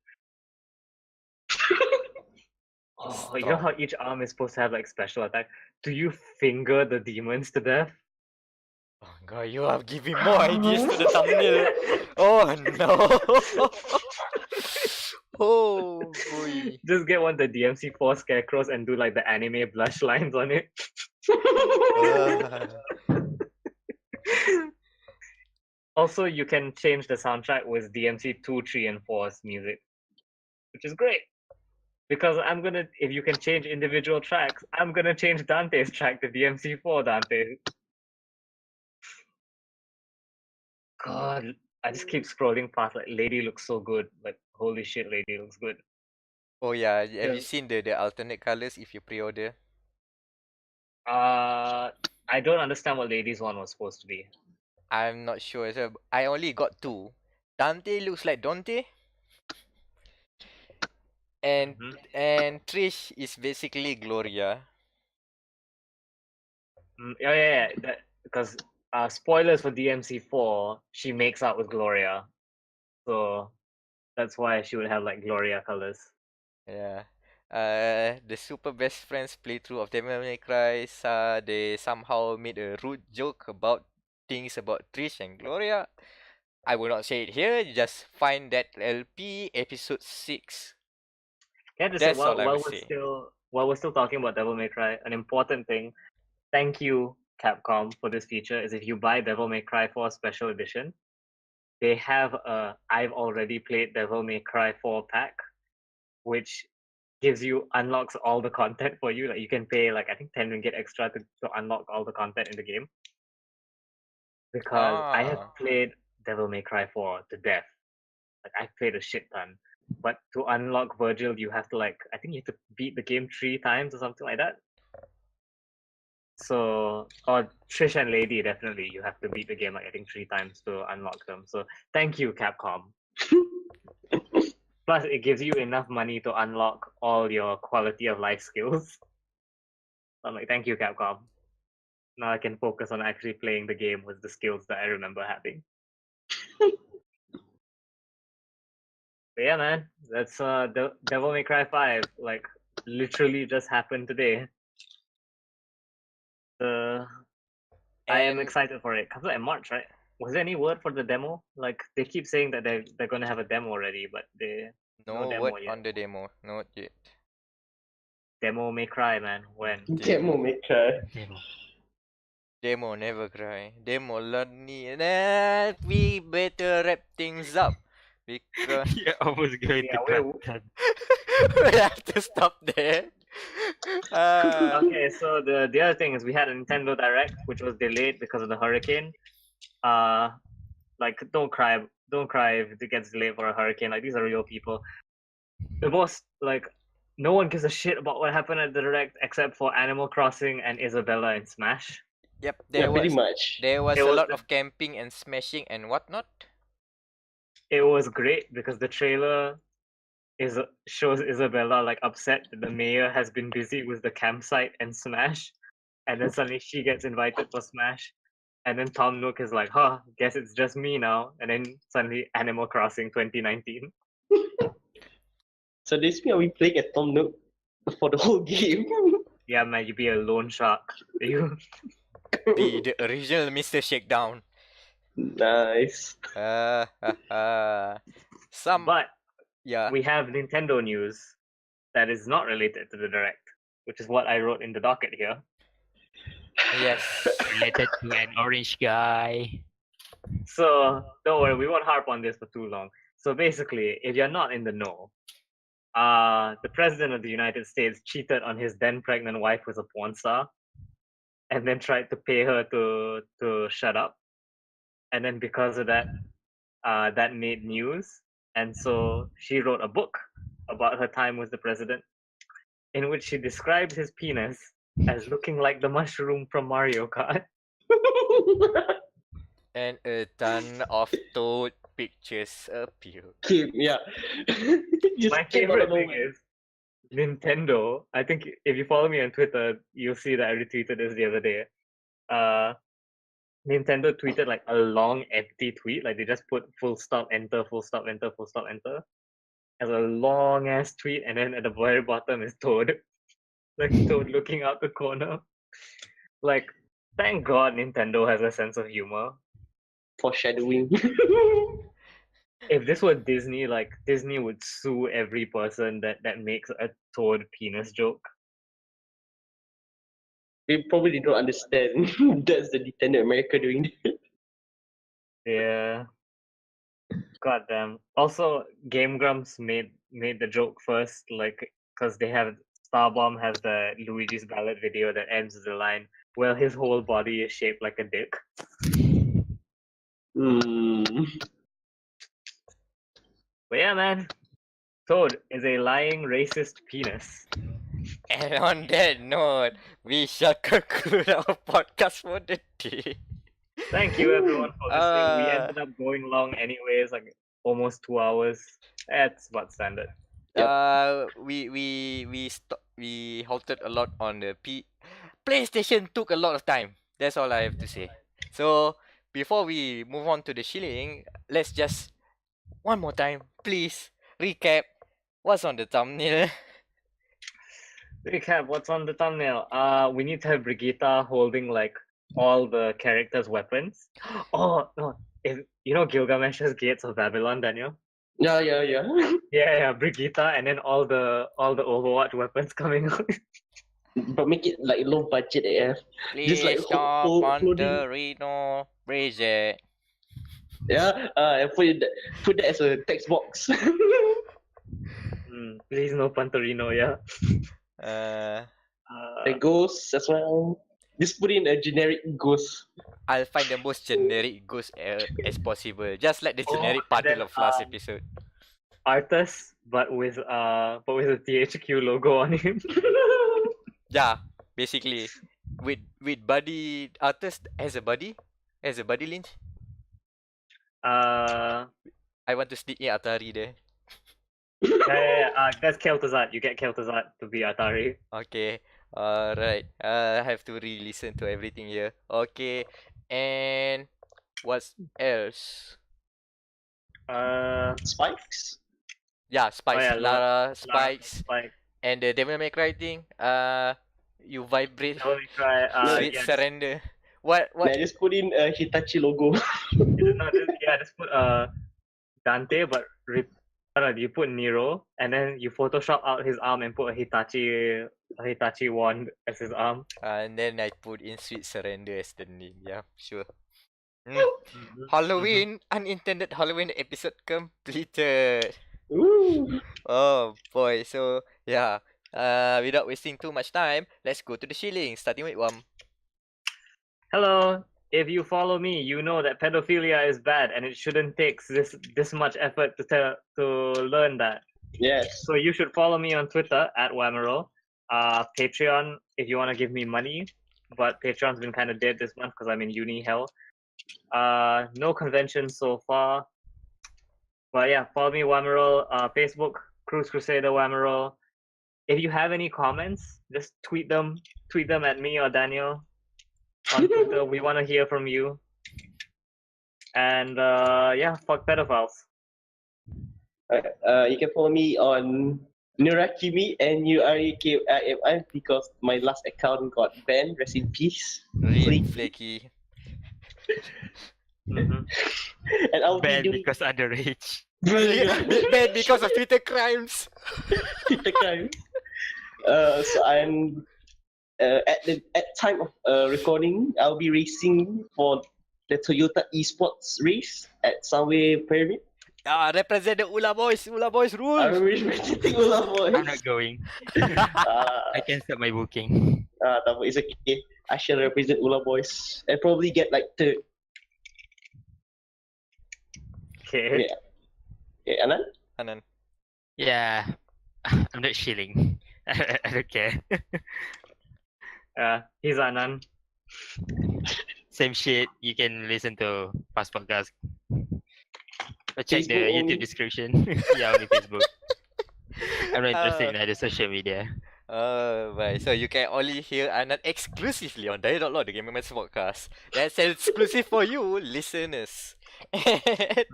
Speaker 2: Oh, you know how each arm is supposed to have like special attack? Do you finger the demons to death?
Speaker 1: Oh god, you are giving more ideas to the thumbnail. Oh no. Oh boy.
Speaker 2: Just get one of the DMC4 scarecrows and do like the anime blush lines on it. Also, you can change the soundtrack with DMC 2, 3, and 4's music, which is great. Because if you can change individual tracks, I'm gonna change Dante's track to DMC4 Dante. God, I just keep scrolling past. Like, Lady looks so good. Like, holy shit, Lady looks good.
Speaker 1: Oh yeah, have you seen the alternate colors if you pre-order?
Speaker 2: I don't understand what Lady's one was supposed to be.
Speaker 1: I'm not sure. So I only got two. Dante looks like Dante. And Trish is basically Gloria.
Speaker 2: Yeah. Because spoilers for DMC4, she makes out with Gloria, so that's why she would have like Gloria colors.
Speaker 1: Yeah. The super best friends playthrough of Devil May Cry, they somehow made a rude joke about things about Trish and Gloria. I will not say it here. Just find that LP episode 6.
Speaker 2: Can I just
Speaker 1: That's
Speaker 2: say,
Speaker 1: all I will say.
Speaker 2: while we're still talking about Devil May Cry, an important thing. Thank you, Capcom, for this feature. Is if you buy Devil May Cry 4 Special Edition, they have a I've already played Devil May Cry 4 pack, which unlocks all the content for you. Like you can pay like I think 10 ringgit extra to unlock all the content in the game. Because I have played Devil May Cry 4 to death. Like I've played a shit ton. But to unlock Virgil, you have to I think you have to beat the game 3 times or something like that. So, or Trish and Lady, definitely. You have to beat the game like I think 3 times to unlock them. So, thank you, Capcom. Plus, it gives you enough money to unlock all your quality of life skills. I'm like, thank you, Capcom. Now I can focus on actually playing the game with the skills that I remember having. But yeah, man, that's Devil May Cry 5. Like, literally just happened today. I am
Speaker 1: And
Speaker 2: excited for it. Comes out in March, right? Was there any word for the demo? Like, they keep saying that they're gonna have a demo already, but no
Speaker 1: no
Speaker 2: demo
Speaker 1: word
Speaker 2: yet.
Speaker 1: on the demo, not yet.
Speaker 2: Demo may cry, man. When?
Speaker 3: Demo maker.
Speaker 1: Demo never cry. Demo lonely. We better wrap things up because
Speaker 4: Yeah, I was going
Speaker 2: Yeah,
Speaker 4: to
Speaker 2: we-
Speaker 4: cut that.
Speaker 1: we have to stop there.
Speaker 2: Okay, so the other thing is we had a Nintendo Direct, which was delayed because of the hurricane. Like don't cry if it gets delayed for a hurricane. Like these are real people. The most like no one gives a shit about what happened at the Direct except for Animal Crossing and Isabella in Smash.
Speaker 1: Yep,
Speaker 3: Yeah, pretty much.
Speaker 1: there was
Speaker 2: It
Speaker 1: a
Speaker 2: was
Speaker 1: lot
Speaker 2: the-
Speaker 1: of camping and smashing and whatnot.
Speaker 2: It was great because the trailer shows Isabella like upset that the mayor has been busy with the campsite and Smash, and then suddenly she gets invited for Smash, and then Tom Nook is like, "Huh, guess it's just me now," and then suddenly Animal Crossing 2019.
Speaker 3: So this means are we playing as Tom Nook for the whole game?
Speaker 2: Yeah, man, you be a loan shark. You
Speaker 1: Be the original Mr. Shakedown.
Speaker 3: Nice.
Speaker 1: Some
Speaker 2: But
Speaker 1: yeah.
Speaker 2: we have Nintendo news that is not related to the Direct, which is what I wrote in the docket here.
Speaker 1: Yes.
Speaker 4: Related to an orange guy.
Speaker 2: So don't worry, we won't harp on this for too long. So basically, if you're not in the know, the president of the United States cheated on his then pregnant wife with a porn star, and then tried to pay her to shut up. And then because of that, that made news, and so she wrote a book about her time with the president, in which she describes his penis as looking like the mushroom from Mario Kart.
Speaker 1: And a ton of toad pictures appear.
Speaker 3: Came, yeah. Just
Speaker 2: My
Speaker 3: came out
Speaker 2: favorite
Speaker 3: of
Speaker 2: thing
Speaker 3: nowhere.
Speaker 2: is Nintendo. I think if you follow me on Twitter, you'll see that I retweeted this the other day. Nintendo tweeted like a long empty tweet, like they just put full stop enter, full stop enter, full stop enter, as a long ass tweet, and then at the very bottom is Toad, like Toad looking out the corner. Like, thank God Nintendo has a sense of humor.
Speaker 3: Foreshadowing.
Speaker 2: If this were Disney, like Disney would sue every person that makes a Toad penis joke.
Speaker 3: They probably don't understand. That's the Nintendo America doing that.
Speaker 2: Yeah. God damn. Also, Game Grumps made the joke first, like, because they have Starbomb has the Luigi's Ballad video that ends with the line, "Well, his whole body is shaped like a dick." But yeah, man, Toad is a lying racist penis.
Speaker 1: And on that note, we shall conclude our podcast for the day.
Speaker 2: Thank you, everyone, for listening. We
Speaker 1: Uh,
Speaker 2: ended up going long anyways, like almost 2 hours. That's about standard.
Speaker 1: we halted a lot on the PlayStation took a lot of time. That's all I have to say. So before we move on to the shilling, let's just one more time, please recap what's on the thumbnail.
Speaker 2: Recap, what's on the thumbnail? We need to have Brigitte holding like all the characters' weapons. Oh no! If you know Gilgamesh's Gates of Babylon, Daniel.
Speaker 3: Yeah.
Speaker 2: Yeah, Brigitte, and then all the Overwatch weapons coming out.
Speaker 3: But make it like low budget AF.
Speaker 1: Please
Speaker 3: Just like
Speaker 1: stop
Speaker 3: floating.
Speaker 1: punterino, Brigitte.
Speaker 3: Yeah, and put that as a text box.
Speaker 2: Please no Punterino, yeah.
Speaker 3: The ghosts as well. Just put in a generic ghost.
Speaker 1: I'll find the most generic ghost as possible. Just like the generic Puddle of last episode.
Speaker 2: Arthas, but with a THQ logo on him.
Speaker 1: Yeah, basically. with buddy artist as a buddy Lynch.
Speaker 2: Uh,
Speaker 1: I want to sneak in Atari there.
Speaker 2: that's Kel'Thuzad. You get Kel'Thuzad to be Atari.
Speaker 1: Okay. Alright. I have to re-listen to everything here. Okay. And what else?
Speaker 3: Spikes?
Speaker 1: Yeah, Spikes.
Speaker 2: yeah,
Speaker 1: Lara, Spikes,
Speaker 2: Spike.
Speaker 1: and the Devil May Cry thing. You vibrate.
Speaker 2: Devil May Cry.
Speaker 1: Sweet
Speaker 2: Yes.
Speaker 1: surrender. What?
Speaker 3: Yeah, just put in Hitachi logo.
Speaker 2: Just put Dante, but you put Nero, and then you Photoshop out his arm and put a Hitachi wand as his arm.
Speaker 1: And then I put in Sweet Surrender as the name. Yeah, sure.
Speaker 2: Mhm.
Speaker 1: Halloween, unintended Halloween episode completed.
Speaker 3: Ooh.
Speaker 1: Oh boy, so yeah. Without wasting too much time, let's go to the shilling, starting with one.
Speaker 2: Hello. If you follow me, you know that pedophilia is bad, and it shouldn't take this much effort to learn that.
Speaker 3: Yes.
Speaker 2: So you should follow me on Twitter at Wamero. Patreon if you want to give me money, but Patreon's been kind of dead this month because I'm in uni hell. No conventions so far. But yeah, follow me Wamero. Facebook Cruise Crusader Wamero. If you have any comments, just tweet them at me or Daniel on Twitter. We want to hear from you. And yeah, fuck pedophiles.
Speaker 3: You can follow me on Nurakimi, NURAKIMI, because my last account got banned. Rest in peace.
Speaker 1: Real flaky.
Speaker 2: Mhm.
Speaker 3: And I'll
Speaker 4: Bad
Speaker 3: be doing
Speaker 4: because underage.
Speaker 1: Bad because of Twitter crimes.
Speaker 3: Twitter crimes. So I'm at time of recording, I'll be racing for the Toyota Esports race at Subway Pyramid.
Speaker 1: Represent the Ula Boys rule.
Speaker 3: I'm representing Ula Boys.
Speaker 4: I'm not going.
Speaker 3: Uh,
Speaker 4: I cancelled my booking.
Speaker 3: it's okay. I shall represent Ula Boys and probably get like third.
Speaker 2: Okay.
Speaker 3: Yeah, Annan?
Speaker 1: Annan.
Speaker 4: Yeah, I'm not shilling. I don't care.
Speaker 2: He's Annan.
Speaker 4: Same shit. You can listen to past podcast. Or check the
Speaker 3: Facebook only.
Speaker 4: YouTube description. Yeah, only Facebook. I'm not interested in other social media.
Speaker 1: Right. So you can only hear Annan exclusively on dia.log, the Gaming Matters podcast. That's exclusive for you, listeners. And,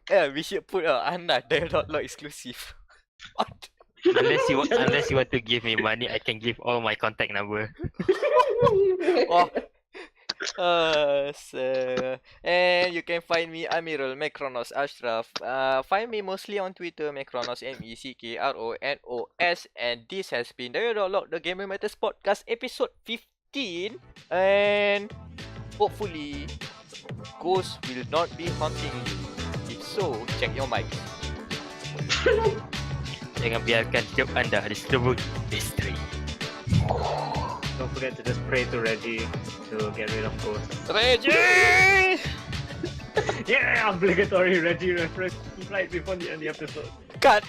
Speaker 1: yeah, we should put Annan dia.log exclusive. What?
Speaker 4: Unless you want to give me money, I can give all my contact number.
Speaker 1: Oh. So, and you can find me Amirul Mekronos Ashraf. Find me mostly on Twitter, Mekronos MECKRONOS, and this has been dia.log, the Gaming Matters podcast, episode 15. And hopefully, ghosts will not be haunting you. If so, check your mic.
Speaker 4: Jangan biarkan hidup anda diserbu misteri.
Speaker 2: Don't forget to just pray to Reggie to get rid of ghosts.
Speaker 1: Reggie!
Speaker 2: Yeah, obligatory Reggie reference right before the end of the episode.
Speaker 1: Cut!